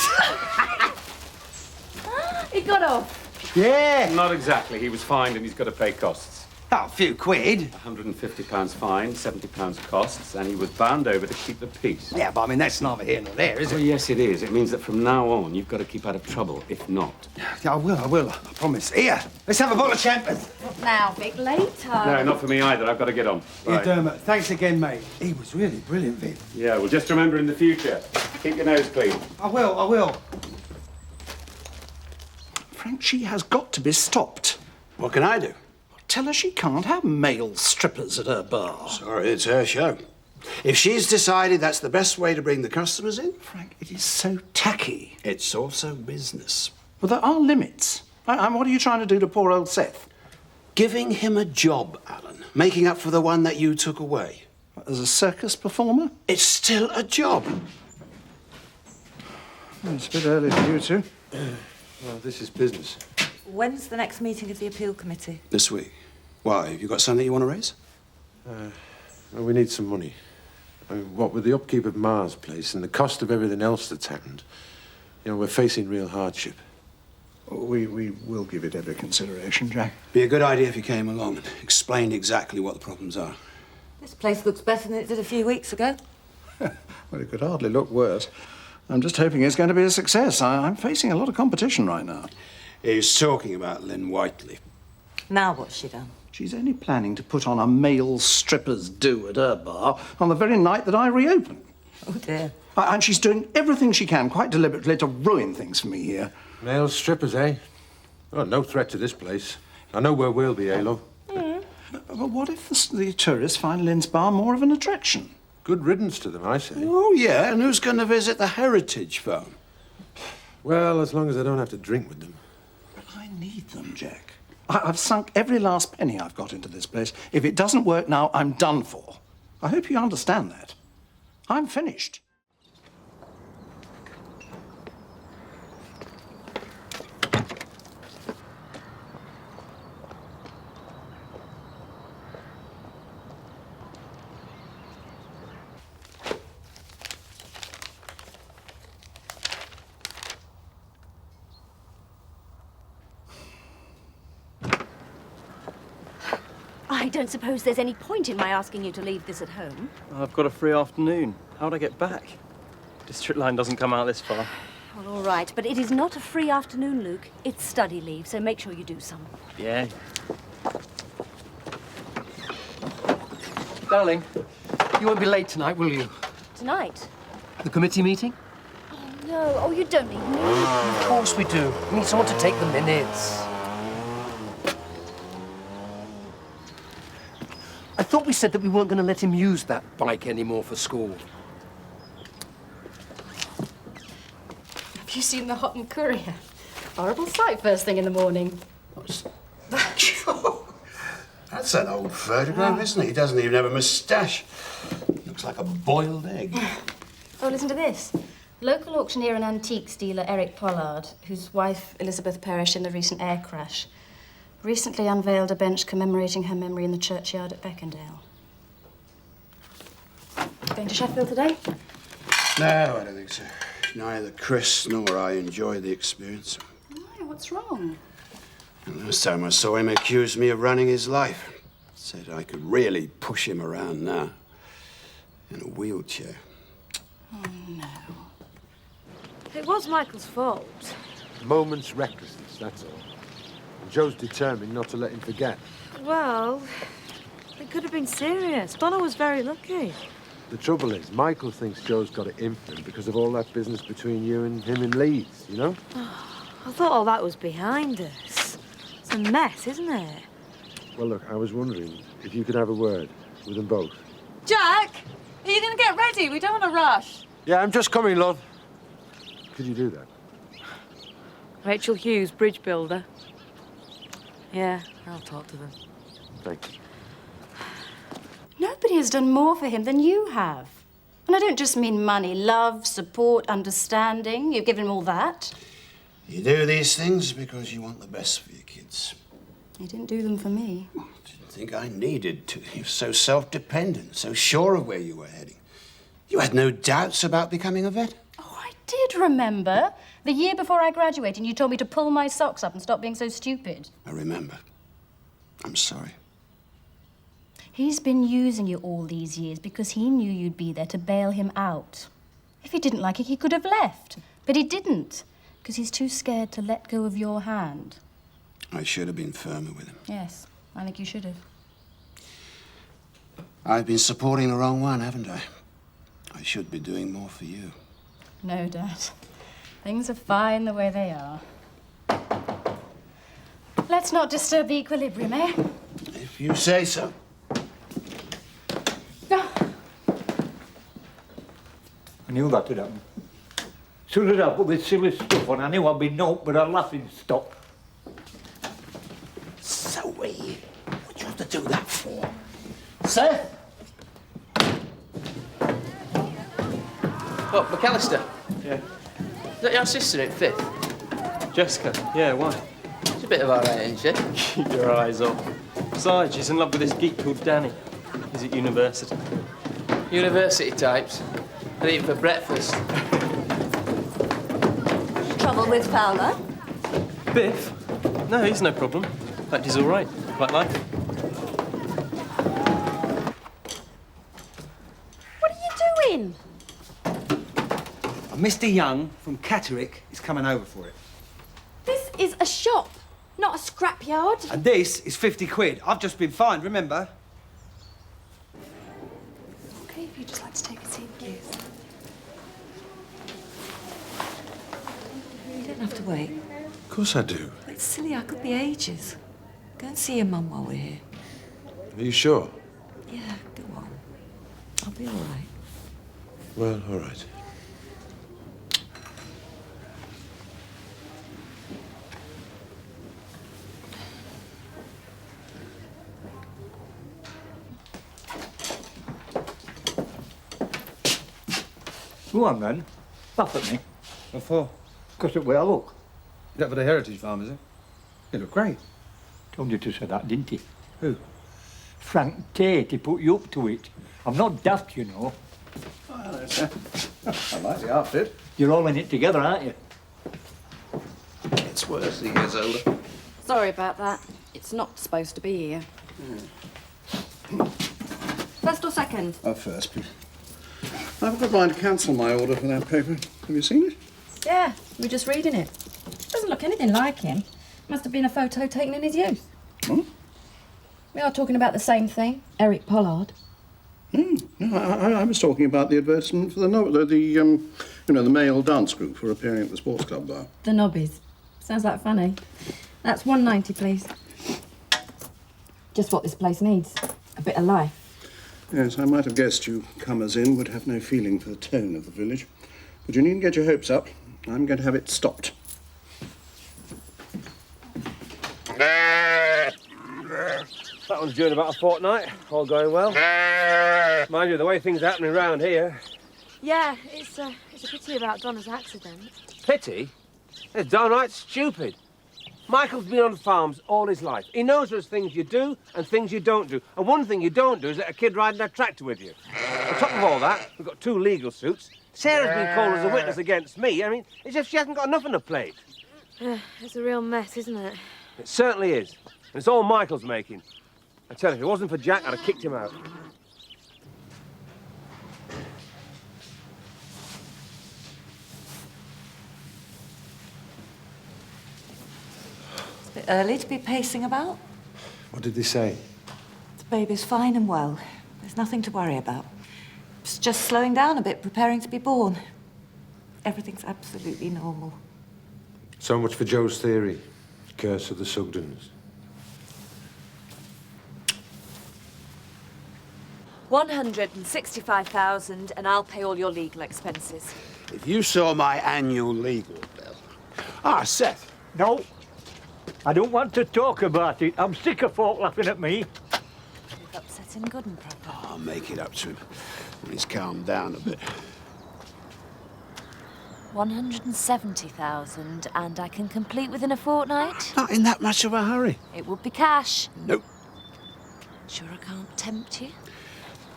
He got off. Yeah! Not exactly. He was fined and he's got to pay costs. Oh, a few quid. £150 fine, £70 costs, and he was bound over to keep the peace. Yeah, but I mean, that's neither here nor there, is it? Well, yes, it is. It means that from now on, you've got to keep out of trouble, if not. Yeah, I will, I promise. Here, let's have a bottle of champagne. Now, Vic, later. No, not for me either. I've got to get on. Yeah, Bye. Dermot, thanks again, mate. He was really brilliant, Viv. Yeah, well, just remember in the future, keep your nose clean. I will. Frank, she has got to be stopped. What can I do? Tell her she can't have male strippers at her bar. Sorry, it's her show. If she's decided that's the best way to bring the customers in... Frank, it is so tacky. It's also business. Well, there are limits. And what are you trying to do to poor old Seth? Giving him a job, Alan. Making up for the one that you took away. As a circus performer? It's still a job. Well, it's a bit early for you two. Well, this is business. When's the next meeting of the appeal committee? This week. Why, have you got something you want to raise? Well, we need some money. I mean, what with the upkeep of Ma's place and the cost of everything else that's happened, you know, we're facing real hardship. We will give it every consideration, Jack. Be a good idea if you came along and explained exactly what the problems are. This place looks better than it did a few weeks ago. Well, it could hardly look worse. I'm just hoping it's going to be a success. I'm facing a lot of competition right now. He's talking about Lynn Whiteley. Now what's she done? She's only planning to put on a male strippers do at her bar on the very night that I reopen. Oh, dear. And she's doing everything she can, quite deliberately, to ruin things for me here. Male strippers, eh? Oh, no threat to this place. I know where we'll be, eh, love? But what if the tourists find Lynn's bar more of an attraction? Good riddance to them, I say. Oh, yeah, and who's going to visit the heritage farm? Well, as long as I don't have to drink with them. need them, Jack. I've sunk every last penny I've got into this place. If it doesn't work now, I'm done for. I hope you understand that. I'm finished. I don't suppose there's any point in my asking you to leave this at home. I've got a free afternoon. How'd I get back? District line doesn't come out this far. Well, all right, but it is not a free afternoon, Luke. It's study leave, so make sure you do some. Yeah. Darling, you won't be late tonight, will you? Tonight? The committee meeting? Oh, no. Oh, you don't need me. Of course we do. We need someone to take the minutes. I thought we said that we weren't going to let him use that bike anymore for school. Have you seen the Hot and Courier? Horrible sight first thing in the morning. That's an old photograph, isn't it? He doesn't even have a moustache. Looks like a boiled egg. Oh, listen to this. Local auctioneer and antiques dealer Eric Pollard, whose wife Elizabeth perished in the recent air crash, recently unveiled a bench commemorating her memory in the churchyard at Beckendale. Going to Sheffield today? No, I don't think so. Neither Chris nor I enjoyed the experience. Why? What's wrong? The last time I saw him, he accused me of running his life. Said I could really push him around now. In a wheelchair. Oh, no. It was Michael's fault. Moment's recklessness, that's all. And Joe's determined not to let him forget. Well, it could have been serious. Donna was very lucky. The trouble is, Michael thinks Joe's got it in for him because of all that business between you and him in Leeds, you know? I thought all that was behind us. It's a mess, isn't it? Well, look, I was wondering if you could have a word with them both. Jack, are you going to get ready? We don't want to rush. Yeah, I'm just coming, love. Could you do that? Rachel Hughes, bridge builder. Yeah, I'll talk to them. Thank you. Nobody has done more for him than you have. And I don't just mean money, love, support, understanding. You've given him all that. You do these things because you want the best for your kids. You didn't do them for me. Didn't think I needed to. You're so self-dependent, so sure of where you were heading. You had no doubts about becoming a vet? I did remember. The year before I graduated, you told me to pull my socks up and stop being so stupid. I remember. I'm sorry. He's been using you all these years because he knew you'd be there to bail him out. If he didn't like it, he could have left. But he didn't, because he's too scared to let go of your hand. I should have been firmer with him. Yes, I think you should have. I've been supporting the wrong one, haven't I? I should be doing more for you. No, Dad. Things are fine the way they are. Let's not disturb the equilibrium, eh? If you say so. I knew that would happen. As soon as I put this silly stuff on, I knew I'd be naught but a laughing stock. Zoe, what do you have to do that for? Seth? What, McAllister? Yeah. Is that your sister at fifth? Jessica? Yeah, why? She's a bit of our age, isn't she? Keep your eyes up. Besides, she's in love with this geek called Danny. He's at university. University types? I eat him for breakfast. Trouble with Fowler? Biff? No, he's no problem. In fact, he's all right. Quite like him. What are you doing? Mr. Young from Catterick is coming over for it. This is a shop, not a scrapyard. And this is 50 quid. I've just been fined, remember? Okay, if you'd just like to take a seat, please. You don't have to wait. Of course I do. It's silly, I could be ages. Go and see your mum while we're here. Are you sure? Yeah, go on. I'll be all right. Well, all right. Go on then. Laugh at me. What for? Because of where I look. That for the heritage farm, is it? You look great. Told you to say that, didn't he? Who? Frank Tate, he put you up to it. I'm not daft, you know. Oh, hello, sir. I like the outfit. You're all in it together, aren't you? It's worse as he gets older. Sorry about that. It's not supposed to be here. First or second? Oh, first, please. I've got a mind to cancel my order for that paper. Have you seen it? Yeah, we're just reading it. Doesn't look anything like him. Must have been a photo taken in his youth. Hmm? We are talking about the same thing, Eric Pollard. No, I was talking about the advertisement for the male dance group for appearing at the sports club bar. The Nobbies. Sounds like funny. That's $1.90, please. Just what this place needs. A bit of life. Yes, I might have guessed you comers in would have no feeling for the tone of the village. But you needn't get your hopes up. I'm going to have it stopped. That one's due in about a fortnight. All going well. Mind you, the way things are happening around here. Yeah, it's a pity about Donna's accident. Pity? It's downright stupid. Michael's been on farms all his life. He knows there's things you do and things you don't do. And one thing you don't do is let a kid ride in a tractor with you. On top of all that, we've got 2 legal suits. Sarah's been called as a witness against me. I mean, it's as if she hasn't got enough on her plate. It's a real mess, isn't it? It certainly is. And it's all Michael's making. I tell you, if it wasn't for Jack, I'd have kicked him out. It's a bit early to be pacing about. What did they say? The baby's fine and well. There's nothing to worry about. It's just slowing down a bit, preparing to be born. Everything's absolutely normal. So much for Joe's theory. Curse of the Sugdens. 165,000, and I'll pay all your legal expenses. If you saw my annual legal bill. Ah, Seth. No. I don't want to talk about it. I'm sick of folk laughing at me. You've upset him good and proper. I'll make it up to him when he's calmed down a bit. 170,000, and I can complete within a fortnight? Not in that much of a hurry. It would be cash. Nope. Sure I can't tempt you?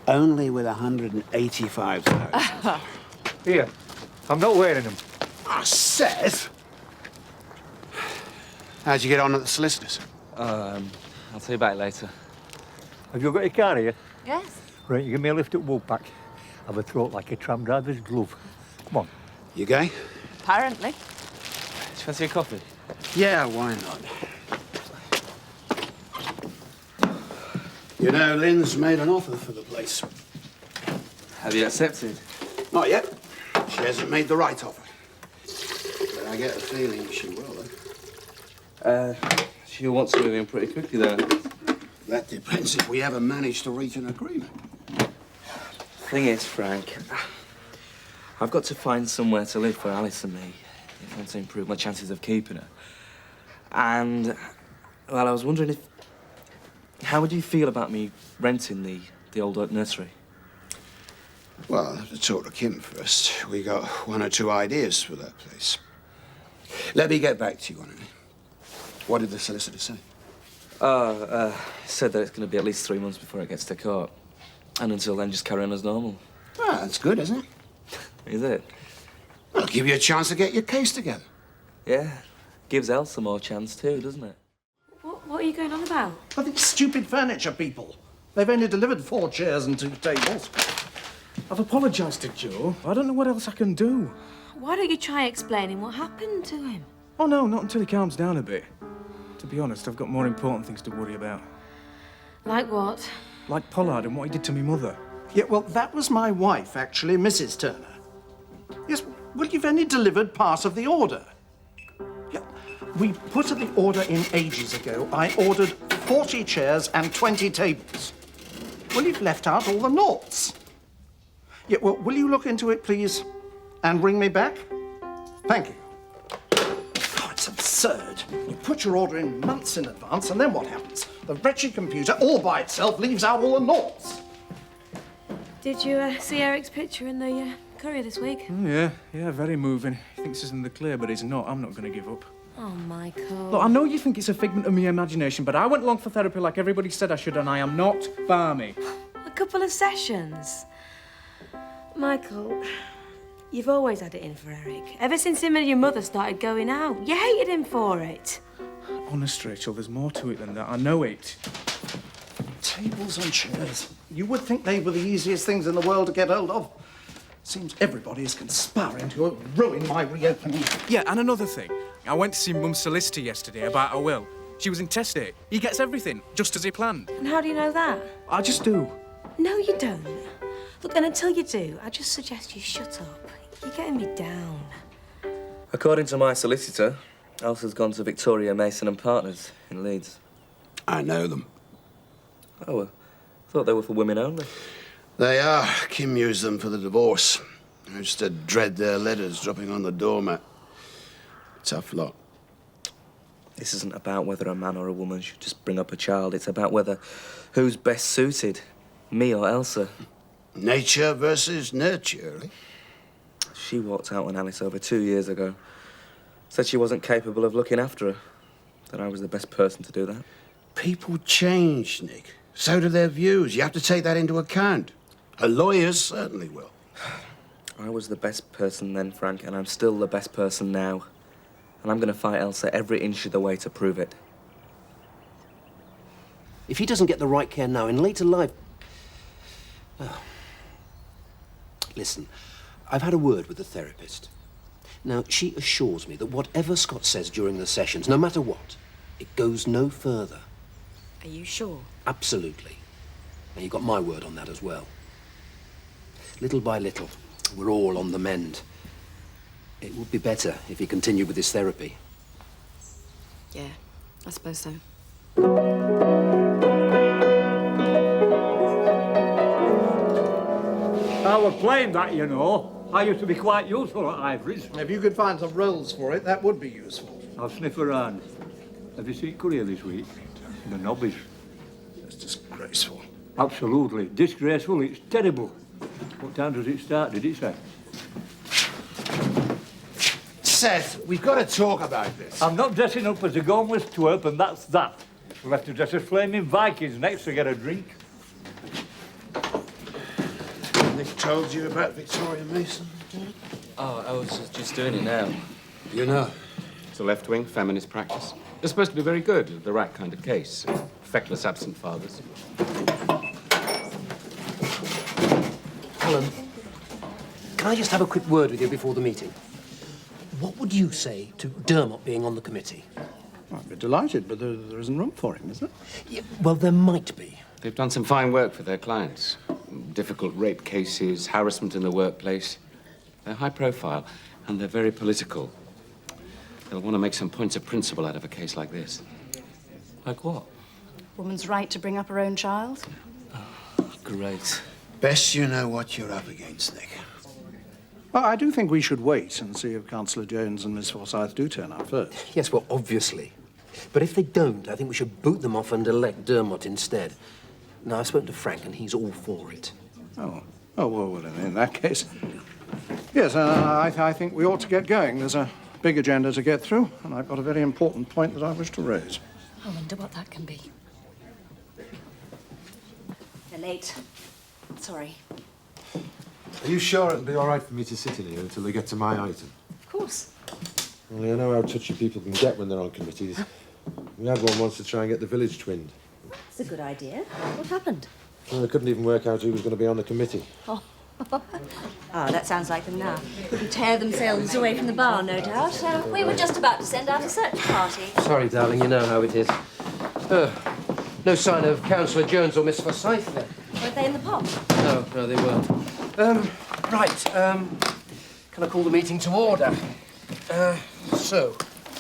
Only with 185,000. Here, I'm not wearing them. Ah, Seth! How'd you get on at the solicitors? I'll tell you about it later. Have you got your car here? Yes. Right, you give me a lift at Woolpack. Have a throat like a tram driver's glove. Come on. You gay? Apparently. Do you fancy a coffee? Yeah, why not? You know, Lynn's made an offer for the place. Have you accepted? Not yet. She hasn't made the right offer. But I get a feeling she will, She'll want to move in pretty quickly, though. That depends if we ever manage to reach an agreement. Thing is, Frank, I've got to find somewhere to live for Alice and me if I want to improve my chances of keeping her. And, well, I was wondering how would you feel about me renting the old oak nursery? Well, I'll have to talk to Kim first. We got 1 or 2 ideas for that place. Let me get back to you on it. What did the solicitor say? Said that it's going to be at least 3 months before it gets to court. And until then, just carry on as normal. Ah, that's good, isn't it? Is it? Well, give you a chance to get your case together. Yeah. Gives Elsa more chance too, doesn't it? What are you going on about? Oh, these stupid furniture people. They've only delivered 4 chairs and 2 tables. I've apologised to Joe. I don't know what else I can do. Why don't you try explaining what happened to him? Oh, no, not until he calms down a bit. To be honest, I've got more important things to worry about. Like what? Like Pollard and what he did to me mother. Yeah, well, that was my wife, actually, Mrs. Turner. Yes, well, you've only delivered part of the order. Yeah, we put the order in ages ago. I ordered 40 chairs and 20 tables. Well, you've left out all the noughts. Yeah, well, will you look into it, please, and bring me back? Thank you. Oh, it's absurd. You put your order in months in advance, and then what happens? The wretched computer, all by itself, leaves out all the noughts. Did you see Eric's picture in the courier this week. Oh, yeah, very moving. He thinks he's in the clear, but he's not. I'm not going to give up. Oh, Michael. Look, I know you think it's a figment of my imagination, but I went along for therapy like everybody said I should, and I am not balmy. A couple of sessions. Michael, you've always had it in for Eric. Ever since him and your mother started going out. You hated him for it. Honest, Rachel, there's more to it than that. I know it. Tables and chairs. You would think they were the easiest things in the world to get hold of. Seems everybody is conspiring to ruin my reopening. Yeah, and another thing. I went to see Mum's solicitor yesterday about her will. She was intestate. He gets everything, just as he planned. And how do you know that? I just do. No, you don't. Look, and until you do, I just suggest you shut up. You're getting me down. According to my solicitor, Elsa's gone to Victoria Mason and Partners in Leeds. I know them. Oh, well, I thought they were for women only. They are. Kim used them for the divorce. I used to dread their letters dropping on the doormat. Tough lot. This isn't about whether a man or a woman should just bring up a child. It's about whether who's best suited, me or Elsa. Nature versus nurture, eh? She walked out on Alice over 2 years ago. Said she wasn't capable of looking after her. That I was the best person to do that. People change, Nick. So do their views. You have to take that into account. A lawyers certainly will. I was the best person then, Frank, and I'm still the best person now. And I'm going to fight Elsa every inch of the way to prove it. If he doesn't get the right care now, in later life... Oh. Listen, I've had a word with the therapist. Now, she assures me that whatever Scott says during the sessions, no matter what, it goes no further. Are you sure? Absolutely. And you got my word on that as well. Little by little, we're all on the mend. It would be better if he continued with his therapy. Yeah, I suppose so. I was playing that, you know. I used to be quite useful at Ivory's. If you could find some roles for it, that would be useful. I'll sniff around. Have you seen Courier this week? The nobbies. It's disgraceful. Absolutely. Disgraceful. It's terrible. What time does it start, did it say? Seth, we've got to talk about this. I'm not dressing up as a gormless twerp, and that's that. We'll have to dress as flaming Vikings next to get a drink. Nick told you about Victoria Mason? Oh, I was just doing it now. You know? It's a left-wing feminist practice. They're supposed to be very good, the right kind of case. Feckless absent fathers. Alan, can I just have a quick word with you before the meeting? What would you say to Dermot being on the committee? I'd be delighted, but there isn't room for him, is there? Yeah, well, there might be. They've done some fine work for their clients. Difficult rape cases, harassment in the workplace. They're high profile, and they're very political. They'll want to make some points of principle out of a case like this. Like what? Woman's right to bring up her own child? Great. Best you know what you're up against, Nick. Well, I do think we should wait and see if Councillor Jones and Miss Forsyth do turn up first. Yes, well, obviously. But if they don't, I think we should boot them off and elect Dermot instead. Now, I've spoken to Frank, and he's all for it. Oh, well, in that case... Yes, I think we ought to get going. There's a big agenda to get through, and I've got a very important point that I wish to raise. I wonder what that can be. They're late. Sorry. Are you sure it'll be all right for me to sit in here until they get to my item? Of course. Only I know how touchy people can get when they're on committees. We had one once to try and get the village twinned. It's a good idea. What happened? Well, they couldn't even work out who was going to be on the committee. Oh. That sounds like them now. Couldn't tear themselves away from the bar, no doubt. We were just about to send out a search party. Sorry, darling, you know how it is. No sign of Councillor Jones or Miss Forsyth then? Weren't they in the pub? No, they weren't. Can I call the meeting to order? So...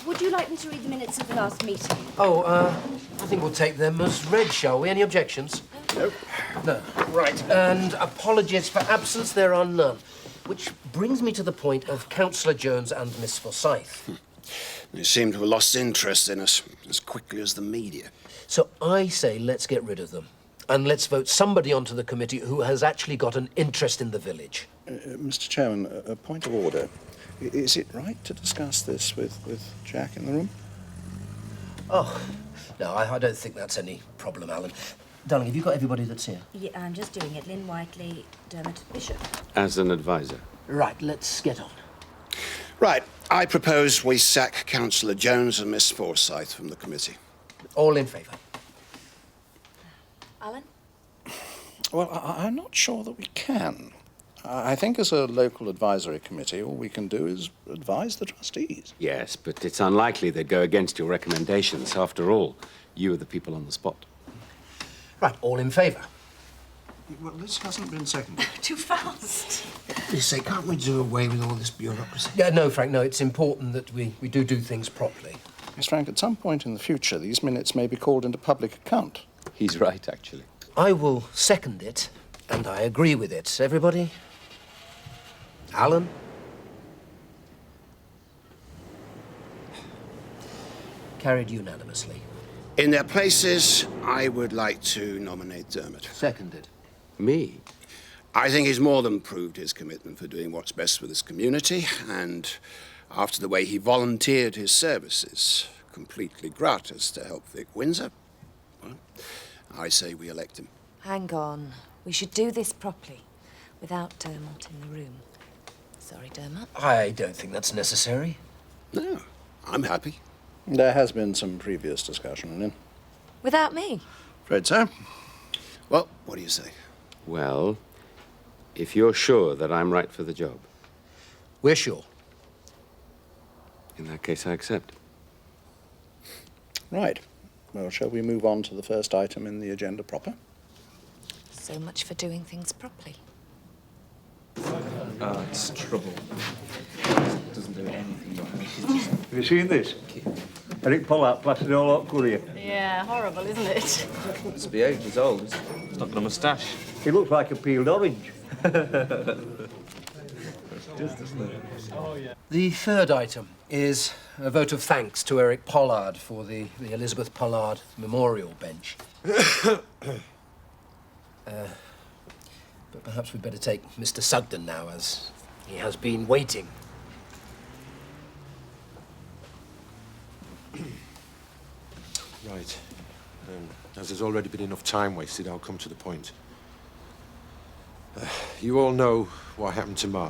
Would you like me to read the minutes of the last meeting? I think we'll take them as read, shall we? Any objections? Nope. No. Right. And apologies for absence, there are none. Which brings me to the point of Councillor Jones and Miss Forsyth. They seem to have lost interest in us as quickly as the media. So I say let's get rid of them. And let's vote somebody onto the committee who has actually got an interest in the village. Mr. Chairman, a point of order. Is it right to discuss this with Jack in the room? Oh, no, I don't think that's any problem, Alan. Darling, have you got everybody that's here? Yeah, I'm just doing it. Lynn Whiteley, Dermot Bishop. As an advisor. Right, let's get on. Right, I propose we sack Councillor Jones and Miss Forsyth from the committee. All in favour? Alan? Well, I'm not sure that we can. I think as a local advisory committee, all we can do is advise the trustees. Yes, but it's unlikely they'd go against your recommendations. After all, you are the people on the spot. Right, all in favour? Well, this hasn't been seconded. Too fast. Please say, can't we do away with all this bureaucracy? Yeah, no, Frank, no, it's important that we do things properly. Yes, Frank, at some point in the future, these minutes may be called into public account. He's right, actually. I will second it, and I agree with it. Everybody? Alan? Carried unanimously. In their places, I would like to nominate Dermot. Seconded. Me? I think he's more than proved his commitment for doing what's best for this community, and after the way he volunteered his services, completely gratis, to help Vic Windsor, well, I say we elect him. Hang on. We should do this properly, without Dermot in the room. Sorry, Dermot. I don't think that's necessary. No, I'm happy. There has been some previous discussion, Lynn. Without me? Afraid so. Well, what do you say? Well, if you're sure that I'm right for the job. We're sure. In that case, I accept. Right. Well, shall we move on to the first item in the agenda proper? So much for doing things properly. Oh, it's trouble. Doesn't do anything. Have you seen this? Eric Pollard plastered all up courier. Yeah, horrible, isn't it? Must be ages old. It's not got a moustache. He looks like a peeled orange. The third item is a vote of thanks to Eric Pollard for the Elizabeth Pollard Memorial Bench. But perhaps we'd better take Mr. Sugden now, as he has been waiting. Right. As there's already been enough time wasted, I'll come to the point. You all know what happened to Ma.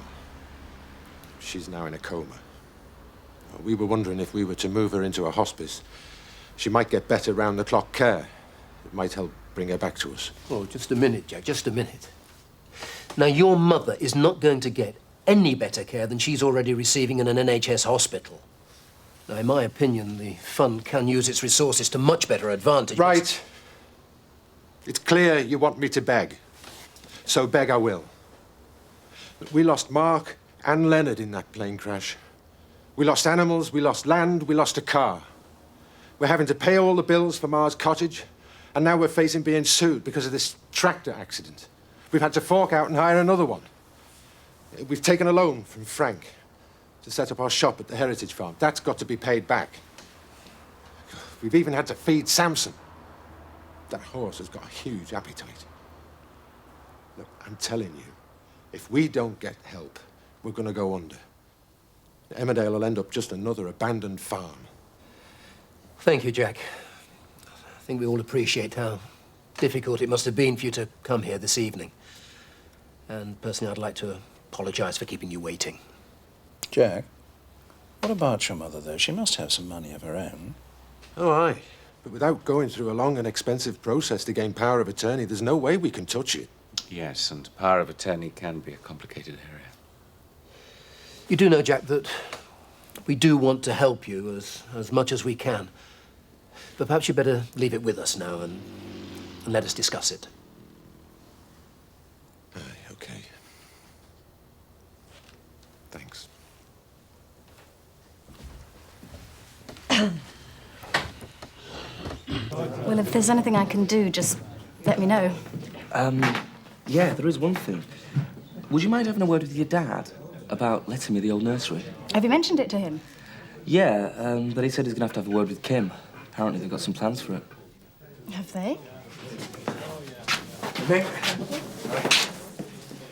She's now in a coma. We were wondering if we were to move her into a hospice, she might get better round-the-clock care. It might help bring her back to us. Oh, just a minute, Jack, just a minute. Now, your mother is not going to get any better care than she's already receiving in an NHS hospital. Now, in my opinion, the fund can use its resources to much better advantage. Right. It's clear you want me to beg. So beg I will. But we lost Mark and Leonard in that plane crash. We lost animals, we lost land, we lost a car. We're having to pay all the bills for Ma's cottage, and now we're facing being sued because of this tractor accident. We've had to fork out and hire another one. We've taken a loan from Frank to set up our shop at the Heritage Farm. That's got to be paid back. We've even had to feed Samson. That horse has got a huge appetite. Look, I'm telling you, if we don't get help, we're going to go under. Emmerdale will end up just another abandoned farm. Thank you, Jack. I think we all appreciate how difficult it must have been for you to come here this evening. And personally, I'd like to apologise for keeping you waiting. Jack, what about your mother, though? She must have some money of her own. Oh, aye. But without going through a long and expensive process to gain power of attorney, there's no way we can touch it. Yes, and power of attorney can be a complicated area. You do know, Jack, that we do want to help you as much as we can. But perhaps you'd better leave it with us now and let us discuss it. Aye, okay. Thanks. Well, if there's anything I can do, just let me know. Yeah, there is one thing. Would you mind having a word with your dad about letting me the old nursery? Have you mentioned it to him? Yeah, but he said he's going to have a word with Kim. Apparently they've got some plans for it. Have they? Evening.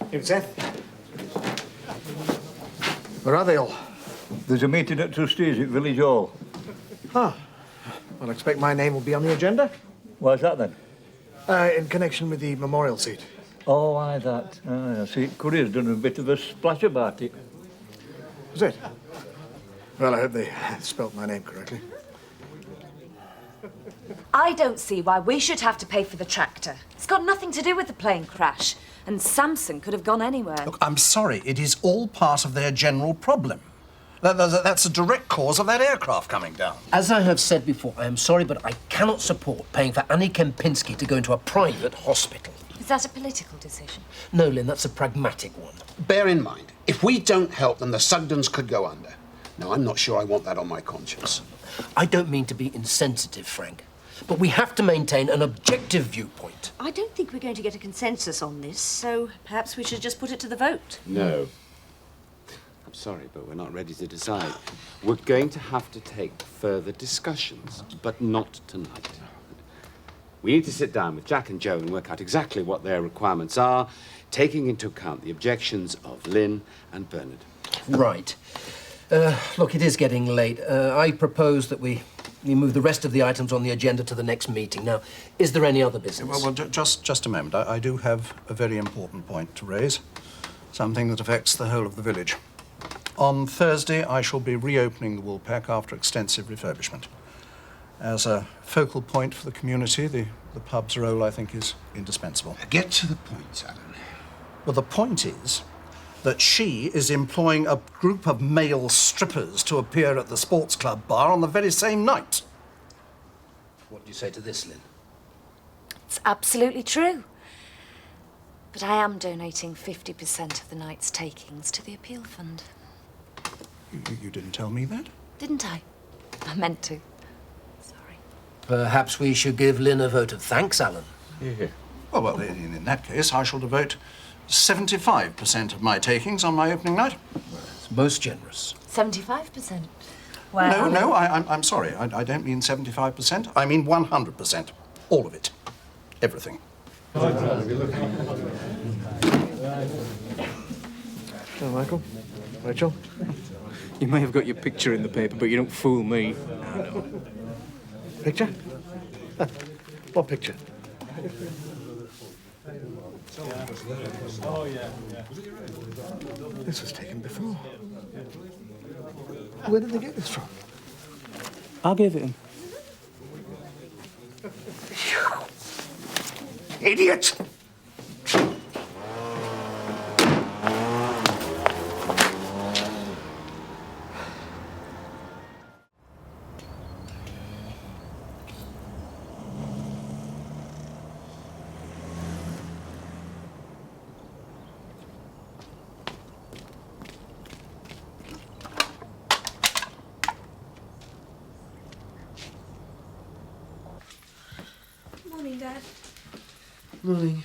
Evening, Seth. Where are they all? There's a meeting at Trustees at Village Hall. Ah. Well, I expect my name will be on the agenda. Why's that then? In connection with the memorial seat. Oh, aye, that. I see. Courier's done a bit of a splash about it. Was it? Well, I hope they spelt my name correctly. I don't see why we should have to pay for the tractor. It's got nothing to do with the plane crash. And Samson could have gone anywhere. Look, I'm sorry. It is all part of their general problem. That's a direct cause of that aircraft coming down. As I have said before, I am sorry, but I cannot support paying for Annie Kempinski to go into a private hospital. Is that a political decision? No, Lynn, that's a pragmatic one. Bear in mind, if we don't help them, the Sugdens could go under. Now, I'm not sure I want that on my conscience. I don't mean to be insensitive, Frank, but we have to maintain an objective viewpoint. I don't think we're going to get a consensus on this, so perhaps we should just put it to the vote. No. I'm sorry, but we're not ready to decide. We're going to have to take further discussions, but not tonight. We need to sit down with Jack and Joe and work out exactly what their requirements are, taking into account the objections of Lynn and Bernard. Right. Look, it is getting late. I propose that we move the rest of the items on the agenda to the next meeting. Now, is there any other business? Well, just a moment. I do have a very important point to raise. Something that affects the whole of the village. On Thursday, I shall be reopening the Woolpack after extensive refurbishment. As a focal point for the community, the pub's role, I think, is indispensable. Get to the point, Alan. Well, the point is that she is employing a group of male strippers to appear at the sports club bar on the very same night. What do you say to this, Lynn? It's absolutely true. But I am donating 50% of the night's takings to the appeal fund. You didn't tell me that? Didn't I? I meant to. Perhaps we should give Lynn a vote of thanks, Alan. Yeah. Well, in that case, I shall devote 75% of my takings on my opening night. Well, that's most generous. 75%? Well... No, I'm sorry. I don't mean 75%. I mean 100%. All of it. Everything. Hello, Michael. Rachel. You may have got your picture in the paper, but you don't fool me. No. Picture? What picture? This was taken before. Where did they get this from? I'll give it him. Idiot! Morning, Dad. Morning.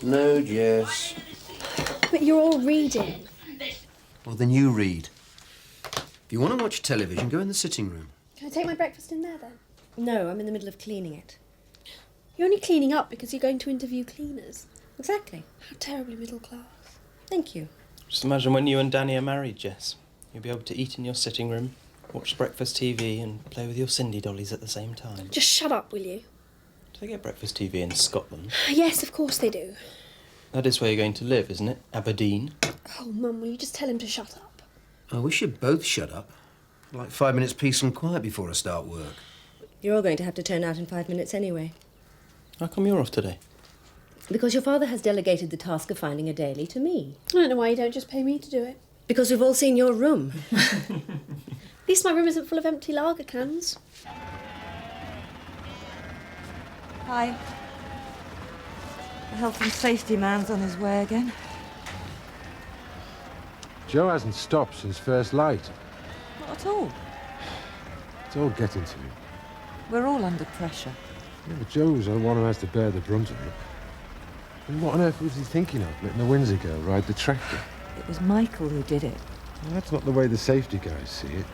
No, Jess. But you're all reading. Well, then you read. If you want to watch television, go in the sitting room. Can I take my breakfast in there, then? No, I'm in the middle of cleaning it. You're only cleaning up because you're going to interview cleaners. Exactly. How terribly middle class. Thank you. Just imagine when you and Danny are married, Jess. You'll be able to eat in your sitting room, watch breakfast TV and play with your Cindy dollies at the same time. Just shut up, will you? Do they get breakfast TV in Scotland? Yes, of course they do. That is where you're going to live, isn't it? Aberdeen? Oh, Mum, will you just tell him to shut up? Oh, we should both shut up. Like 5 minutes peace and quiet before I start work. You're all going to have to turn out in 5 minutes anyway. How come you're off today? Because your father has delegated the task of finding a daily to me. I don't know why you don't just pay me to do it. Because we've all seen your room. At least my room isn't full of empty lager cans. Hi. The health and safety man's on his way again. Joe hasn't stopped since first light. Not at all. It's all getting to me. We're all under pressure. Yeah, but Joe's the one who has to bear the brunt of it. And what on earth was he thinking of, letting the Windsor girl ride the tractor? It was Michael who did it. Well, that's not the way the safety guys see it.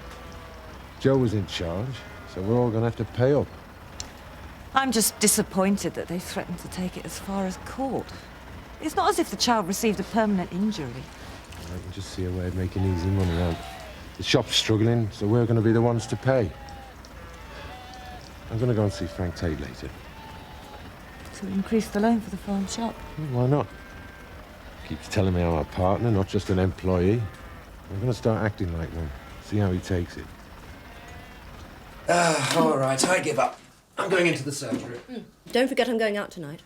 Joe was in charge, so we're all going to have to pay up. I'm just disappointed that they threatened to take it as far as court. It's not as if the child received a permanent injury. I can just see a way of making easy money out. The shop's struggling, so we're going to be the ones to pay. I'm going to go and see Frank Tate later. To increase the loan for the farm shop. Why not? Keeps telling me I'm a partner, not just an employee. I'm going to start acting like one. See how he takes it. All right, I give up. I'm going into the surgery. Don't forget I'm going out tonight.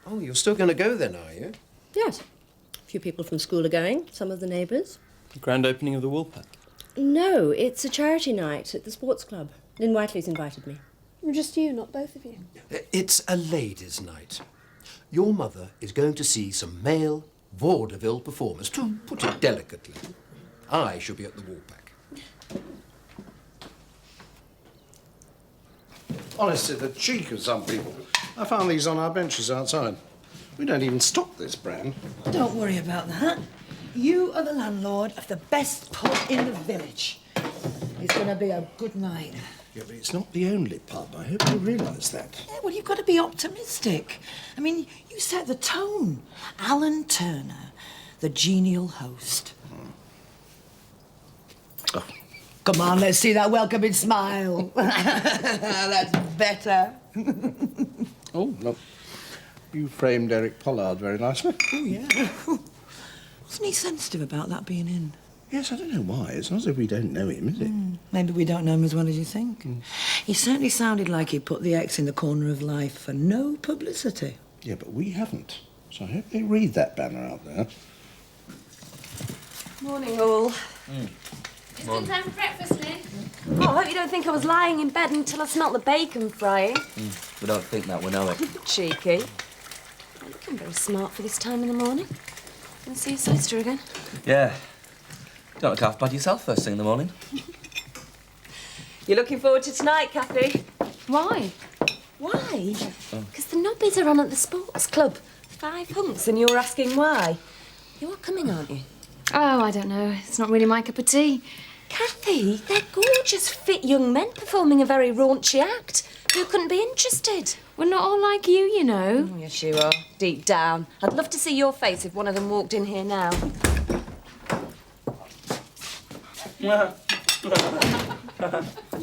Oh, you're still going to go then, are you? Yes. A few people from school are going, some of the neighbours. The grand opening of the Woolpack. No, it's a charity night at the sports club. Lynn Whiteley's invited me. Just you, not both of you. It's a ladies' night. Your mother is going to see some male vaudeville performers, to put it delicately. I shall be at the Woolpack. Honestly, the cheek of some people. I found these on our benches outside. We don't even stock this brand. Don't worry about that. You are the landlord of the best pub in the village. It's going to be a good night. Yeah, but it's not the only pub. I hope you realise that. Yeah, well, you've got to be optimistic. I mean, you set the tone. Alan Turner, the genial host. Oh. Come on, let's see that welcoming smile. That's better. Oh, look. You framed Eric Pollard very nicely. Oh, yeah. Wasn't he sensitive about that being in? Yes, I don't know why. It's not as if we don't know him, is it? Maybe we don't know him as well as you think. He certainly sounded like he put the X in the corner of life for no publicity. Yeah, but we haven't. So I hope they read that banner out there. Morning, all. It's good time for breakfast, Lynn. Oh, I hope you don't think I was lying in bed until I smelt the bacon frying. We don't think that, we know it. Cheeky. You're looking very smart for this time in the morning. Gonna see your solicitor again? Yeah. Don't look half bad yourself first thing in the morning. You're looking forward to tonight, Kathy? Why? Why? Because the nobbies are on at the sports club. 5 hunks, and you're asking why. You are coming, aren't you? Oh, I don't know. It's not really my cup of tea. Kathy, they're gorgeous, fit young men performing a very raunchy act. Who couldn't be interested? We're not all like you know. Oh, yes, you are. Deep down. I'd love to see your face if one of them walked in here now.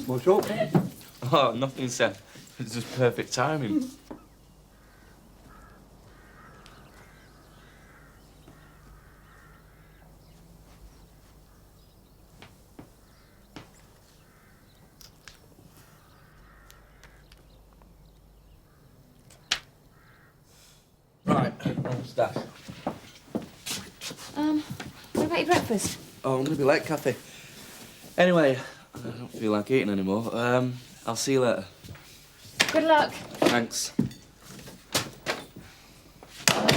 What's up? Oh, nothing, Seth. It's just perfect timing. Right, what's that? What about your breakfast? Oh, I'm gonna be late, Kathy. Anyway, I don't feel like eating anymore. I'll see you later. Good luck. Thanks.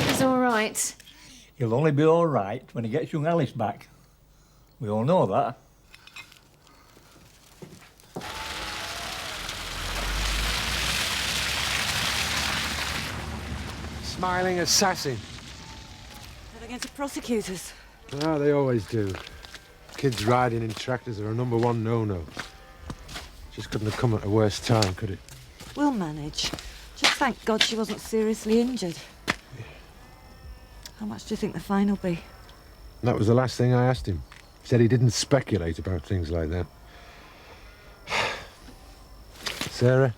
He's all right. He'll only be all right when he gets young Alice back. We all know that. Smiling assassin. They're going to prosecutors. Ah, they always do. Kids riding in tractors are a #1 no-no. Just couldn't have come at a worse time, could it? We'll manage. Just thank God she wasn't seriously injured. How much do you think the fine will be? That was the last thing I asked him. He said he didn't speculate about things like that. Sarah,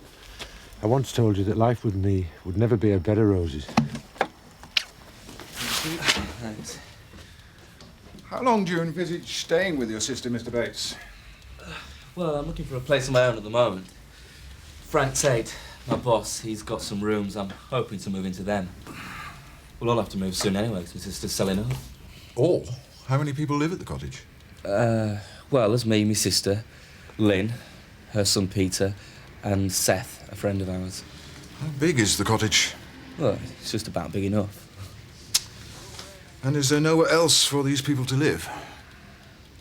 I once told you that life with me would never be a bed of roses. Thanks. How long do you envisage staying with your sister, Mr. Bates? Well, I'm looking for a place of my own at the moment. Frank Tate, my boss, he's got some rooms. I'm hoping to move into them. We'll all have to move soon anyway, because my sister's selling up. All? How many people live at the cottage? Well, there's me, my sister, Lynn, her son Peter, and Seth, a friend of ours. How big is the cottage? Well, it's just about big enough. And is there nowhere else for these people to live?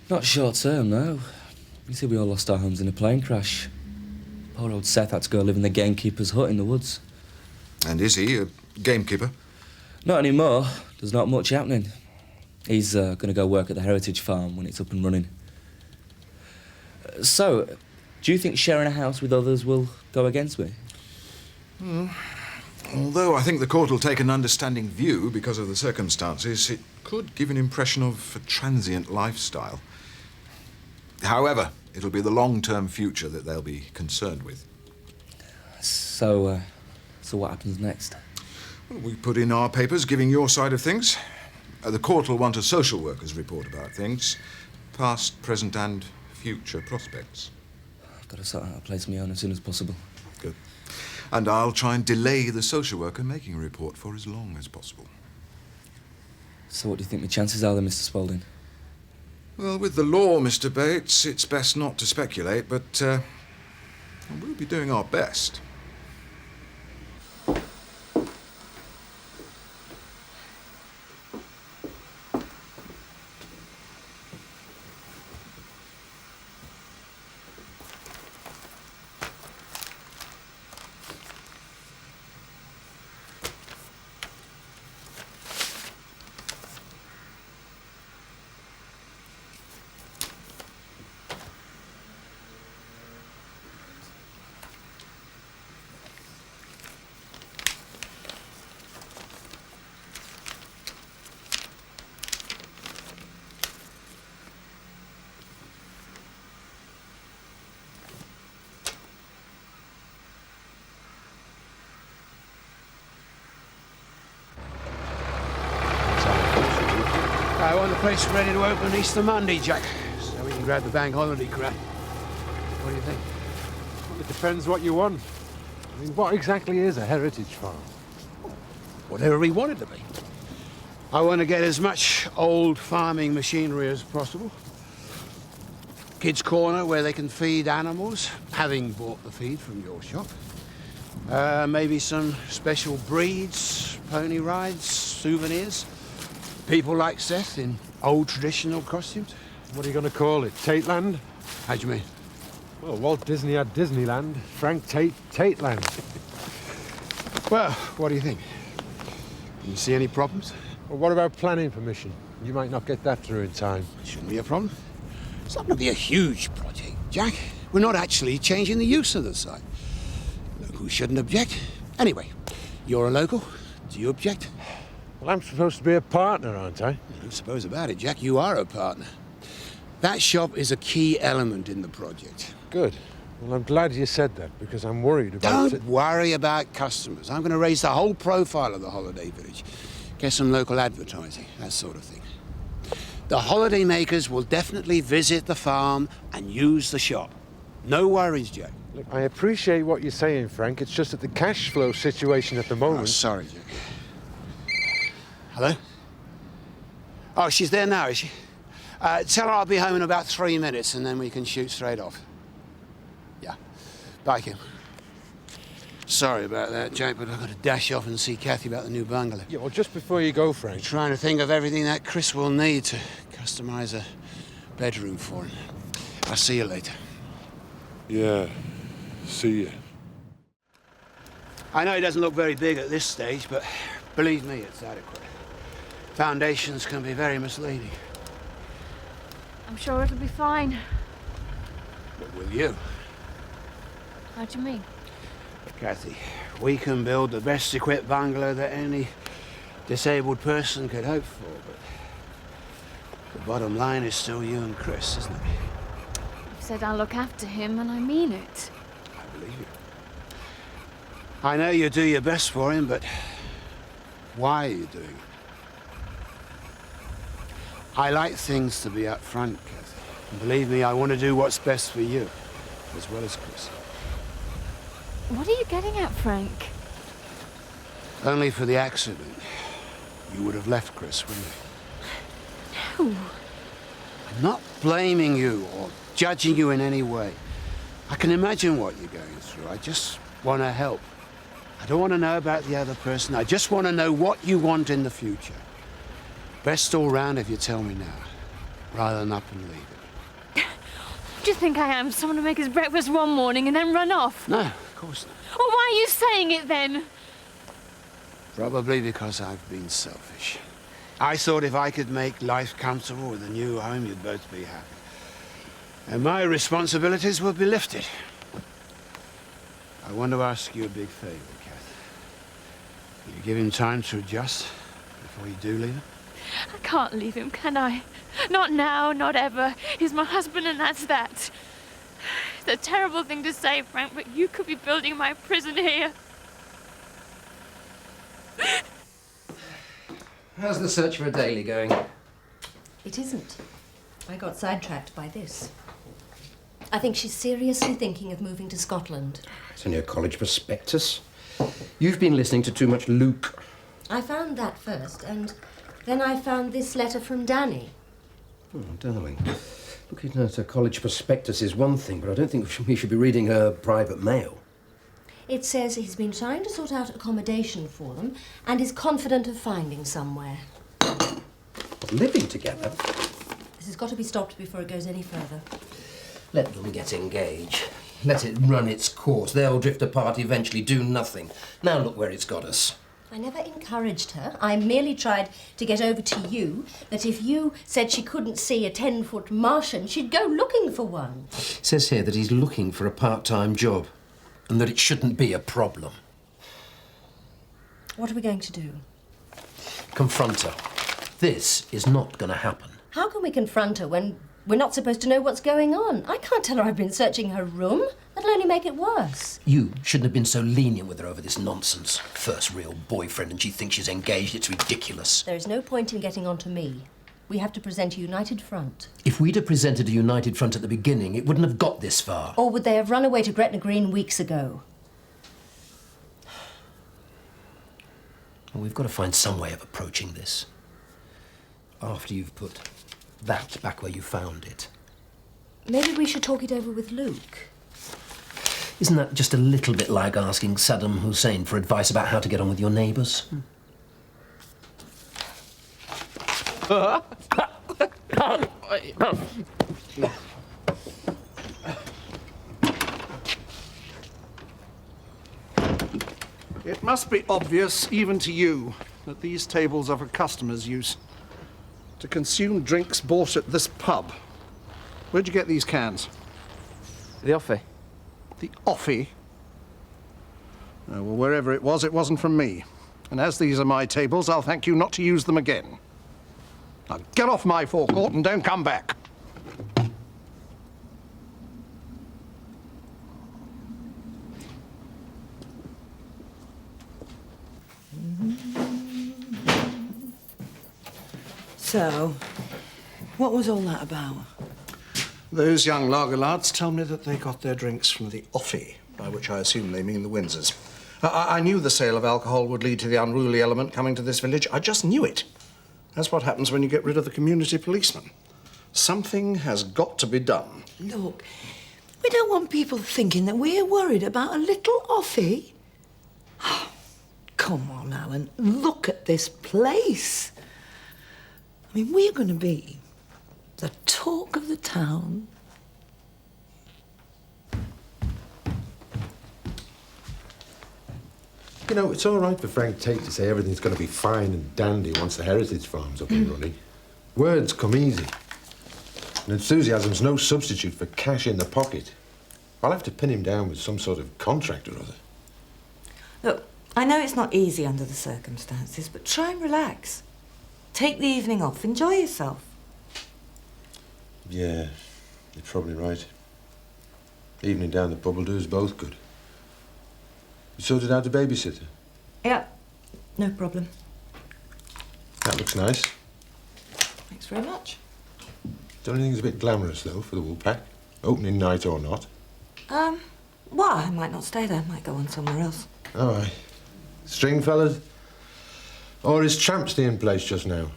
Not short term, no. You see, we all lost our homes in a plane crash. Poor old Seth had to go live in the gamekeeper's hut in the woods. And is he a gamekeeper? Not anymore. There's not much happening. He's going to go work at the heritage farm when it's up and running. So, Do you think sharing a house with others will go against me? Although I think the court will take an understanding view because of the circumstances, it could give an impression of a transient lifestyle. However, it'll be the long-term future that they'll be concerned with. So what happens next? Well, we put in our papers giving your side of things. The court will want a social worker's report about things, past, present and future prospects. I've got to sort out a place of my own as soon as possible. Good. And I'll try and delay the social worker making a report for as long as possible. So what do you think the chances are then, Mr. Spaulding? Well, with the law, Mr. Bates, it's best not to speculate, but we'll be doing our best. I want the place ready to open Easter Monday, Jack, so we can grab the bank holiday crap. What do you think? Well, it depends what you want. I mean, what exactly is a heritage farm? Whatever we want it to be. I want to get as much old farming machinery as possible. Kids' corner where they can feed animals, having bought the feed from your shop. Maybe some special breeds, pony rides, souvenirs. People like Seth in old traditional costumes. What are you going to call it? Tateland? How do you mean? Well, Walt Disney had Disneyland. Frank Tate, Tateland. Well, what do you think? Can you see any problems? Well, what about planning permission? You might not get that through in time. Shouldn't be a problem. It's not going to be a huge project, Jack. We're not actually changing the use of the site. Locals shouldn't object. Anyway, you're a local. Do you object? Well, I'm supposed to be a partner, aren't I? I don't suppose about it, Jack. You are a partner. That shop is a key element in the project. Good. Well, I'm glad you said that, because I'm worried about... Don't worry about customers. I'm going to raise the whole profile of the holiday village. Get some local advertising, that sort of thing. The holiday makers will definitely visit the farm and use the shop. No worries, Jack. Look, I appreciate what you're saying, Frank. It's just that the cash flow situation at the moment... Oh, sorry, Jack. Hello? Oh, she's there now, is she? Tell her I'll be home in about 3 minutes and then we can shoot straight off. Yeah. Bye, Kim. Sorry about that, Jack, but I've got to dash off and see Kathy about the new bungalow. Yeah, well, just before you go, Frank... I'm trying to think of everything that Chris will need to customise a bedroom for him. I'll see you later. Yeah. See you. I know it doesn't look very big at this stage, but believe me, it's adequate. Foundations can be very misleading. I'm sure it'll be fine. But will you? How do you mean? Kathy, we can build the best equipped bungalow that any disabled person could hope for, but the bottom line is still you and Chris, isn't it? I've said I'll look after him, and I mean it. I believe you. I know you do your best for him, but why are you doing it? I like things to be up front, Kathy. And believe me, I want to do what's best for you, as well as Chris. What are you getting at, Frank? Only for the accident, you would have left Chris, wouldn't you? No. I'm not blaming you or judging you in any way. I can imagine what you're going through. I just want to help. I don't want to know about the other person. I just want to know what you want in the future. Best all round if you tell me now, rather than up and leave it. Do you think I am someone to make his breakfast one morning and then run off? No, of course not. Well, why are you saying it then? Probably because I've been selfish. I thought if I could make life comfortable with a new home, you'd both be happy. And my responsibilities will be lifted. I want to ask you a big favour, Kath. Will you give him time to adjust before you do leave him? I can't leave him, can I? Not now, not ever. He's my husband and that's that. It's a terrible thing to say, Frank, but you could be building my prison here. How's the search for a daily going? It isn't. I got sidetracked by this. I think she's seriously thinking of moving to Scotland. It's only a college prospectus. You've been listening to too much Luke. I found that first, and then I found this letter from Danny. Oh, darling. Looking at a college prospectus is one thing, but I don't think we should be reading her private mail. It says he's been trying to sort out accommodation for them and is confident of finding somewhere. Living together? This has got to be stopped before it goes any further. Let them get engaged. Let it run its course. They'll drift apart eventually, do nothing. Now look where it's got us. I never encouraged her. I merely tried to get over to you that if you said she couldn't see a 10-foot Martian, she'd go looking for one. It says here that he's looking for a part-time job and that it shouldn't be a problem. What are we going to do? Confront her. This is not going to happen. How can we confront her when we're not supposed to know what's going on? I can't tell her I've been searching her room. That'll only make it worse. You shouldn't have been so lenient with her over this nonsense. First real boyfriend and she thinks she's engaged. It's ridiculous. There is no point in getting on to me. We have to present a united front. If we'd have presented a united front at the beginning, it wouldn't have got this far. Or would they have run away to Gretna Green weeks ago? Well, we've got to find some way of approaching this. After you've put that back where you found it. Maybe we should talk it over with Luke. Isn't that just a little bit like asking Saddam Hussein for advice about how to get on with your neighbours? It must be obvious, even to you, that these tables are for customers' use. To consume drinks bought at this pub. Where'd you get these cans? The offie. The offie? Oh, well, wherever it wasn't from me. And as these are my tables, I'll thank you not to use them again. Now get off my forecourt and don't come back. So, what was all that about? Those young lager lads tell me that they got their drinks from the offie, by which I assume they mean the Windsors. I knew the sale of alcohol would lead to the unruly element coming to this village. I just knew it. That's what happens when you get rid of the community policeman. Something has got to be done. Look, we don't want people thinking that we're worried about a little offie. Come on, Alan, look at this place. I mean, we're going to be the talk of the town. You know, it's all right for Frank Tate to say everything's going to be fine and dandy once the heritage farm's up and running. Words come easy. And enthusiasm's no substitute for cash in the pocket. I'll have to pin him down with some sort of contract or other. Look, I know it's not easy under the circumstances, but try and relax. Take the evening off, enjoy yourself. Yeah, you're probably right. Evening down the pub will do us both good. You sorted out a babysitter? Yeah, no problem. That looks nice. Thanks very much. Don't you think it's a bit glamorous, though, for the Woolpack? Opening night or not? Well, I might not stay there. Might go on somewhere else. Oh, aye. String fellas? Or is Champsty in place just now?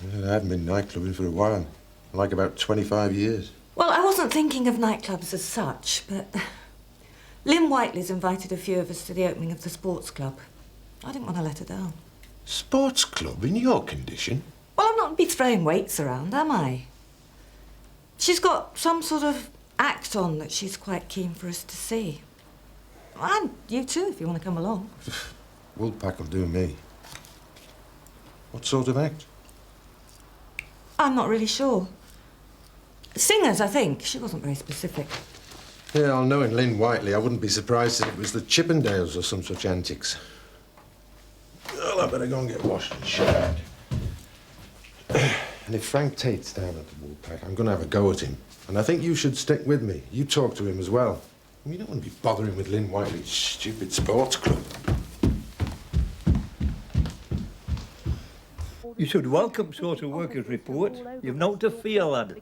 Well, I haven't been nightclubbing for a while. Like about 25 years. Well, I wasn't thinking of nightclubs as such, but Lynn Whiteley's invited a few of us to the opening of the sports club. I didn't want to let her down. Sports club in your condition? Well, I'm not be throwing weights around, am I? She's got some sort of act on that she's quite keen for us to see. And you too, if you want to come along. Woolpack will do me. What sort of act? I'm not really sure. Singers, I think. She wasn't very specific. Yeah, I'll know in Lynn Whiteley. I wouldn't be surprised if it was the Chippendales or some such antics. Well, I better go and get washed and showered. And if Frank Tate's down at the Woolpack, I'm going to have a go at him. And I think you should stick with me. You talk to him as well. You don't want to be bothering with Lynn Whiteley's stupid sports club. You should welcome social workers' report. You've no to fear, lad.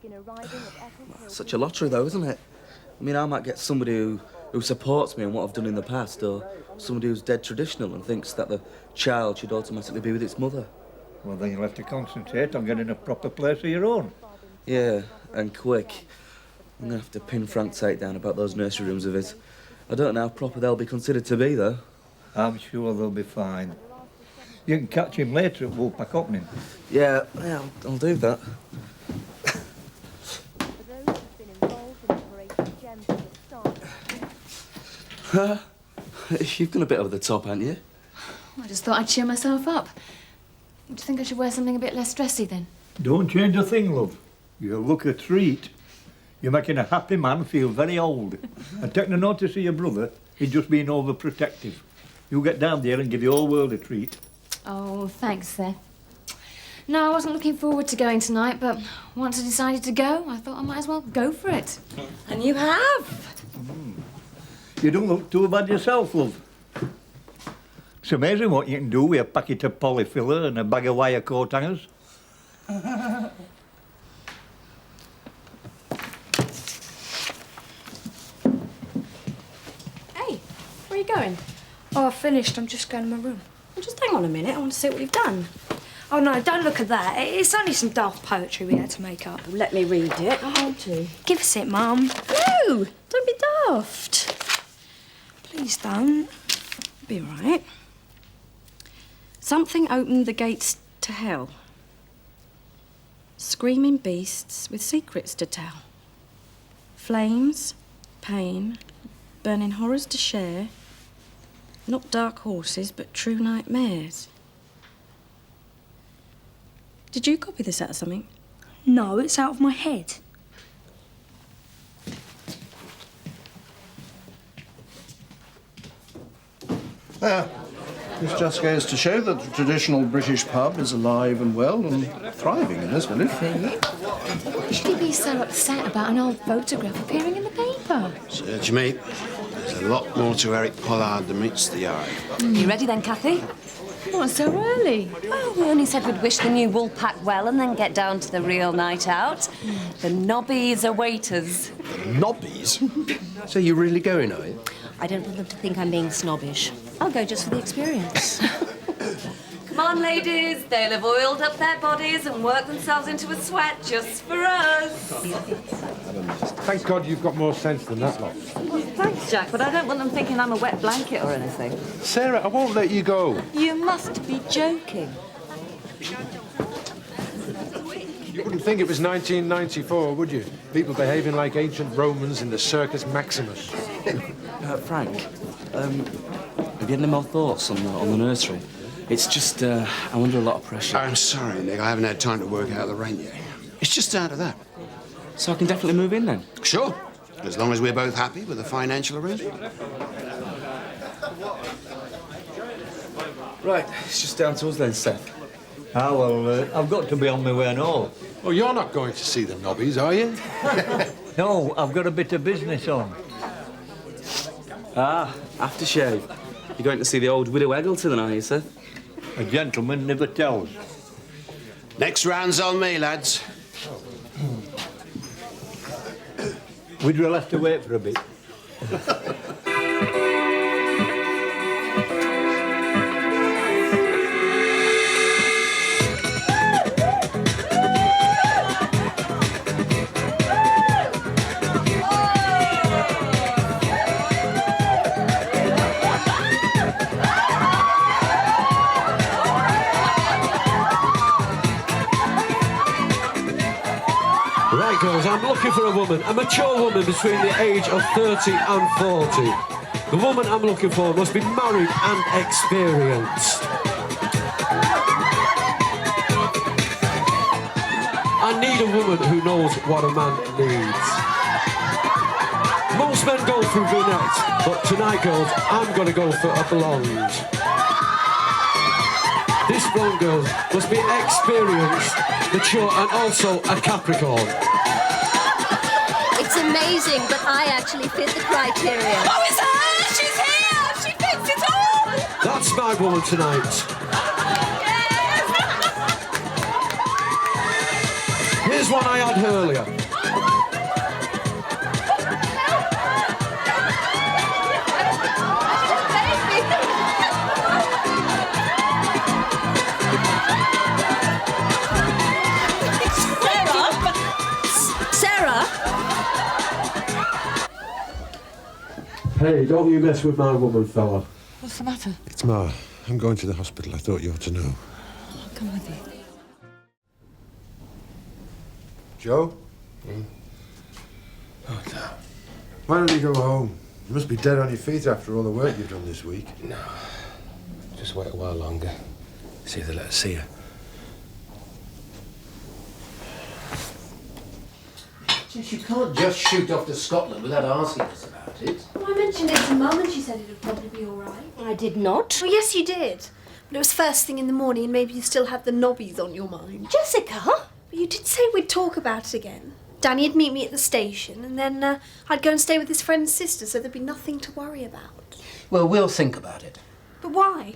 Such a lottery, though, isn't it? I mean, I might get somebody who supports me in what I've done in the past, or somebody who's dead traditional and thinks that the child should automatically be with its mother. Well, then you'll have to concentrate on getting a proper place of your own. Yeah, and quick. I'm going to have to pin Frank Tate down about those nursery rooms of his. I don't know how proper they'll be considered to be, though. I'm sure they'll be fine. You can catch him later at Woolpack opening. Yeah, I'll do that. You've gone a bit over the top, haven't you? I just thought I'd cheer myself up. Do you think I should wear something a bit less dressy then? Don't change a thing, love. You look a treat. You're making a happy man feel very old. And taking a notice of your brother, he's just being overprotective. You get down there and give the whole world a treat. Oh, thanks, Seth. No, I wasn't looking forward to going tonight, but once I decided to go, I thought I might as well go for it. And you have. You don't look too bad yourself, love. It's amazing what you can do with a packet of polyfiller and a bag of wire coat hangers. Hey, where are you going? Oh, I've finished. I'm just going to my room. Well, just hang on a minute. I want to see what you've done. Oh, no, don't look at that. It's only some daft poetry we had to make up. Well, let me read it. I want to. Give us it, Mum. No, don't be daft. Please don't. Be all right. Something opened the gates to hell. Screaming beasts with secrets to tell. Flames, pain, burning horrors to share. Not dark horses, but true nightmares. Did you copy this out of something? No, it's out of my head. This just goes to show that the traditional British pub is alive and well and thriving in this village. Why should he be so upset about an old photograph appearing in the paper? Search me. There's a lot more to Eric Pollard than meets the eye. You ready then, Kathy? What, so early? Well, we only said we'd wish the new Woolpack well and then get down to the real night out. The nobbies are waiters. Nobbies? So you're really going, are you? I don't want them to think I'm being snobbish. I'll go just for the experience. Come on, ladies. They'll have oiled up their bodies and worked themselves into a sweat just for us. Thank God you've got more sense than that lot. Thanks, Jack, but I don't want them thinking I'm a wet blanket or anything. Sarah, I won't let you go. You must be joking. You wouldn't think it was 1994, would you? People behaving like ancient Romans in the Circus Maximus. Frank, have you had any more thoughts on the nursery? It's just, I'm under a lot of pressure. I'm sorry, Nick. I haven't had time to work out the rent yet. It's just down to that. So I can definitely move in then? Sure. As long as we're both happy with the financial arrangement. Right, it's just down to us then, Seth. Ah, well, I've got to be on my way and all. Well, you're not going to see the nobbies, are you? No, I've got a bit of business on. Ah, aftershave. You're going to see the old Widow Eggleton, are you, Seth? A gentleman never tells. Next round's on me, lads. We'd will have to wait for a bit. Right, girls, I'm looking for a woman, a mature woman between the age of 30 and 40. The woman I'm looking for must be married and experienced. I need a woman who knows what a man needs. Most men go through brunettes, but tonight, girls, I'm going to go for a blonde. This blonde girl must be experienced, mature, and also a Capricorn. It's amazing, but I actually fit the criteria. Oh, it's her! She's here! She fits it all! That's my woman tonight. Here's one I had earlier. Hey, don't you mess with my woman, fella. What's the matter? It's Ma. I'm going to the hospital. I thought you ought to know. I'll come with you. Joe? Oh, no. Why don't you go home? You must be dead on your feet after all the work you've done this week. No. Just wait a while longer. See if they let us see her. Jess, you can't just shoot off to Scotland without asking us about it. Well, I mentioned it to Mum and she said it would probably be all right. I did not. Well, yes, you did. But it was first thing in the morning and maybe you still had the nobbies on your mind. Jessica? But you did say we'd talk about it again. Danny'd meet me at the station and then I'd go and stay with his friend's sister so there'd be nothing to worry about. Well, we'll think about it. But why?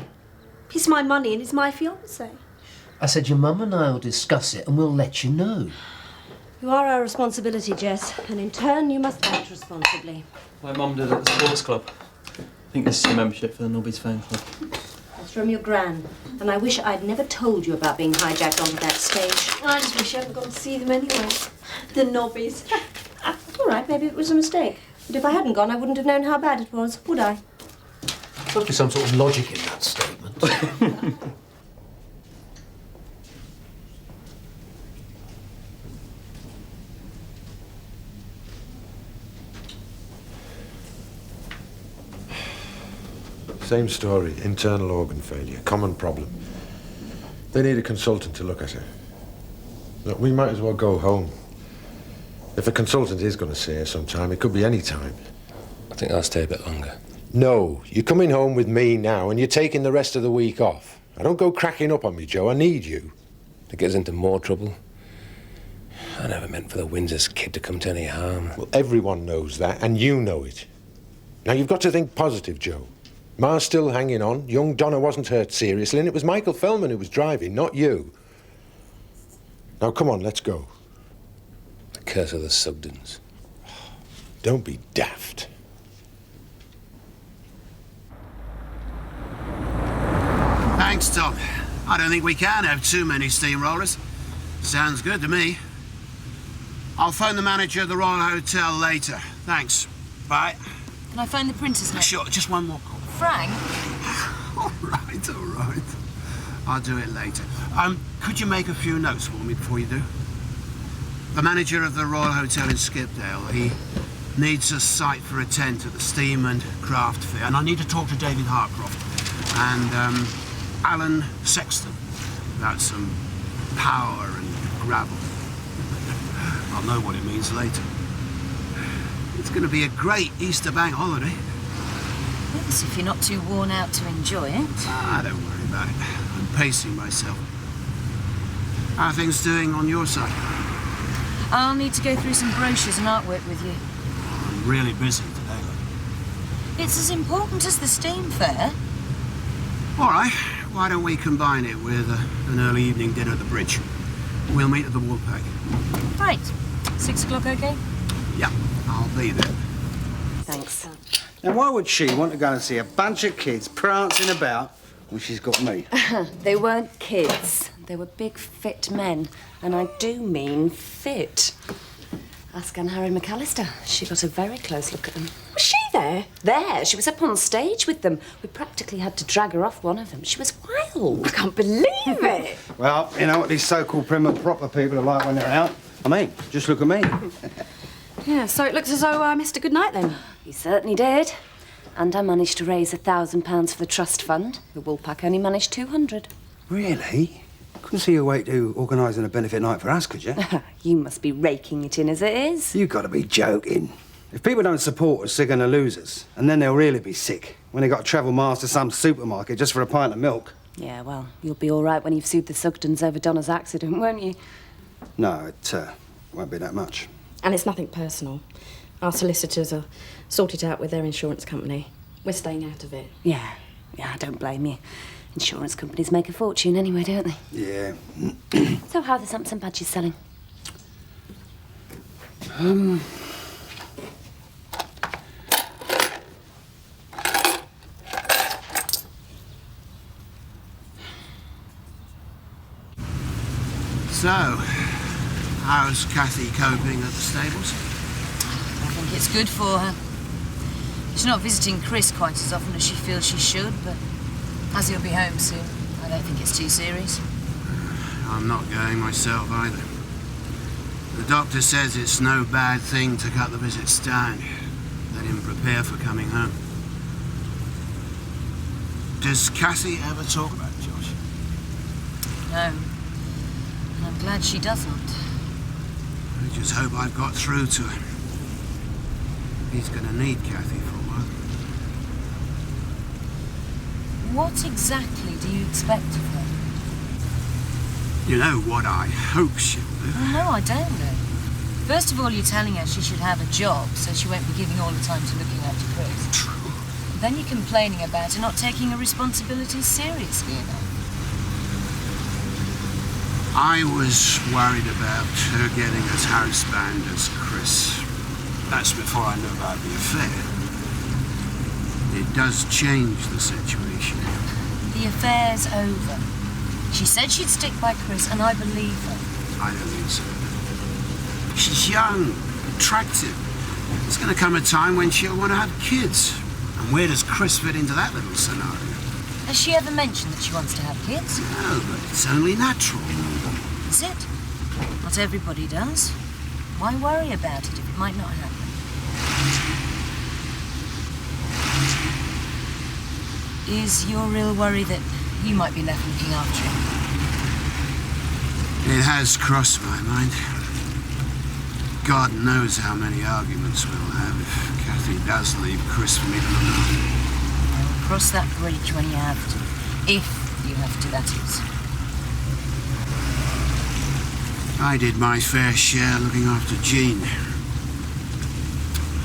He's my money and he's my fiancé. I said your mum and I'll discuss it and we'll let you know. You are our responsibility, Jess, and in turn you must act responsibly. My mum did at the sports club. I think this is a membership for the Nobbies fan club. That's from your gran, and I wish I'd never told you about being hijacked onto that stage. I just wish I hadn't gone to see them anyway. The nobbies. All right, maybe it was a mistake. But if I hadn't gone, I wouldn't have known how bad it was, would I? There must be some sort of logic in that statement. Same story. Internal organ failure. Common problem. They need a consultant to look at her. Look, we might as well go home. If a consultant is going to see her sometime, it could be any time. I think I'll stay a bit longer. No, you're coming home with me now and you're taking the rest of the week off. I don't go cracking up on me, Joe. I need you. To get us into more trouble. I never meant for the Windsor's kid to come to any harm. Well, everyone knows that, and you know it. Now, you've got to think positive, Joe. Ma's still hanging on. Young Donna wasn't hurt seriously, and it was Michael Feldman who was driving, not you. Now, come on, let's go. The curse of the Sugdens. Don't be daft. Thanks, Tom. I don't think we can have too many steamrollers. Sounds good to me. I'll phone the manager of the Royal Hotel later. Thanks. Bye. Can I phone the printer's note? Sure, just one more call. Frank? All right. I'll do it later. Could you make a few notes for me before you do? The manager of the Royal Hotel in Skipdale, he needs a site for a tent at the Steam and Craft Fair, and I need to talk to David Harcroft and Alan Sexton about some power and gravel. I'll know what it means later. It's going to be a great Easter bank holiday. Yes, if you're not too worn out to enjoy it. Don't worry about it. I'm pacing myself. How are things doing on your side? I'll need to go through some brochures and artwork with you. I'm really busy today, look. It's as important as the steam fair. All right, why don't we combine it with an early evening dinner at the bridge? We'll meet at the Woolpack. Right. 6 o'clock, okay? Yeah, I'll be there. Thanks. Now, why would she want to go and see a bunch of kids prancing about when she's got me? They weren't kids. They were big, fit men. And I do mean fit. Ask Anne-Harry McAllister. She got a very close look at them. Was she there? There. She was up on stage with them. We practically had to drag her off one of them. She was wild. I can't believe it. Well, you know what these so-called prim and proper people are like when they're out? I mean, just look at me. Yeah, so it looks as though I missed a good night then. You certainly did. And I managed to raise £1,000 for the trust fund. The Woolpack only managed 200. Really? Couldn't see your way to organising a benefit night for us, could you? You must be raking it in as it is. You've got to be joking. If people don't support us, they're going to lose us. And then they'll really be sick when they've got to travel miles to some supermarket just for a pint of milk. Yeah, well, you'll be all right when you've sued the Sugdens over Donna's accident, won't you? No, it won't be that much. And it's nothing personal. Our solicitors are sorted out with their insurance company. We're staying out of it. Yeah, I don't blame you. Insurance companies make a fortune anyway, don't they? Yeah. So how are the Samson badges selling? So, how's Kathy coping at the stables? I think it's good for her. She's not visiting Chris quite as often as she feels she should, but as he'll be home soon, I don't think it's too serious. I'm not going myself either. The doctor says it's no bad thing to cut the visits down. Let him prepare for coming home. Does Kathy ever talk about Josh? No. And I'm glad she doesn't. I just hope I've got through to him. He's going to need Kathy for a while. What exactly do you expect of her? You know what I hope she'll do. Well, no, I don't know. First of all, you're telling her she should have a job, so she won't be giving all the time to looking after Chris. True. Then you're complaining about her not taking her responsibilities seriously enough. I was worried about her getting as housebound as Chris. That's before I knew about the affair. It does change the situation. The affair's over. She said she'd stick by Chris, and I believe her. I don't think so. She's young, attractive. There's going to come a time when she'll want to have kids. And where does Chris fit into that little scenario? Has she ever mentioned that she wants to have kids? No, but it's only natural. Is it? Not everybody does. Why worry about it if it might not happen? Is your real worry that you might be left looking after him? It has crossed my mind. God knows how many arguments we'll have if Kathy does leave Chris for me to look after. Cross that bridge when you have to. If you have to, that is. I did my fair share looking after Jean.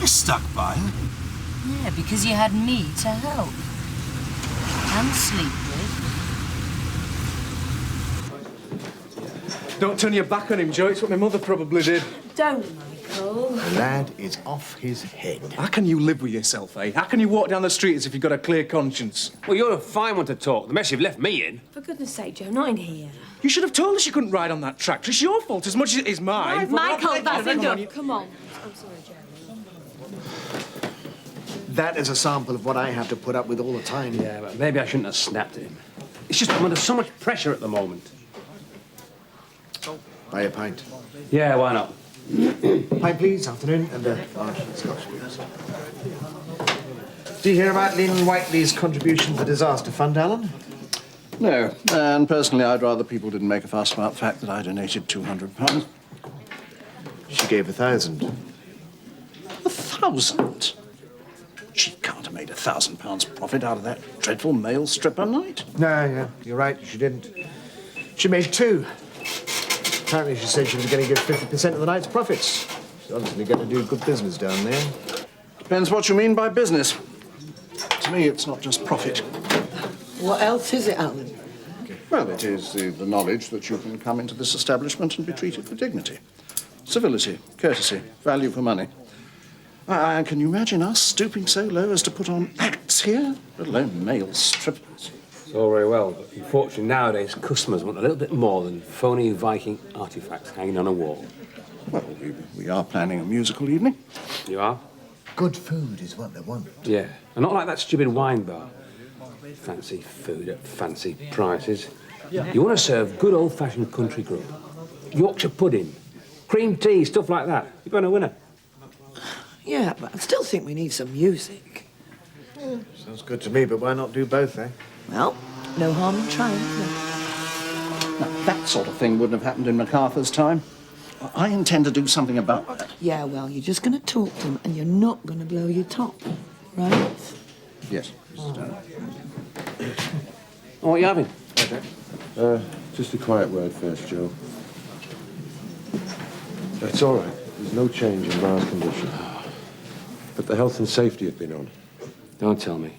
I stuck by her. Yeah, because you had me to help. And sleep with. Don't turn your back on him, Joe. It's what my mother probably did. Don't, Michael. The lad is off his head. How can you live with yourself, eh? How can you walk down the street as if you've got a clear conscience? Well, you're a fine one to talk. The mess you've left me in. For goodness sake, Joe, not in here. You should have told us you couldn't ride on that tractor. It's your fault as much as it is mine. Michael, that's enough. Come on. I'm sorry, Joe. That is a sample of what I have to put up with all the time. Yeah, but maybe I shouldn't have snapped at him. It's just I'm under so much pressure at the moment. Buy a pint. Yeah, why not? Pint, please. Afternoon. And large Scotch, please. Do you hear about Lynn Whiteley's contribution to the disaster fund, Alan? No, and personally, I'd rather people didn't make a fuss about the fact that I donated £200. She gave 1,000. 1,000? She can't have made £1,000 profit out of that dreadful male stripper night. No, yeah, you're right. She didn't. She made 2. Apparently, she said she was going to give 50% of the night's profits. She's obviously going to do good business down there. Depends what you mean by business. To me, it's not just profit. What else is it, Alan? Well, it is the knowledge that you can come into this establishment and be treated with dignity, civility, courtesy, value for money. And can you imagine us stooping so low as to put on acts here, let alone male strippers? It's all very well, but unfortunately nowadays customers want a little bit more than phony Viking artefacts hanging on a wall. Well, we are planning a musical evening. You are? Good food is what they want. Yeah, and not like that stupid wine bar. Fancy food at fancy prices. You want to serve good old-fashioned country grub. Yorkshire pudding, cream tea, stuff like that. You're going to win it. Yeah, but I still think we need some music. Sounds good to me, but why not do both, eh? Well, no harm in trying. Now, that sort of thing wouldn't have happened in MacArthur's time. I intend to do something about that. Yeah, well, you're just going to talk to them and you're not going to blow your top, right? Yes, Mrs. Turner. Oh, what are you having? Just a quiet word first, Joe. It's all right. There's no change in Ma's condition. But the health and safety have been on. Don't tell me.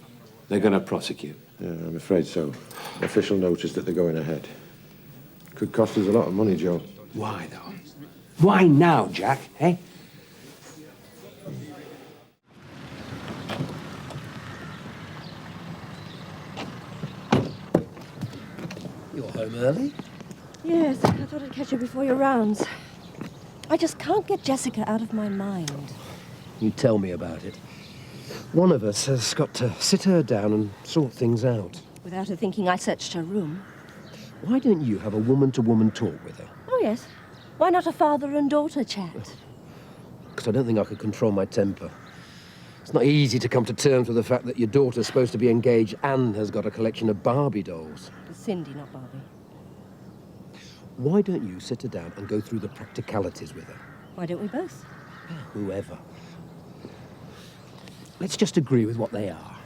They're going to prosecute. Yeah, I'm afraid so. Official notice that they're going ahead. Could cost us a lot of money, Joe. Why, though? Why now, Jack, eh? You're home early? Yes, I thought I'd catch you before your rounds. I just can't get Jessica out of my mind. You tell me about it. One of us has got to sit her down and sort things out. Without her thinking I searched her room. Why don't you have a woman-to-woman talk with her? Oh, yes. Why not a father and daughter chat? Because I don't think I could control my temper. It's not easy to come to terms with the fact that your daughter's supposed to be engaged and has got a collection of Barbie dolls. It's Cindy, not Barbie. Why don't you sit her down and go through the practicalities with her? Why don't we both? Whoever. Let's just agree with what they are.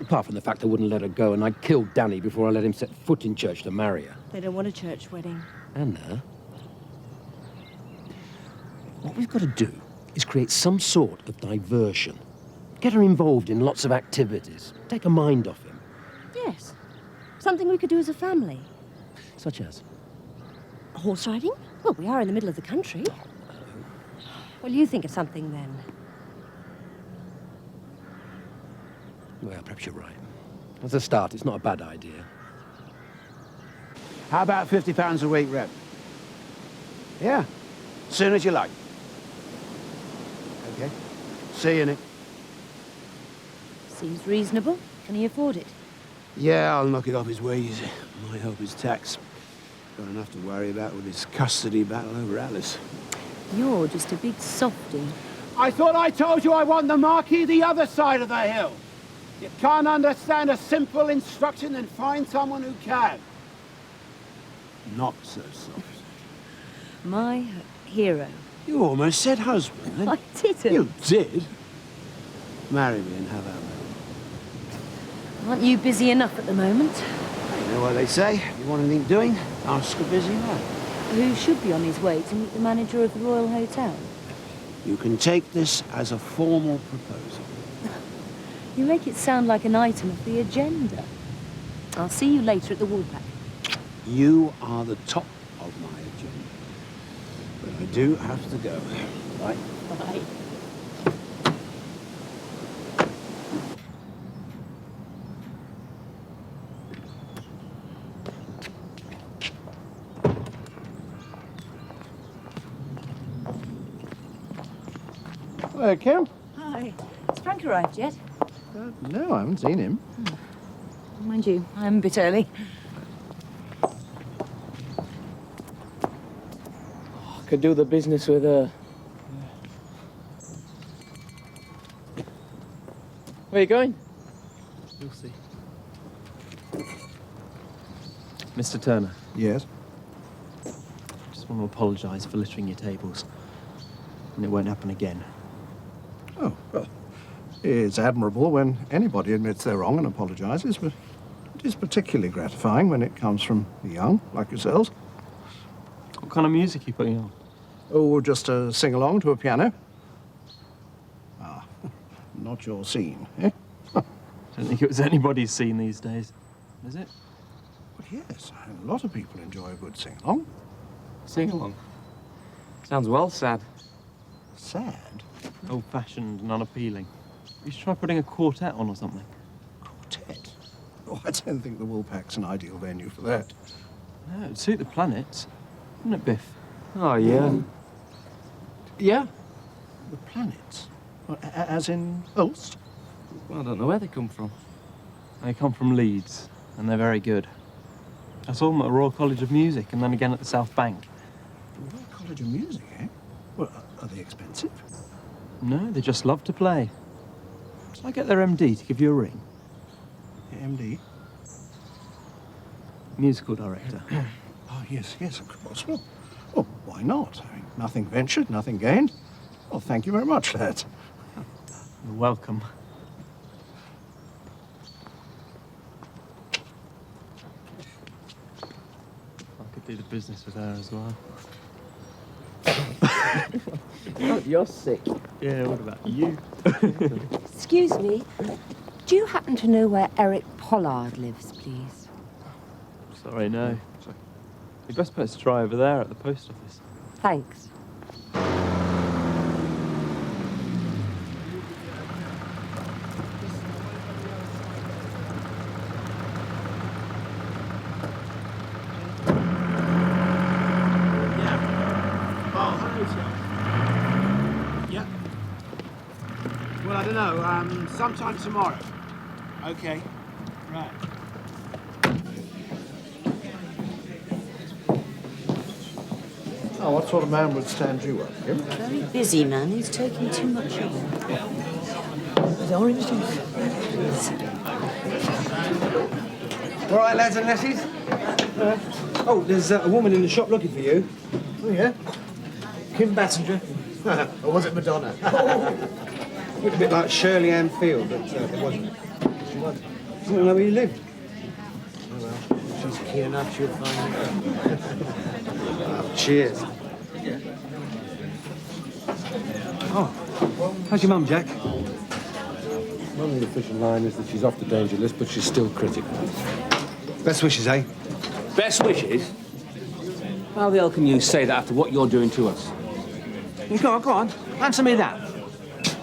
Apart from the fact I wouldn't let her go and I'd kill Danny before I let him set foot in church to marry her. They don't want a church wedding. Anna, what we've got to do is create some sort of diversion. Get her involved in lots of activities. Take her mind off him. Yes. Something we could do as a family. Such as? Horse riding? Well, we are in the middle of the country. Well, you think of something then. Well, perhaps you're right. As a start, it's not a bad idea. How about £50 a week rent? Yeah, soon as you like. Okay. See you, Nick. Seems reasonable. Can he afford it? Yeah, I'll knock it off his wages. My hope is tax. Got enough to worry about with his custody battle over Alice. You're just a big softy. I thought I told you I want the marquee the other side of the hill. You can't understand a simple instruction, then find someone who can. Not so soft. My hero. You almost said husband. I didn't. You did. Marry me and have our baby. Aren't you busy enough at the moment? You know what they say? If you want anything doing, ask a busy man. Who should be on his way to meet the manager of the Royal Hotel? You can take this as a formal proposal. You make it sound like an item of the agenda. I'll see you later at the Woolpack. You are the top of my agenda. But I do have to go. Bye. Bye. Hello, Kim. Hi. Has Frank arrived yet? No, I haven't seen him. Mind you, I'm a bit early. Could do the business with her. Where are you going? You'll see. Mr. Turner. Yes? Just want to apologise for littering your tables. And it won't happen again. Oh, well, it's admirable when anybody admits they're wrong and apologises, but it is particularly gratifying when it comes from the young, like yourselves. What kind of music are you putting on? Oh, just a sing-along to a piano. Ah, not your scene, eh? Don't think it was anybody's scene these days, is it? Well, yes, a lot of people enjoy a good sing-along. Sing-along? Sounds well sad. Sad? Old-fashioned and unappealing. You should try putting a quartet on or something. Quartet? Oh, I don't think the Woolpack's an ideal venue for that. No, it'd suit the planets, wouldn't it, Biff? Oh, yeah. Yeah. The planets? Well, as in Ulst? Well, I don't know where they come from. They come from Leeds, and they're very good. I saw them at the Royal College of Music, and then again at the South Bank. The Royal College of Music, eh? Well, are they expensive? No, they just love to play. Shall I get their MD to give you a ring? MD? Musical director. Oh, yes, of course. Well, why not? I mean, nothing ventured, nothing gained. Well, thank you very much, lads. You're welcome. I could do the business with her as well. You're sick. Yeah, what about you? Excuse me, do you happen to know where Eric Pollard lives, please? Sorry, no. You're best place to try over there at the post office. Thanks. Yeah. Well, I don't know. Sometime tomorrow. Okay. Right. Oh, what sort of man would stand you up, Kim? Very busy man. He's taking too much on. There's orange juice. All right, lads and lassies. Oh, there's a woman in the shop looking for you. Oh, yeah? Kim Bassinger. Or was it Madonna? Looked a bit like Shirley Ann Field, but it wasn't. She wasn't. I don't know where you lived. Oh, well, she's keen enough, she'll find you. Cheers. Oh, how's your mum, Jack? Well, the official line is that she's off the danger list, but she's still critical. Best wishes, eh? Best wishes? How the hell can you say that after what you're doing to us? Go on. Answer me that.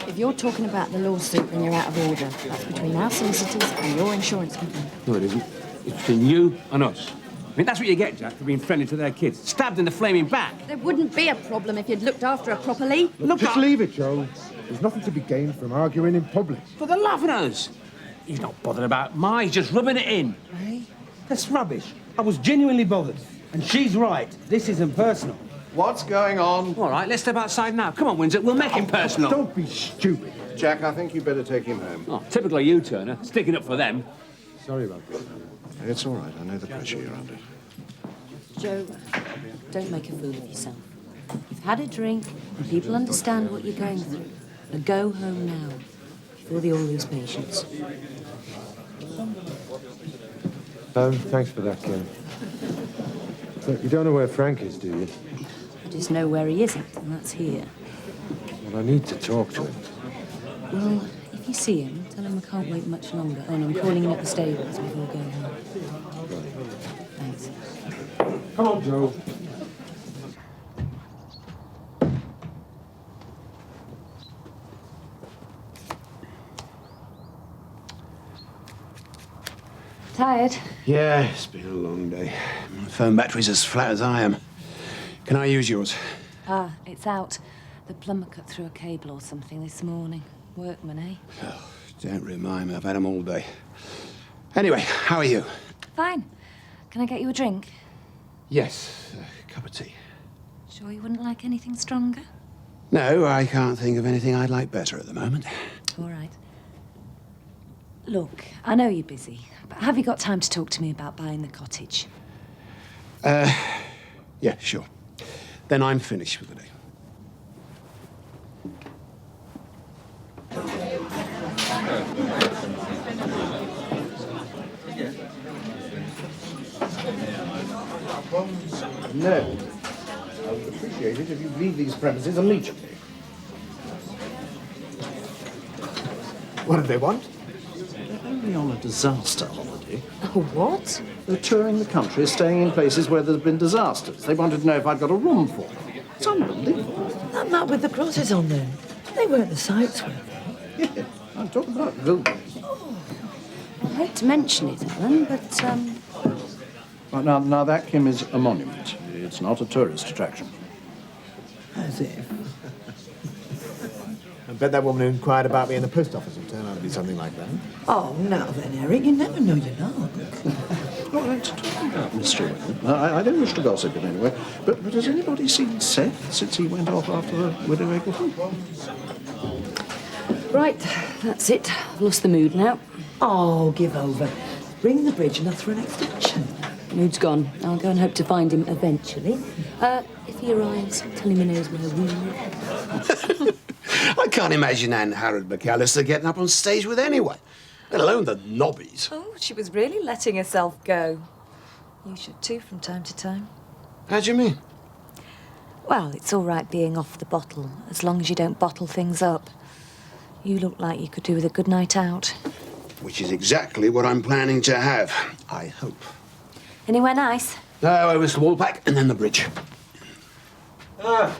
If you're talking about the lawsuit, then you're out of order. That's between our solicitors and your insurance company. No, it isn't. It's between you and us. I mean, that's what you get, Jack, for being friendly to their kids. Stabbed in the flaming back. There wouldn't be a problem if you'd looked after her properly. Just leave it, Joe. There's nothing to be gained from arguing in public. But they're laughing at us. He's not bothered about Ma, he's just rubbing it in. Hey, that's rubbish. I was genuinely bothered. And she's right. This isn't personal. What's going on? All right, let's step outside now. Come on, Windsor, we'll make him personal. Don't be stupid. Jack, I think you better take him home. Oh, typical you, Turner, sticking up for them. Sorry about that. It's all right. I know the pressure you're under. Joe, don't make a fool of yourself. You've had a drink, and people understand what you're going through. Now go home now, before they all lose patience. Thanks for that, Ken. Look, you don't know where Frank is, do you? I just know where he isn't, and that's here. Well, I need to talk to him. Well, if you see him, tell him I can't wait much longer. Oh, and I'm calling him at the stables before going home. Thanks. Come on, Joe. Tired? Yeah, it's been a long day. My phone battery's as flat as I am. Can I use yours? Ah, it's out. The plumber cut through a cable or something this morning. Workman, eh? Oh, don't remind me. I've had them all day. Anyway, how are you? Fine. Can I get you a drink? Yes, a cup of tea. Sure you wouldn't like anything stronger? No, I can't think of anything I'd like better at the moment. All right. Look, I know you're busy, but have you got time to talk to me about buying the cottage? Yeah, sure. Then I'm finished for the day. No. I would appreciate it if you leave these premises immediately. What do they want? They're only on a disaster holiday. Oh, what? They're touring the country, staying in places where there's been disasters. They wanted to know if I've got a room for them. It's unbelievable. That map with the crosses on them. They weren't the sites, were they? Yeah, I'm talking about buildings. I hate to mention it, Ellen, but, Right, now that, Kim, is a monument. It's not a tourist attraction. As if. I bet that woman who inquired about me in the post office will turn out to be something like that. Oh, now then, Eric, you never know your luck. Well, let's talk about Mr. Wynne. I don't wish to gossip in any way, but has anybody seen Seth since he went off after the Widow Eggleton? right, that's it. I've lost the mood now. Oh, give over. Bring the bridge and I'll throw an extension. Mood's gone. I'll go and hope to find him eventually. If he arrives, tell him he knows where we live. I can't imagine Anne Harold McAllister getting up on stage with anyone, let alone the nobbies. Oh, she was really letting herself go. You should too from time to time. How do you mean? Well, it's all right being off the bottle, as long as you don't bottle things up. You look like you could do with a good night out. Which is exactly what I'm planning to have, I hope. Anywhere nice? It was Woolpack and then the bridge. No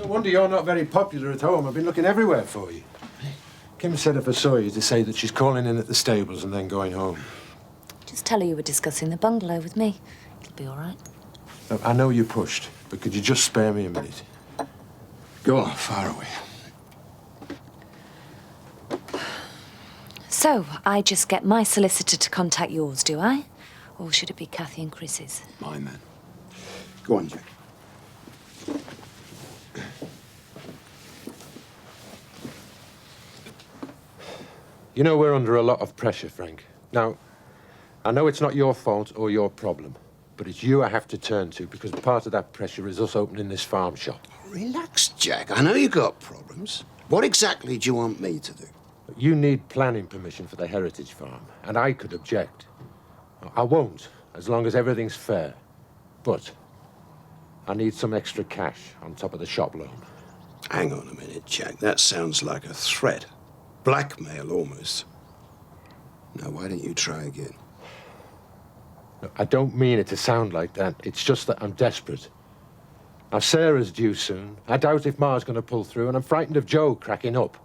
wonder you're not very popular at home. I've been looking everywhere for you. Kim said if I saw you to say that she's calling in at the stables and then going home. Just tell her you were discussing the bungalow with me. It'll be all right. Look, I know you're pushed, but could you just spare me a minute? Go on, far away. So, I just get my solicitor to contact yours, do I? Or should it be Kathy and Chris's? My man. Go on, Jack. You know we're under a lot of pressure, Frank. Now, I know it's not your fault or your problem, but it's you I have to turn to because part of that pressure is us opening this farm shop. Relax, Jack. I know you got problems. What exactly do you want me to do? You need planning permission for the heritage farm, and I could object. I won't, as long as everything's fair. But I need some extra cash on top of the shop loan. Hang on a minute, Jack. That sounds like a threat. Blackmail, almost. Now, why don't you try again? Look, I don't mean it to sound like that. It's just that I'm desperate. Now, Sarah's due soon. I doubt if Ma's going to pull through, and I'm frightened of Joe cracking up.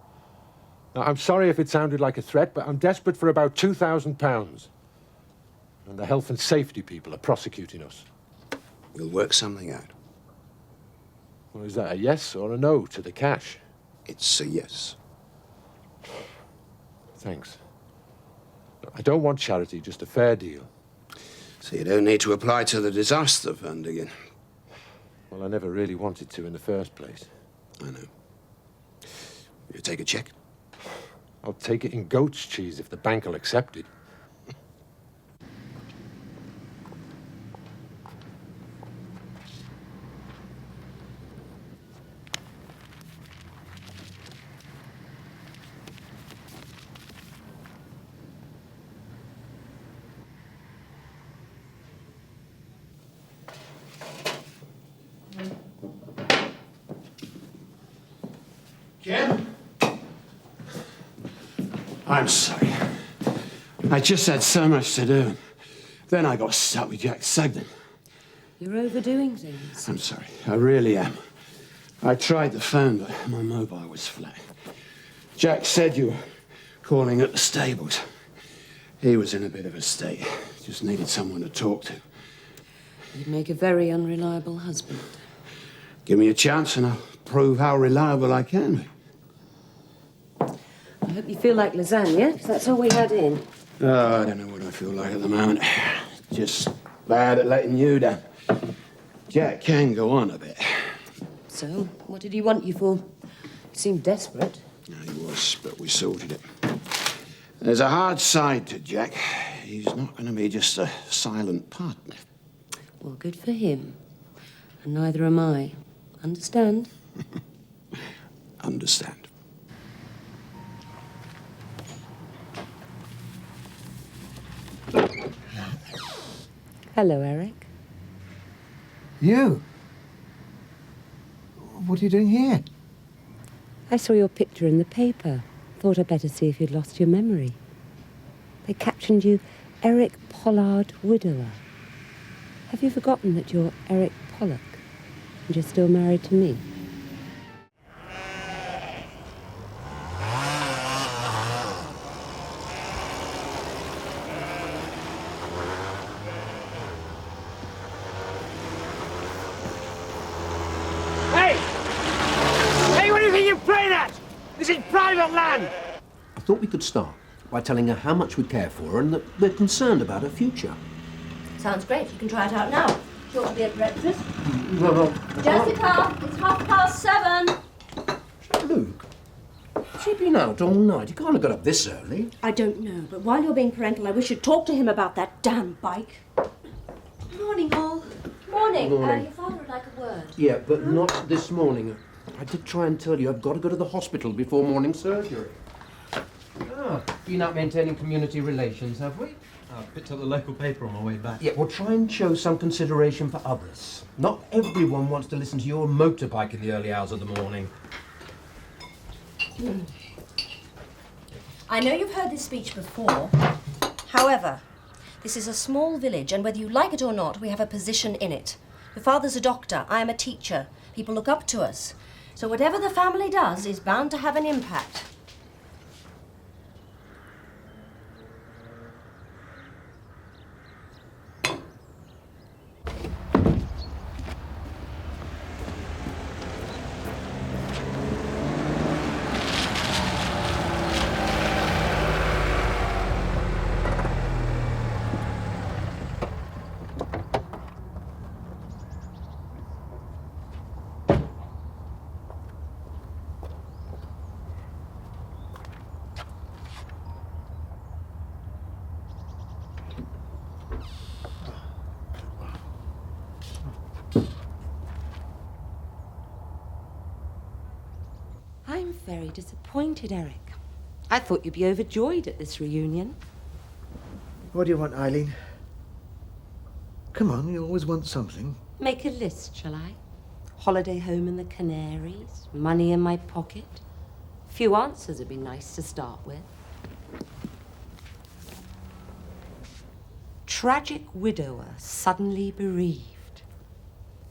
Now, I'm sorry if it sounded like a threat, but I'm desperate for about £2,000. And the health and safety people are prosecuting us. We'll work something out. Well, is that a yes or a no to the cash? It's a yes. Thanks. Look, I don't want charity, just a fair deal. So you don't need to apply to the disaster fund again? Well, I never really wanted to in the first place. I know. You take a cheque? I'll take it in goat's cheese if the bank will accept it. Jim? I'm sorry. I just had so much to do. Then I got stuck with Jack Sugden. You're overdoing things. I'm sorry. I really am. I tried the phone, but my mobile was flat. Jack said you were calling at the stables. He was in a bit of a state. Just needed someone to talk to. You'd make a very unreliable husband. Give me a chance and I'll prove how reliable I can be. I hope you feel like lasagna, because that's all we had in. Oh, I don't know what I feel like at the moment. Just bad at letting you down. Jack can go on a bit. So, what did he want you for? He seemed desperate. Yeah, he was, but we sorted it. There's a hard side to Jack. He's not going to be just a silent partner. Well, good for him. And neither am I. Understand? Understand. Hello, Eric. You? What are you doing here? I saw your picture in the paper. Thought I'd better see if you'd lost your memory. They captioned you Eric Pollard Widower. Have you forgotten that you're Eric Pollock and you're still married to me? This is private land! I thought we could start by telling her how much we care for her and that we're concerned about her future. Sounds great. You can try it out now. She ought to be at breakfast. No. Jessica, it's 7:30. Luke, she's been out all night. You can't have got up this early. I don't know, but while you're being parental, I wish you'd talk to him about that damn bike. Morning, all. Morning. Morning. Your father would like a word. Yeah, but not this morning. I did try and tell you I've got to go to the hospital before morning surgery. Ah, been out maintaining community relations, have we? I picked up the local paper on my way back. Yeah, well, try and show some consideration for others. Not everyone wants to listen to your motorbike in the early hours of the morning. I know you've heard this speech before. However, this is a small village, and whether you like it or not, we have a position in it. Your father's a doctor, I am a teacher. People look up to us. So whatever the family does is bound to have an impact. I'm very disappointed, Eric. I thought you'd be overjoyed at this reunion. What do you want, Eileen? Come on, you always want something. Make a list, shall I? Holiday home in the Canaries, money in my pocket. A few answers would be nice to start with. Tragic widower, suddenly bereaved.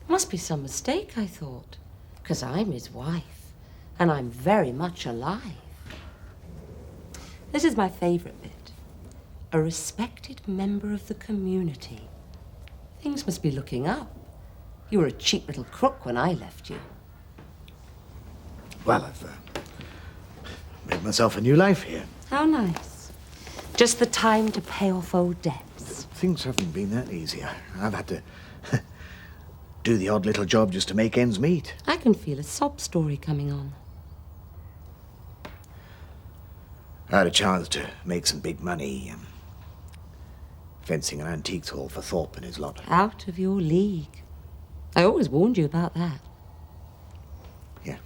Must be some mistake, I thought, because I'm his wife, and I'm very much alive. This is my favourite bit. A respected member of the community. Things must be looking up. You were a cheap little crook when I left you. Well, I've made myself a new life here. How nice. Just the time to pay off old debts. Things haven't been that easy. I've had to do the odd little job just to make ends meet. I can feel a sob story coming on. I had a chance to make some big money, fencing an antiques hall for Thorpe and his lot. Out of your league. I always warned you about that. Yeah.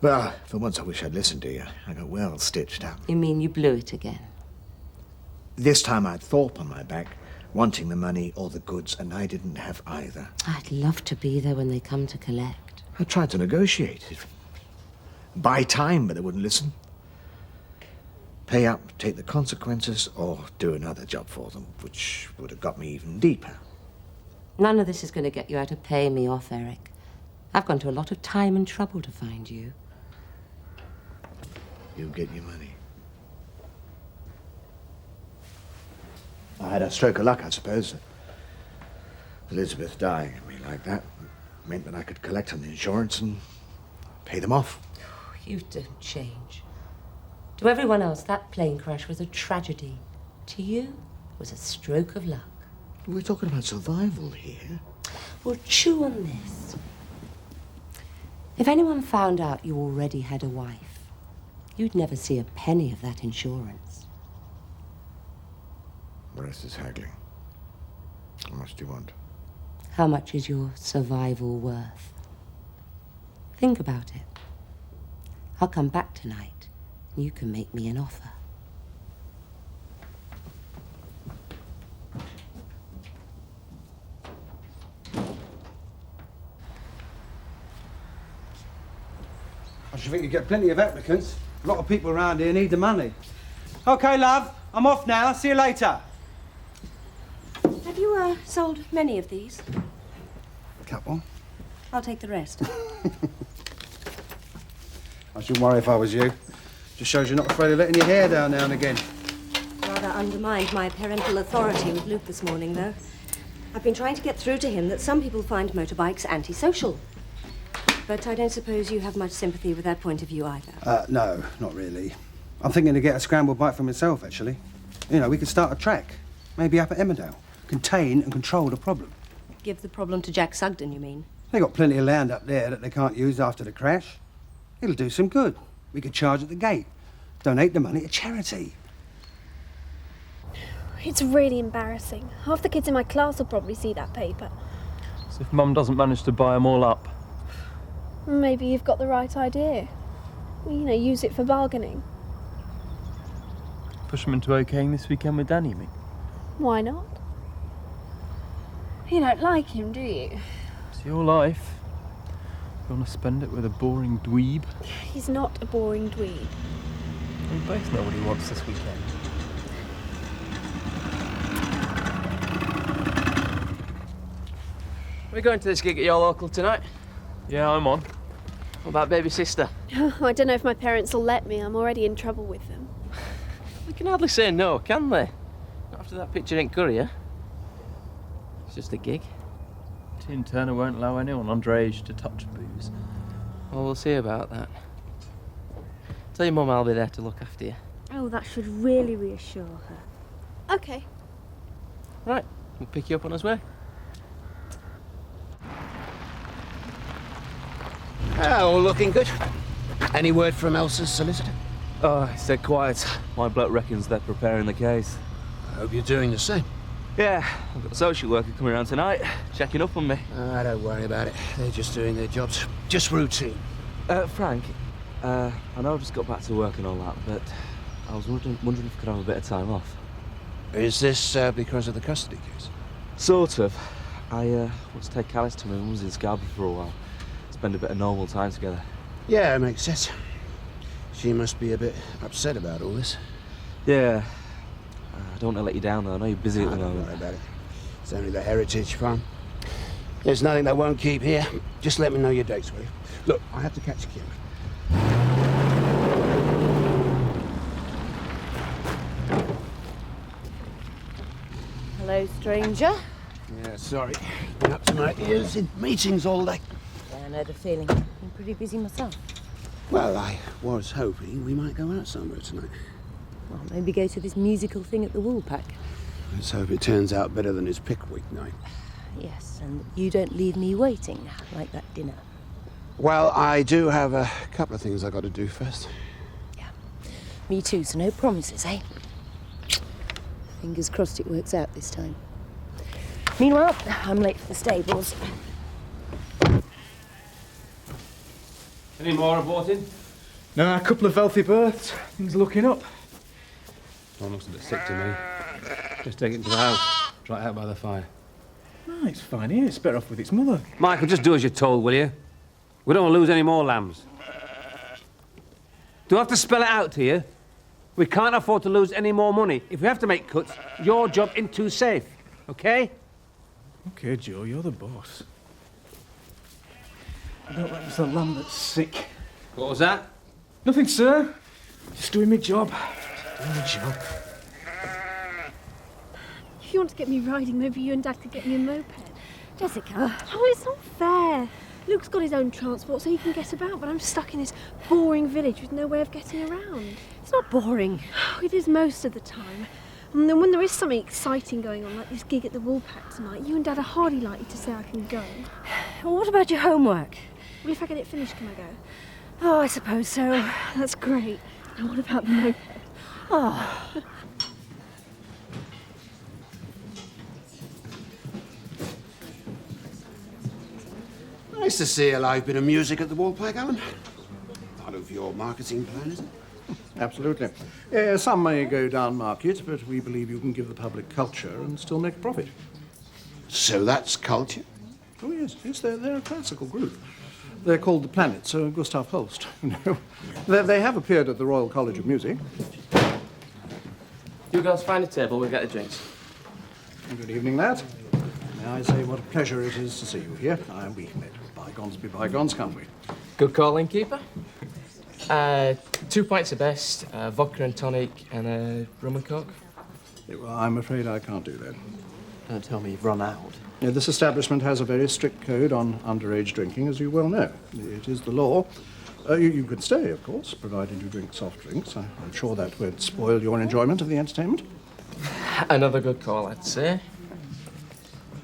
Well, for once I wish I'd listened to you. I got well stitched up. You mean you blew it again? This time I had Thorpe on my back, wanting the money or the goods, and I didn't have either. I'd love to be there when they come to collect. I tried to negotiate it. Buy time, but they wouldn't listen. Pay up, take the consequences, or do another job for them, which would have got me even deeper. None of this is going to get you out of paying me off, Eric. I've gone to a lot of time and trouble to find you. You'll get your money. I had a stroke of luck, I suppose. Elizabeth dying of me like that meant that I could collect on the insurance and pay them off. You don't change. To everyone else, that plane crash was a tragedy. To you, it was a stroke of luck. We're talking about survival here. Well, chew on this. If anyone found out you already had a wife, you'd never see a penny of that insurance. The rest is haggling. How much do you want? How much is your survival worth? Think about it. I'll come back tonight. You can make me an offer. I should think you get plenty of applicants. A lot of people around here need the money. OK, love, I'm off now. See you later. Have you sold many of these? Couple. I'll take the rest. I shouldn't worry if I was you. Just shows you're not afraid of letting your hair down now and again. Rather undermined my parental authority with Luke this morning, though. I've been trying to get through to him that some people find motorbikes antisocial. But I don't suppose you have much sympathy with that point of view either. No, not really. I'm thinking to get a scrambled bike for myself, actually. You know, we could start a track. Maybe up at Emmerdale. Contain and control the problem. Give the problem to Jack Sugden, you mean? They got plenty of land up there that they can't use after the crash. It'll do some good. We could charge at the gate. Donate the money to charity. It's really embarrassing. Half the kids in my class will probably see that paper. So if Mum doesn't manage to buy them all up. Maybe you've got the right idea. You know, use it for bargaining. Push them into okaying this weekend with Danny, you mean? Why not? You don't like him, do you? It's your life. You want to spend it with a boring dweeb? He's not a boring dweeb. We both know what he wants this weekend. We're going to this gig at your local tonight? Yeah, I'm on. What about baby sister? I don't know if my parents will let me. I'm already in trouble with them. They can hardly say no, can they? Not after that picture in Courier. It's just a gig. Tina Turner won't allow anyone underage to touch booze. Well, we'll see about that. Tell your mum I'll be there to look after you. Oh, that should really reassure her. Okay. Right, we'll pick you up on his way. All looking good. Any word from Elsa's solicitor? Oh, he said quiet. My bloke reckons they're preparing the case. I hope you're doing the same. Yeah, I've got a social worker coming around tonight, checking up on me. Don't worry about it. They're just doing their jobs. Just routine. Frank, I know I've just got back to work and all that, but I was wondering if I could have a bit of time off. Is this because of the custody case? Sort of. I want to take Alice to my mum's in Scarborough for a while. Spend a bit of normal time together. Yeah, makes sense. She must be a bit upset about all this. Yeah. I don't want to let you down, though. I know you're busy at the moment. Don't worry about it. It's only the heritage farm. There's nothing they won't keep here. Just let me know your dates, will you? Look, I have to catch Kim. Hello, stranger. Yeah, sorry. Been up to my ears in meetings all day. Yeah, I know the feeling. Been pretty busy myself. Well, I was hoping we might go out somewhere tonight. Well, maybe go to this musical thing at the Woolpack. Let's hope it turns out better than his Pickwick night. Yes, and you don't leave me waiting like that dinner. Well, I do have a couple of things I got to do first. Me too, so no promises, eh? Fingers crossed it works out this time. Meanwhile, I'm late for the stables. Any more reporting? No, a couple of healthy births. Things are looking up. One looks a bit sick to me. Just take it into the house. Try it out by the fire. No, it's fine here. It's better off with its mother. Michael, just do as you're told, will you? We don't want to lose any more lambs. Do I have to spell it out to you? We can't afford to lose any more money. If we have to make cuts, your job ain't too safe, okay? Okay, Joe, you're the boss. I don't like the lamb that's sick. What was that? Nothing, sir. Just doing my job. Doing my job. If you want to get me riding, maybe you and Dad could get me a moped. Jessica. Oh, it's not fair. Luke's got his own transport so he can get about, but I'm stuck in this boring village with no way of getting around. It's not boring. It is most of the time. And then when there is something exciting going on, like this gig at the Woolpack tonight, you and Dad are hardly likely to say I can go. Well, what about your homework? Well, if I get it finished, can I go? Oh, I suppose so. That's great. And what about the moped? Oh. Nice to see a live bit of music at the Woolpack, Alan. Part of your marketing plan, isn't it? Absolutely. Some may go down market, but we believe you can give the public culture and still make a profit. So that's culture? Oh, yes, they're a classical group. They're called the Planets, Gustav Holst. You know. They have appeared at the Royal College of Music. You girls find a table, we'll get the drinks. Good evening, lad. May I say what a pleasure it is to see you here. We let bygones be bygones, can't we? Good call, innkeeper. 2 pints of best, vodka and tonic, and a rum and coke. Yeah, well, I'm afraid I can't do that. Don't tell me you've run out. Yeah, this establishment has a very strict code on underage drinking, as you well know. It is the law. You can stay, of course, provided you drink soft drinks. I'm sure that won't spoil your enjoyment of the entertainment. Another good call, I'd say.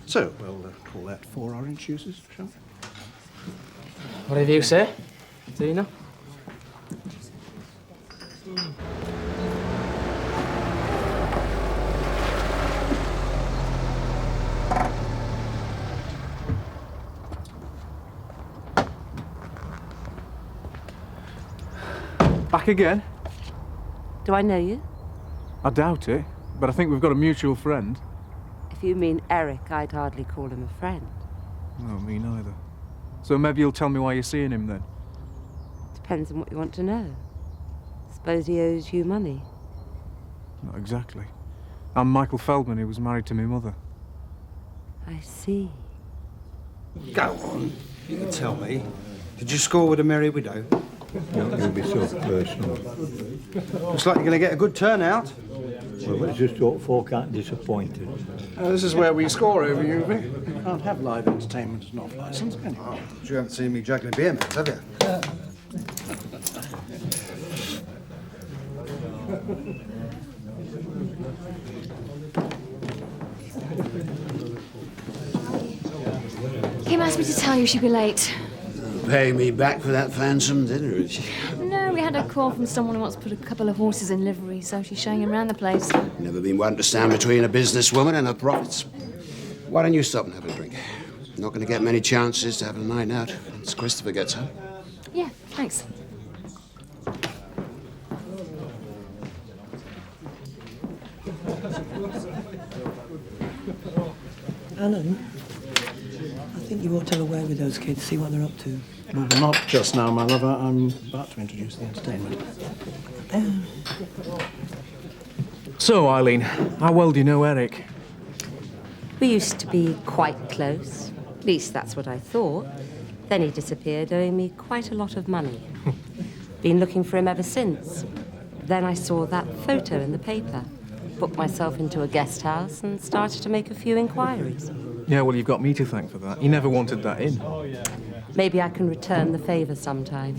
So, we'll call that 4 orange juices, shall we? Whatever you say, Tina. Back again? Do I know you? I doubt it, but I think we've got a mutual friend. If you mean Eric, I'd hardly call him a friend. No, me neither. So maybe you'll tell me why you're seeing him then? Depends on what you want to know. Suppose he owes you money. Not exactly. I'm Michael Feldman, who was married to my mother. I see. Go on. You can tell me. Did you score with a merry widow? Not going to be so personal. Looks like you're going to get a good turnout. Well, let's just hope folk aren't disappointed. This is where we score over you, Vic. You can't have live entertainment as an off-licence, can you? Oh, you haven't seen me juggling beer mats, have you? Kim asked me to tell you she'd be late. Pay me back for that phantom dinner, is she? No, we had a call from someone who wants to put a couple of horses in livery, so she's showing him around the place. Never been one to stand between a businesswoman and her profits. Why don't you stop and have a drink? Not going to get many chances to have a night out once Christopher gets home. Yeah, thanks. Alan, I think you ought to have a word with those kids, see what they're up to. Well, not just now, my lover. I'm about to introduce the entertainment. So, Eileen, how well do you know Eric? We used to be quite close. At least that's what I thought. Then he disappeared, owing me quite a lot of money. Been looking for him ever since. Then I saw that photo in the paper. Booked myself into a guest house and started to make a few inquiries. Yeah, well, you've got me to thank for that. You never wanted that in. Maybe I can return the favour sometime.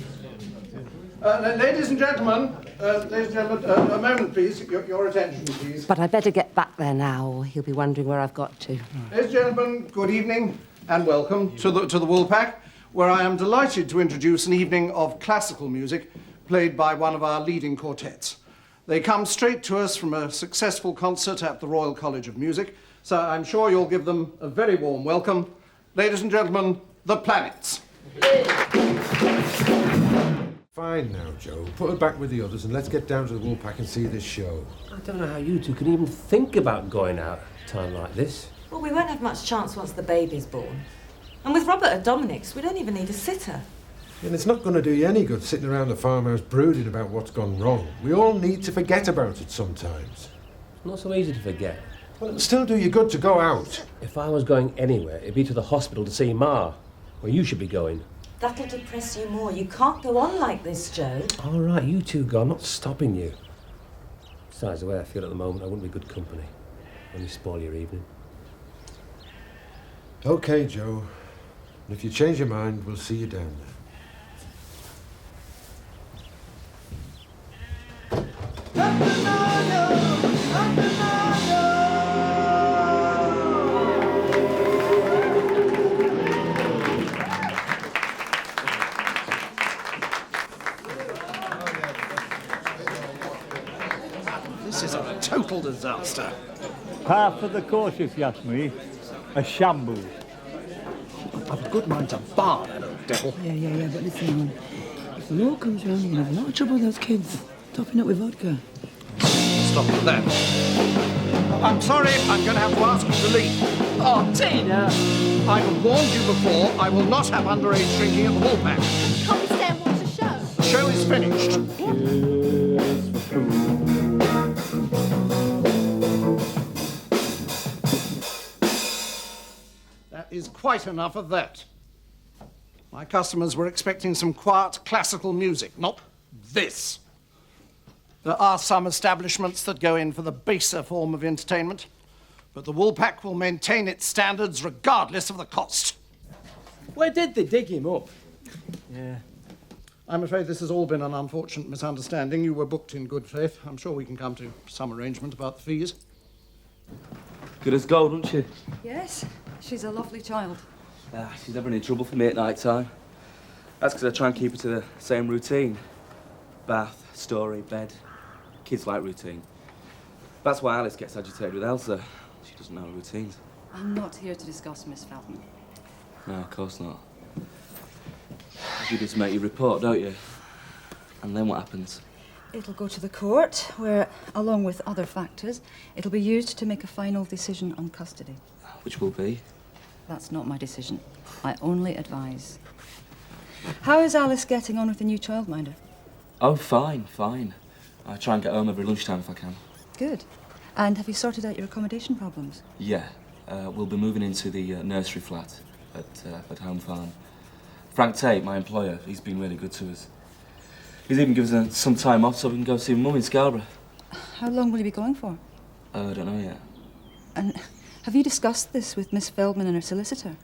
Ladies and gentlemen, a moment, please. Your attention, please. But I better get back there now, or he'll be wondering where I've got to. Ladies and gentlemen, good evening and welcome to the Woolpack, where I am delighted to introduce an evening of classical music played by one of our leading quartets. They come straight to us from a successful concert at the Royal College of Music, so I'm sure you'll give them a very warm welcome. Ladies and gentlemen, the Planets. Fine now, Joe. Put her back with the others and let's get down to the Woolpack and see this show. I don't know how you two can even think about going out at a time like this. Well, we won't have much chance once the baby's born. And with Robert at Dominic's, we don't even need a sitter. And it's not going to do you any good sitting around the farmhouse brooding about what's gone wrong. We all need to forget about it sometimes. It's not so easy to forget. Well, it'll still do you good to go out. If I was going anywhere, it'd be to the hospital to see Ma, where you should be going. That'll depress you more. You can't go on like this, Joe. All right, you two go. I'm not stopping you. Besides, the way I feel at the moment, I wouldn't be good company. Only spoil your evening. OK, Joe. And if you change your mind, we'll see you down there. This is a total disaster. Par for the course, if you ask me. A shambles. I've a good mind to bar that old devil. Yeah, but listen, man. If the law comes round, you're going to have a lot of trouble with those kids. Topping up with vodka. Stop that. I'm sorry, I'm going to have to ask you to leave. Oh, Tina! I have warned you before, I will not have underage drinking at the Woolpack. Can't we stay and watch the show? The show is finished. That is quite enough of that. My customers were expecting some quiet classical music, not this. There are some establishments that go in for the baser form of entertainment, but the Woolpack will maintain its standards regardless of the cost. Where did they dig him up? Yeah. I'm afraid this has all been an unfortunate misunderstanding. You were booked in good faith. I'm sure we can come to some arrangement about the fees. Good as gold, isn't she? Yes, she's a lovely child. She's never any trouble for me at night time. That's because I try and keep her to the same routine. Bath, story, bed. Kids like routine. That's why Alice gets agitated with Elsa. She doesn't know routines. I'm not here to discuss Miss Feldman. No, of course not. You just make your report, don't you? And then what happens? It'll go to the court, where, along with other factors, it'll be used to make a final decision on custody. Which will be? That's not my decision. I only advise. How is Alice getting on with the new childminder? Oh, fine, fine. I try and get home every lunchtime if I can. Good. And have you sorted out your accommodation problems? Yeah. We'll be moving into the nursery flat at Home Farm. Frank Tate, my employer, he's been really good to us. He's even given us some time off so we can go see Mum in Scarborough. How long will you be going for? I don't know yet. And have you discussed this with Miss Feldman and her solicitor?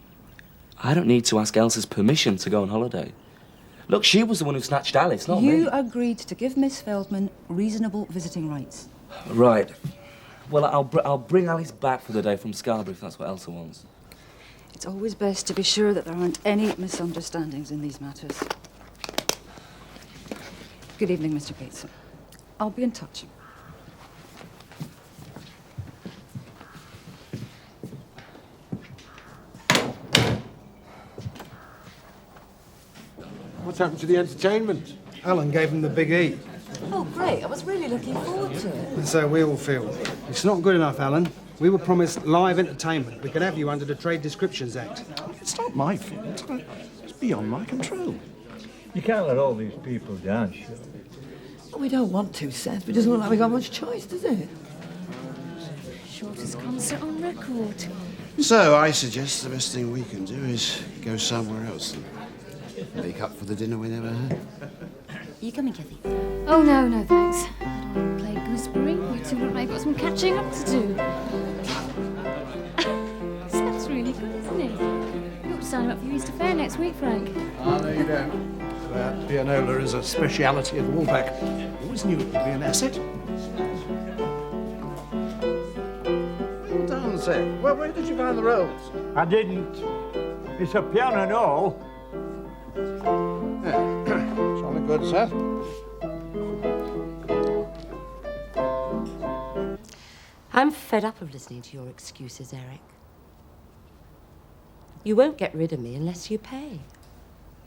I don't need to ask Elsa's permission to go on holiday. Look, she was the one who snatched Alice, not me. You agreed to give Miss Feldman reasonable visiting rights. Right. Well, I'll bring Alice back for the day from Scarborough if that's what Elsa wants. It's always best to be sure that there aren't any misunderstandings in these matters. Good evening, Mr. Bateson. I'll be in touch. What's happened to the entertainment? Alan gave him the big E. Oh, great. I was really looking forward to it. And so we all feel. It's not good enough, Alan. We were promised live entertainment. We can have you under the Trade Descriptions Act. It's not my fault. It's beyond my control. You can't let all these people down, sure. Well, we don't want to, Seth, but it doesn't look like we got much choice, does it? Shortest concert on record. So I suggest the best thing we can do is go somewhere else and make up for the dinner we never had. You coming, Kathy? Oh, no, thanks. I don't want to play gooseberry. You two look like you've got some catching up to do. Seth's really good, isn't he? You ought to sign him up for your Easter fair next week, Frank. Oh, no, you don't. That pianola is a speciality of Woolpack. Always knew it would be an asset. Well done, Seth. Well, where did you find the rolls? I didn't. It's a piano and all. Jolly good, Seth. I'm fed up of listening to your excuses, Eric. You won't get rid of me unless you pay.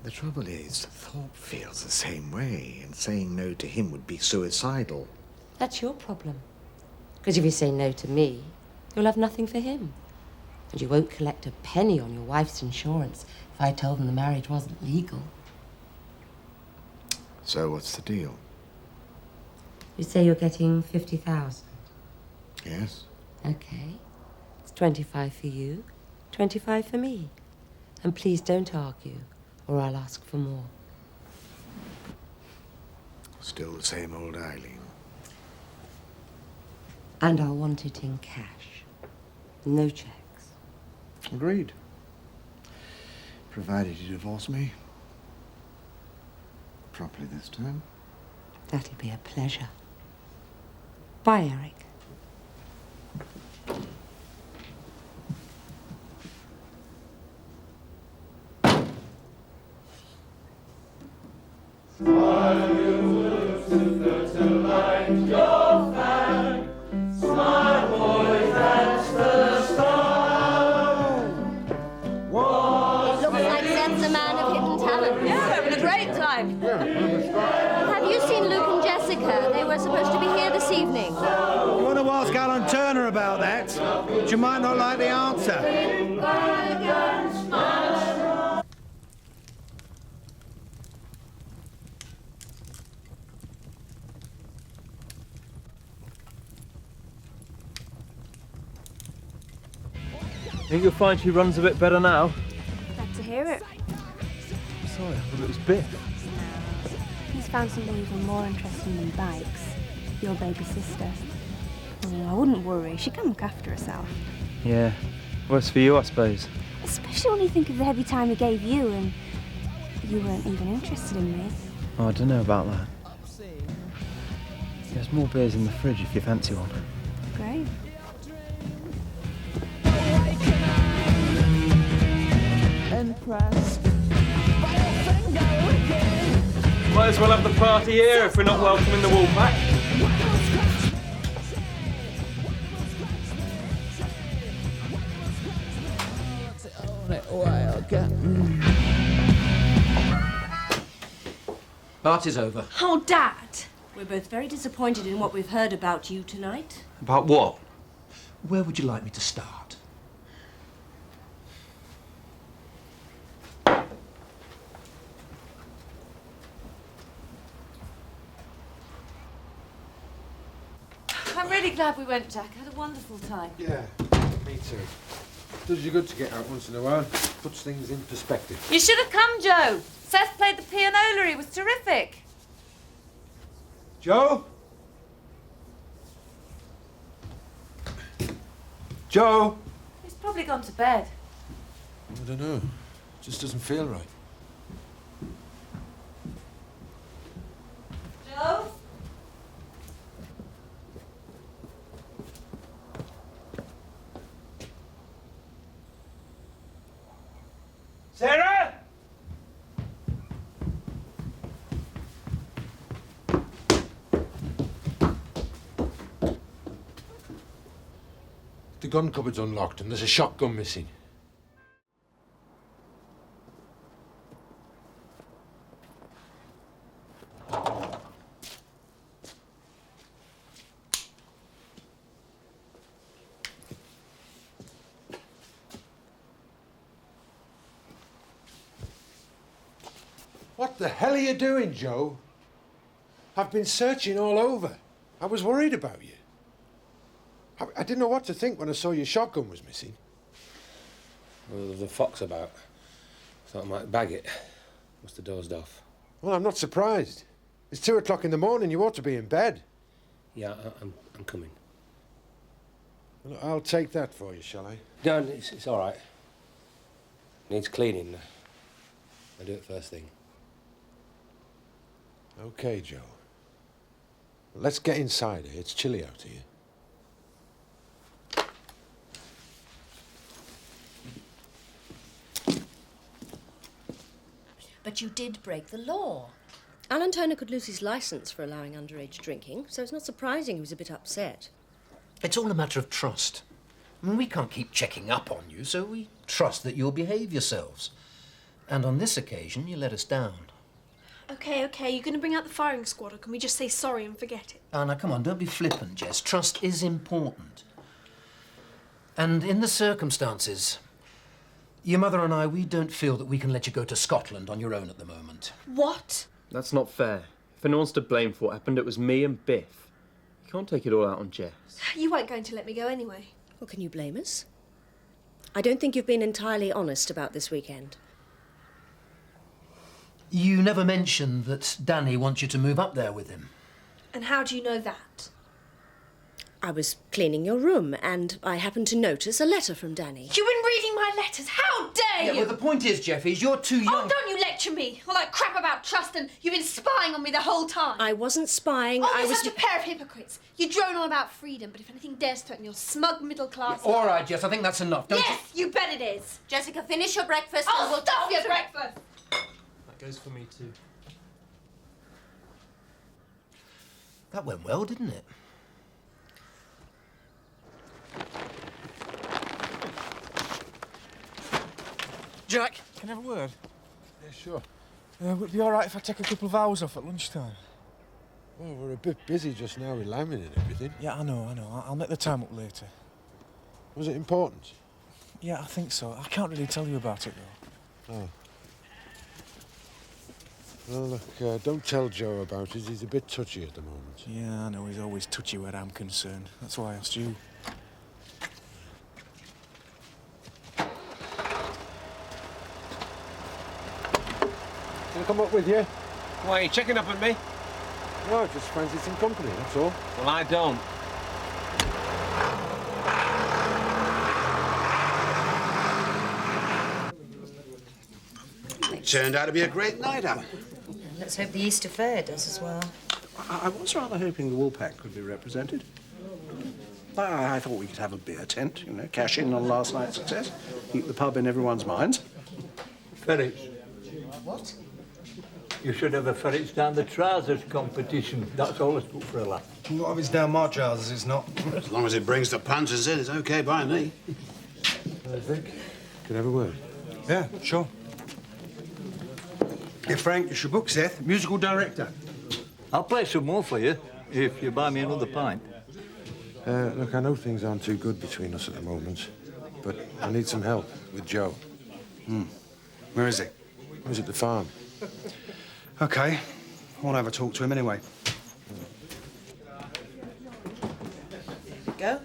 The trouble is, Thorpe feels the same way, and saying no to him would be suicidal. That's your problem. Because if you say no to me, you'll have nothing for him. And you won't collect a penny on your wife's insurance if I told them the marriage wasn't legal. So what's the deal? You say you're getting 50,000. Yes? Okay. It's 25 for you, 25 for me. And please don't argue, or I'll ask for more. Still the same old Eileen. And I'll want it in cash. No checks. Agreed. Provided you divorce me. Properly this time. That'll be a pleasure. Bye, Eric. Have you seen Luke and Jessica? They were supposed to be here this evening. You want to ask Alan Turner about that? But you might not like the answer. Think you'll find she runs a bit better now? Glad to hear it. Sorry, I thought it was Biff. He's found something even more interesting than bikes. Your baby sister. Oh, I wouldn't worry. She can look after herself. Yeah, worse for you, I suppose. Especially when you think of the heavy time he gave you and you weren't even interested in me. Oh, I don't know about that. There's more beers in the fridge if you fancy one. Great. Might as well have the party here if we're not welcoming the Woolpack. Party's over. Oh, Dad! We're both very disappointed in what we've heard about you tonight. About what? Where would you like me to start? I'm really glad we went, Jack. I had a wonderful time. Yeah, me too. Does you good to get out once in a while. Puts things in perspective. You should have come, Joe. Seth played the pianola. He was terrific. Joe? Joe? He's probably gone to bed. I don't know. Just doesn't feel right. Joe? Sarah? The gun cupboard's unlocked and there's a shotgun missing. What the hell are you doing, Joe? I've been searching all over. I was worried about you. I didn't know what to think when I saw your shotgun was missing. Well, there was a fox about. Thought I might bag it. Must have dozed off. Well, I'm not surprised. It's 2 o'clock in the morning. You ought to be in bed. Yeah, I'm coming. Well, I'll take that for you, shall I? No, it's all right. Needs cleaning. I'll do it first thing. Okay, Joe. Well, let's get inside here. It's chilly out here. But you did break the law. Alan Turner could lose his licence for allowing underage drinking, so it's not surprising he was a bit upset. It's all a matter of trust. I mean, we can't keep checking up on you, so we trust that you'll behave yourselves. And on this occasion, you let us down. Okay, you're going to bring out the firing squad, or can we just say sorry and forget it? Oh, now, come on, don't be flippant, Jess. Trust is important. And in the circumstances, your mother and I, we don't feel that we can let you go to Scotland on your own at the moment. What? That's not fair. If anyone's to blame for what happened, it was me and Biff. You can't take it all out on Jess. You weren't going to let me go anyway. Well, can you blame us? I don't think you've been entirely honest about this weekend. You never mentioned that Danny wants you to move up there with him. And how do you know that? I was cleaning your room, and I happened to notice a letter from Danny. You've been reading my letters. How dare you? Yeah, well, the point is, Jeffy, is you're too young... Oh, don't you lecture me. All that crap about trust, and you've been spying on me the whole time. I wasn't spying. Oh, I you're was... such a pair of hypocrites. You drone on about freedom, but if anything dares threaten your smug middle class... Yeah, all right, Jess, I think that's enough, don't Yes, you bet it is. Jessica, finish your breakfast Oh, and we'll... stop your breakfast! That goes for me too. That went well, didn't it? Jack, can I have a word? Yeah, sure. Would it be all right if I take a couple of hours off at lunchtime? Well, we're a bit busy just now with lambing and everything. Yeah, I know. I'll make the time up later. Was it important? Yeah, I think so. I can't really tell you about it, though. Oh. Well, look, don't tell Joe about it. He's a bit touchy at the moment. Yeah, I know. He's always touchy where I'm concerned. That's why I asked you. Can I come up with you? Why, are you checking up on me? No, I just fancy some company, that's all. Well, I don't. It turned out to be a great night, Alan. Let's hope the Easter Fair does as well. I was rather hoping the Woolpack could be represented. I thought we could have a beer tent, you know, cash in on last night's success, keep the pub in everyone's minds. Ferrets. What? You should have a ferrets down the trousers competition. That's always good for a laugh. What if it's down my trousers? It's not. As long as it brings the punters in, it's okay by me. I think. Can I have a word? Yeah, sure. Hey, Frank, you should book Seth, musical director. I'll play some more for you, if you buy me another pint. Look, I know things aren't too good between us at the moment, but I need some help with Joe. Where is he? He's at the farm. OK. I want to have a talk to him anyway. Go.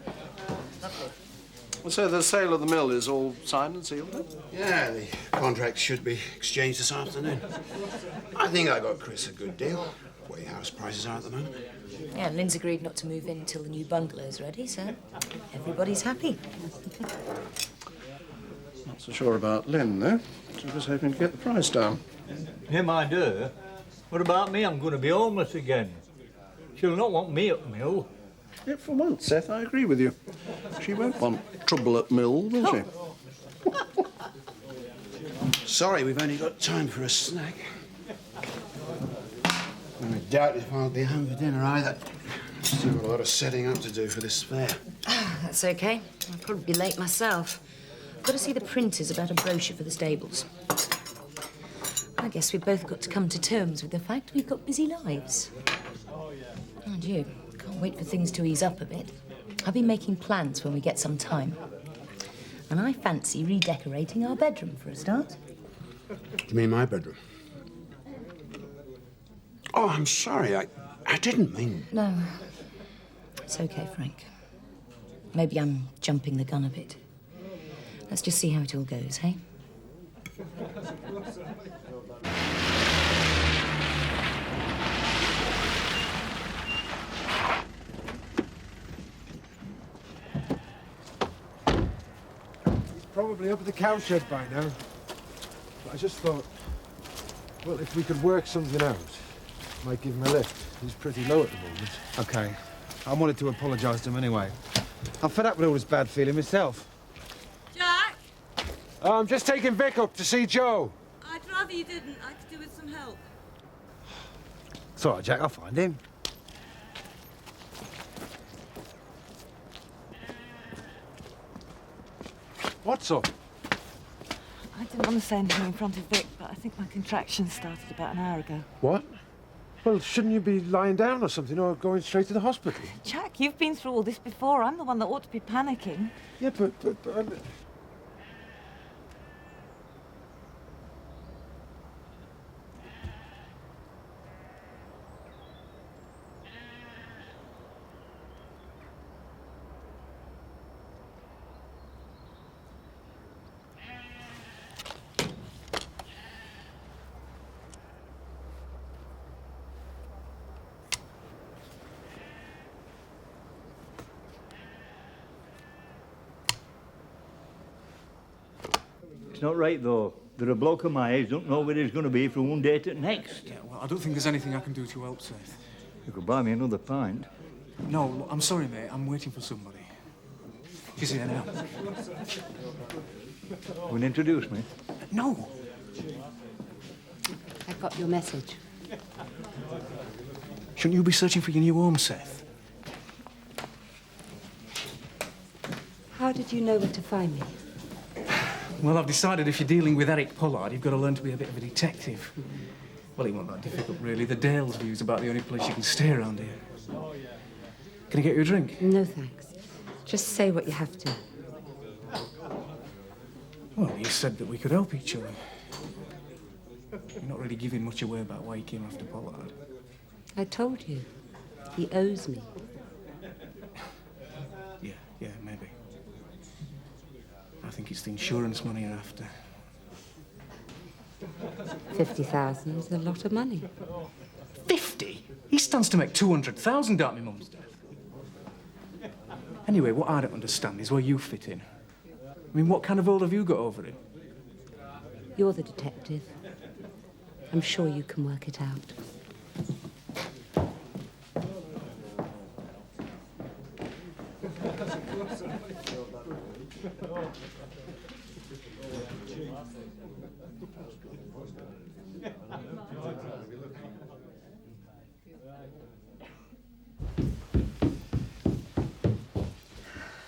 So the sale of the mill is all signed and sealed, then? Yeah, the contract should be exchanged this afternoon. I think I got Chris a good deal. Way house prices are at the moment. Yeah, and Lynn's agreed not to move in until the new bungalow's ready, so everybody's happy. Not so sure about Lynn, though. She was hoping to get the price down. Yeah, my dear. What about me? I'm going to be homeless again. She'll not want me at mill. Yeah, for once, Seth, I agree with you. She won't want trouble at mill, will she? Sorry, we've only got time for a snack. I doubt if I'll be home for dinner either. Still got a lot of setting up to do for this fair. That's okay. I'll probably be late myself. Got to see the printers about a brochure for the stables. I guess we've both got to come to terms with the fact we've got busy lives. And you, can't wait for things to ease up a bit. I'll be making plans when we get some time. And I fancy redecorating our bedroom for a start. You mean my bedroom? Oh, I'm sorry. I didn't mean... No. It's okay, Frank. Maybe I'm jumping the gun a bit. Let's just see how it all goes, hey? He's probably up at the cowshed by now. But I just thought, well, if we could work something out, might give him a lift. He's pretty low at the moment. OK. I wanted to apologise to him anyway. I'm fed up with all this bad feeling myself. Jack? I'm just taking Vic up to see Joe. I'd rather you didn't. I could do with some help. It's all right, Jack. I'll find him. What's up? I didn't want to say anything in front of Vic, but I think my contractions started about an hour ago. What? Well, shouldn't you be lying down or something, or going straight to the hospital? Jack, you've been through all this before. I'm the one that ought to be panicking. Yeah, but It's not right, though. That a bloke of my age don't know where he's going to be from one day to the next. Yeah, well, I don't think there's anything I can do to help, Seth. You could buy me another pint. No, look, I'm sorry, mate. I'm waiting for somebody. She's here now. Will you introduce me? No. I got your message. Shouldn't you be searching for your new home, Seth? How did you know where to find me? Well, I've decided if you're dealing with Eric Pollard, you've got to learn to be a bit of a detective. Well, it wasn't that difficult, really. The Dales view's about the only place you can stay around here. Can I get you a drink? No, thanks. Just say what you have to. Well, you said that we could help each other. You're not really giving much away about why you came after Pollard. I told you. He owes me. Yeah, maybe. I think it's the insurance money you're after. 50,000 is a lot of money. 50? He stands to make 200,000 out of my mum's death. Anyway, what I don't understand is where you fit in. I mean, what kind of hold have you got over him? You're the detective. I'm sure you can work it out.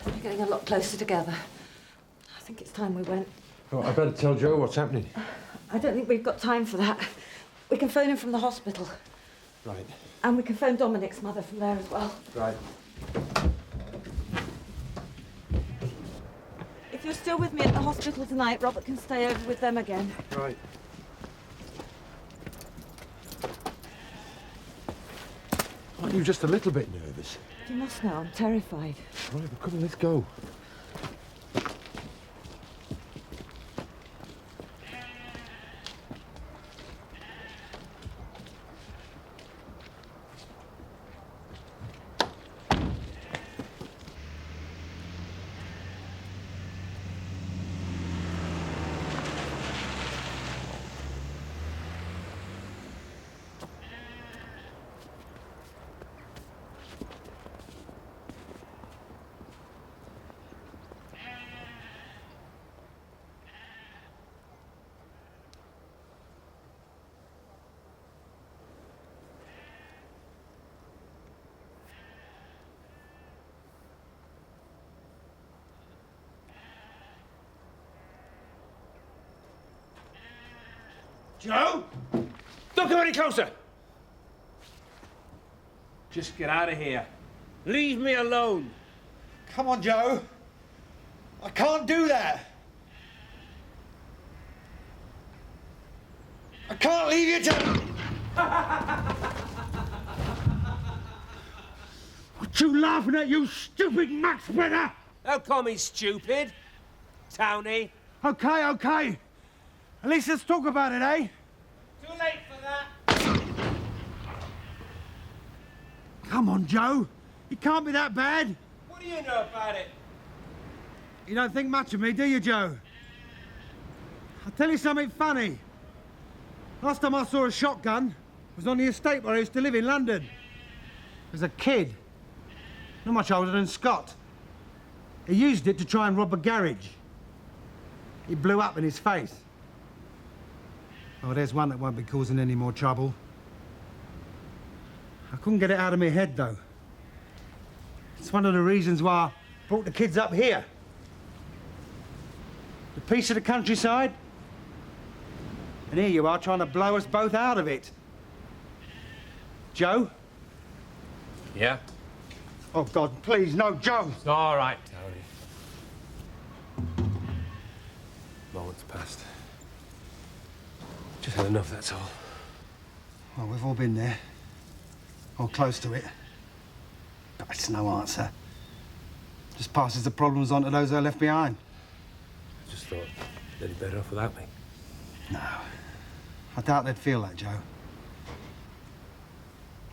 We're getting a lot closer together. I think it's time we went. Oh, I better tell Joe what's happening. I don't think we've got time for that. We can phone him from the hospital. Right. And we can phone Dominic's mother from there as well. Right. If you're still with me at the hospital tonight, Robert can stay over with them again. Right. Aren't you just a little bit nervous? You must know, I'm terrified. Right, well, come on, let's go. Joe! Don't come any closer! Just get out of here. Leave me alone. Come on, Joe. I can't do that. I can't leave you to... What you laughing at, you stupid Max Spreader? Don't call me stupid, Townie. Okay, okay. At least let's talk about it, eh? Too late for that. Come on, Joe. It can't be that bad. What do you know about it? You don't think much of me, do you, Joe? I'll tell you something funny. Last time I saw a shotgun was on the estate where I used to live in London. As a kid. Not much older than Scott. He used it to try and rob a garage. It blew up in his face. Oh, there's one that won't be causing any more trouble. I couldn't get it out of my head, though. It's one of the reasons why I brought the kids up here. The piece of the countryside. And here you are trying to blow us both out of it. Joe? Yeah? Oh, God, please, no, Joe! It's all right, Tony. Moment's passed. Just had enough, that's all. Well, we've all been there. Or close to it. But it's no answer. Just passes the problems on to those who are left behind. I just thought they'd be better off without me. No. I doubt they'd feel that, Joe.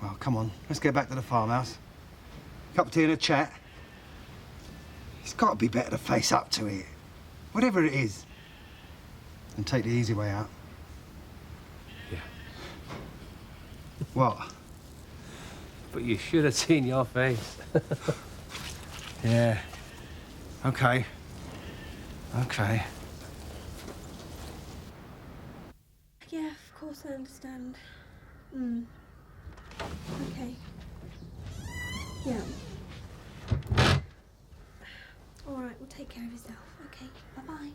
Well, come on. Let's get back to the farmhouse. Cup of tea and a chat. It's got to be better to face up to it. Whatever it is. And take the easy way out. Yeah. What? But you should have seen your face. Yeah. Okay. Okay. Yeah, of course I understand. Okay. Yeah. All right, well, take care of yourself. Okay, bye-bye.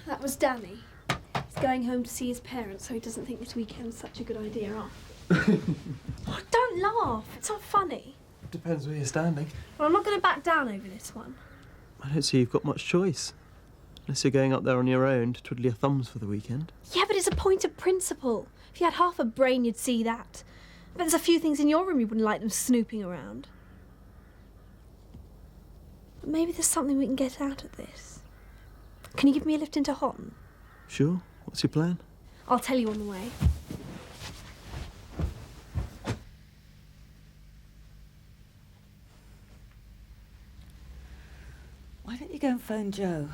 That was Danny. He's going home to see his parents, so he doesn't think this weekend's such a good idea off. Oh, don't laugh. It's not funny. Depends where you're standing. Well, I'm not going to back down over this one. I don't see you've got much choice. Unless you're going up there on your own to twiddle your thumbs for the weekend. Yeah, but it's a point of principle. If you had half a brain, you'd see that. But there's a few things in your room you wouldn't like them snooping around. But maybe there's something we can get out of this. Can you give me a lift into Houghton? Sure. What's your plan? I'll tell you on the way. Why don't you go and phone Joe?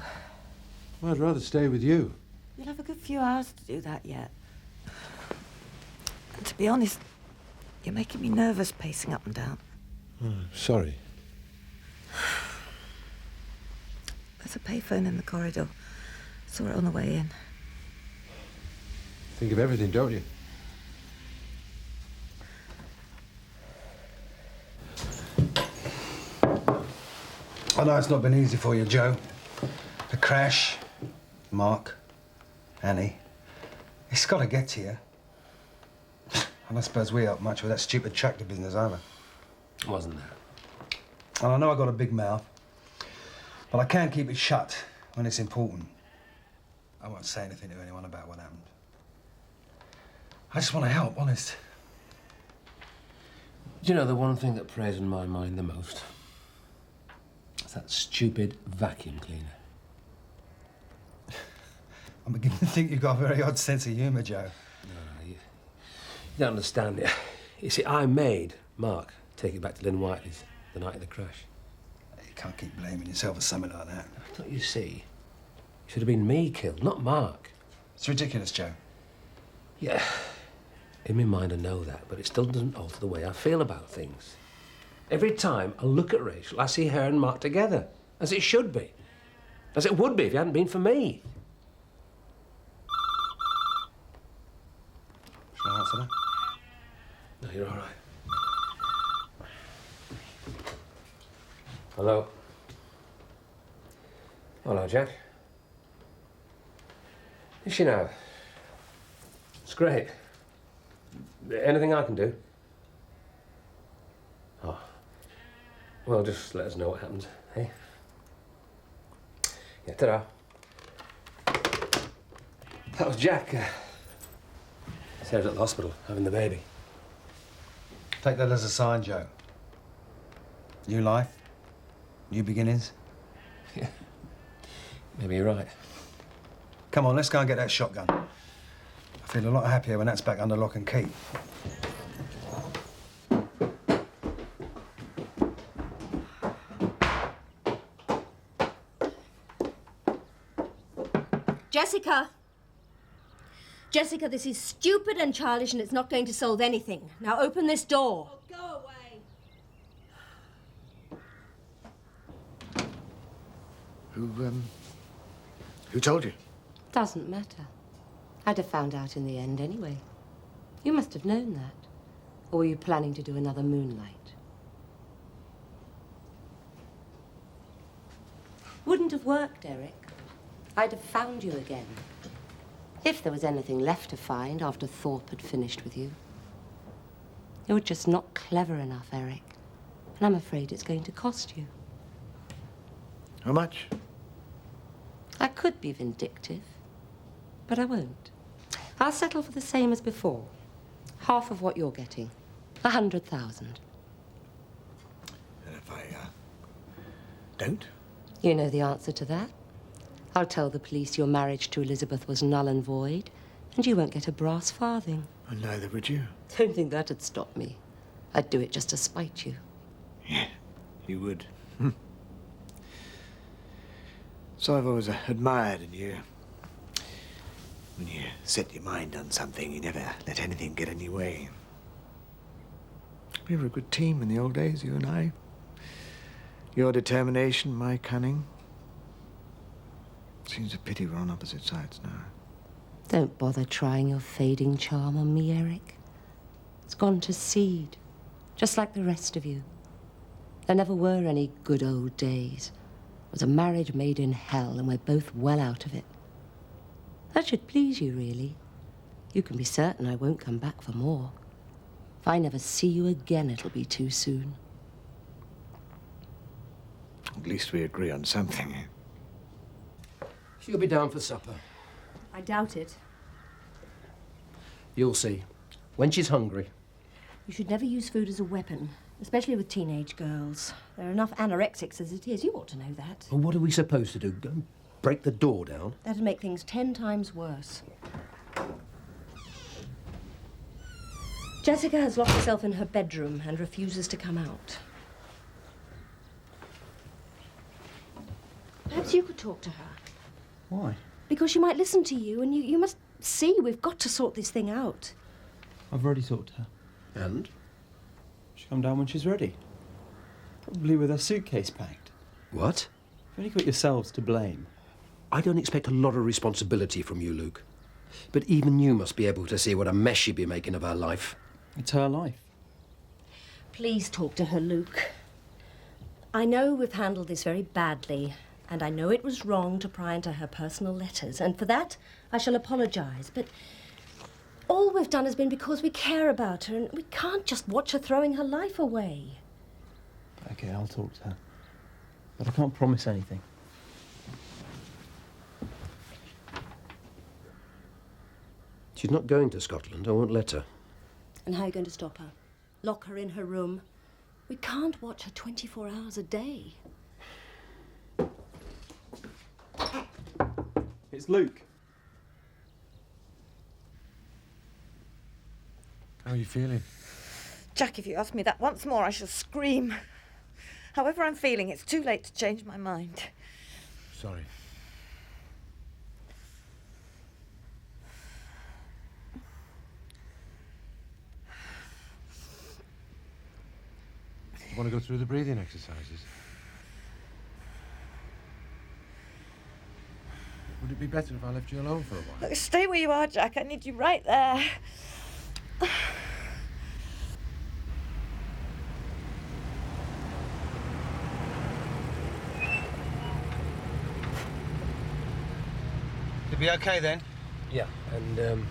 Well, I'd rather stay with you. You'll have a good few hours to do that yet. And to be honest, you're making me nervous pacing up and down. Oh, sorry. There's a payphone in the corridor. Saw it on the way in. Think of everything, don't you? I know it's not been easy for you, Joe. The crash, Mark, Annie. It's got to get to you. And I suppose we helped much with that stupid tractor business either. Wasn't there? And I know I got a big mouth, but I can't keep it shut when it's important. I won't say anything to anyone about what happened. I just want to help, honest. Do you know the one thing that preys on my mind the most? It's that stupid vacuum cleaner. I'm beginning to think you've got a very odd sense of humour, Joe. No, you don't understand it. You see, I made Mark take it back to Lynn Whiteley's the night of the crash. You can't keep blaming yourself for something like that. Don't you see? It should have been me killed, not Mark. It's ridiculous, Joe. Yeah, in my mind I know that, but it still doesn't alter the way I feel about things. Every time I look at Rachel, I see her and Mark together, as it should be. As it would be if it hadn't been for me. Shall I answer that? No, you're all right. Hello? Hello, Jack. Is she now? It's great. Anything I can do? Oh. Well, just let us know what happens, eh? Yeah, ta-ra. That was Jack. Sarah's at the hospital, having the baby. Take that as a sign, Joe. New life, new beginnings. Yeah. Maybe you're right. Come on, let's go and get that shotgun. I feel a lot happier when that's back under lock and key. Jessica! Jessica, this is stupid and childish and it's not going to solve anything. Now open this door. Oh, go away. Who told you? Doesn't matter. I'd have found out in the end anyway. You must have known that. Or were you planning to do another moonlight? Wouldn't have worked, Eric. I'd have found you again. If there was anything left to find after Thorpe had finished with you. You're just not clever enough, Eric. And I'm afraid it's going to cost you. How much? I could be vindictive, but I won't. I'll settle for the same as before. Half of what you're getting. 100,000. And if I, don't? You know the answer to that. I'll tell the police your marriage to Elizabeth was null and void, and you won't get a brass farthing. And neither would you. Don't think that'd stop me. I'd do it just to spite you. Yeah, you would. So I've always admired in you. When you set your mind on something, you never let anything get in your way. We were a good team in the old days, you and I. Your determination, my cunning. Seems a pity we're on opposite sides now. Don't bother trying your fading charm on me, Eric. It's gone to seed, just like the rest of you. There never were any good old days. It was a marriage made in hell, and we're both well out of it. That should please you, really. You can be certain I won't come back for more. If I never see you again, it'll be too soon. At least we agree on something. She'll be down for supper. I doubt it. You'll see. When she's hungry. You should never use food as a weapon, especially with teenage girls. There are enough anorexics as it is. You ought to know that. Well, what are we supposed to do? Go and break the door down? That'd make things 10 times worse. Jessica has locked herself in her bedroom and refuses to come out. Perhaps you could talk to her. Why? Because she might listen to you, and you must see we've got to sort this thing out. I've already talked to her. And? She'll come down when she's ready. Probably with her suitcase packed. What? You've only got yourselves to blame. I don't expect a lot of responsibility from you, Luke. But even you must be able to see what a mess she'd be making of her life. It's her life. Please talk to her, Luke. I know we've handled this very badly, and I know it was wrong to pry into her personal letters, and for that I shall apologise, but All we've done has been because we care about her, and we can't just watch her throwing her life away. OK, I'll talk to her. But I can't promise anything. She's not going to Scotland. I won't let her. And how are you going to stop her? Lock her in her room? We can't watch her 24 hours a day. It's Luke. How are you feeling? Jack, if you ask me that once more, I shall scream. However I'm feeling, it's too late to change my mind. Sorry. You want to go through the breathing exercises? Would it be better if I left you alone for a while? Look, stay where you are, Jack. I need you right there. You'll be okay then? Yeah, and, And,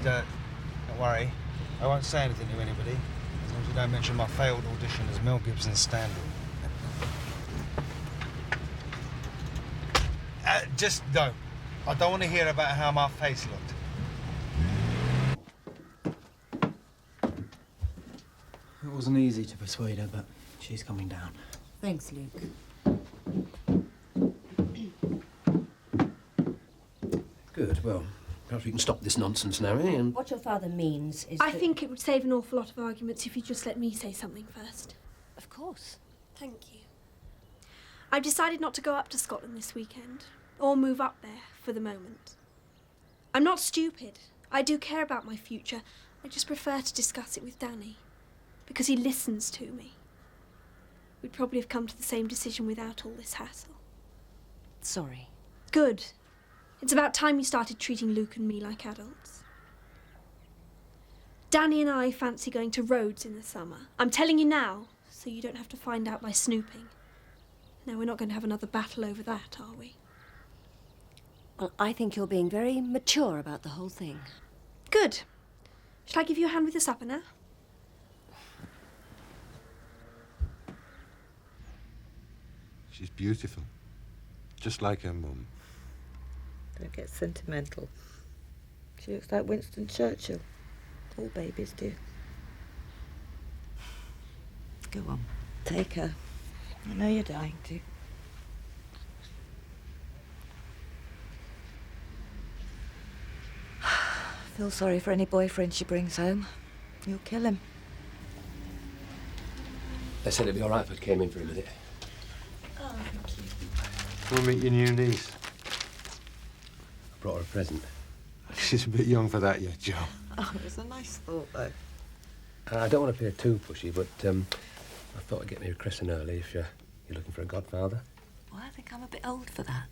don't worry, I won't say anything to anybody, as long as you don't mention my failed audition as Mel Gibson's stand-in. Just don't. I don't want to hear about how my face looked. It wasn't easy to persuade her, but she's coming down. Thanks, Luke. good. Well, perhaps we can stop this nonsense now, eh? And What your father means is I think it would save an awful lot of arguments if you just let me say something first. Of course. Thank you. I've decided not to go up to Scotland this weekend, or move up there for the moment. I'm not stupid. I do care about my future. I just prefer to discuss it with Danny, because he listens to me. We'd probably have come to the same decision without all this hassle. Sorry. Good. It's about time you started treating Luke and me like adults. Danny and I fancy going to Rhodes in the summer. I'm telling you now, so you don't have to find out by snooping. No, we're not going to have another battle over that, are we? Well, I think you're being very mature about the whole thing. Good. Shall I give you a hand with the supper now? She's beautiful. Just like her mum. Don't get sentimental. She looks like Winston Churchill. All babies do. Go on, take her. I know you're dying to. Feel sorry for any boyfriend she brings home. You'll kill him. they said it'd be all right if I came in for a minute. Oh, thank you. We'll meet your new niece. I brought her a present. She's a bit young for that yet, Joe. Oh, it was a nice thought, though. I don't want to appear too pushy, but I thought I'd get me a christening early if you're looking for a godfather. Well, I think I'm a bit old for that.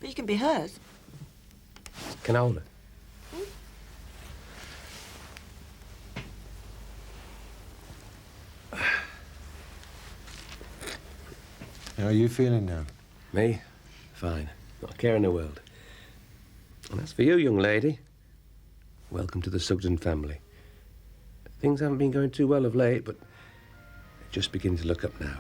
But you can be hers. Can I hold her? How are you feeling now? Me? Fine. Not a care in the world. And as for you, young lady, welcome to the Sugden family. Things haven't been going too well of late, but they're just beginning to look up now.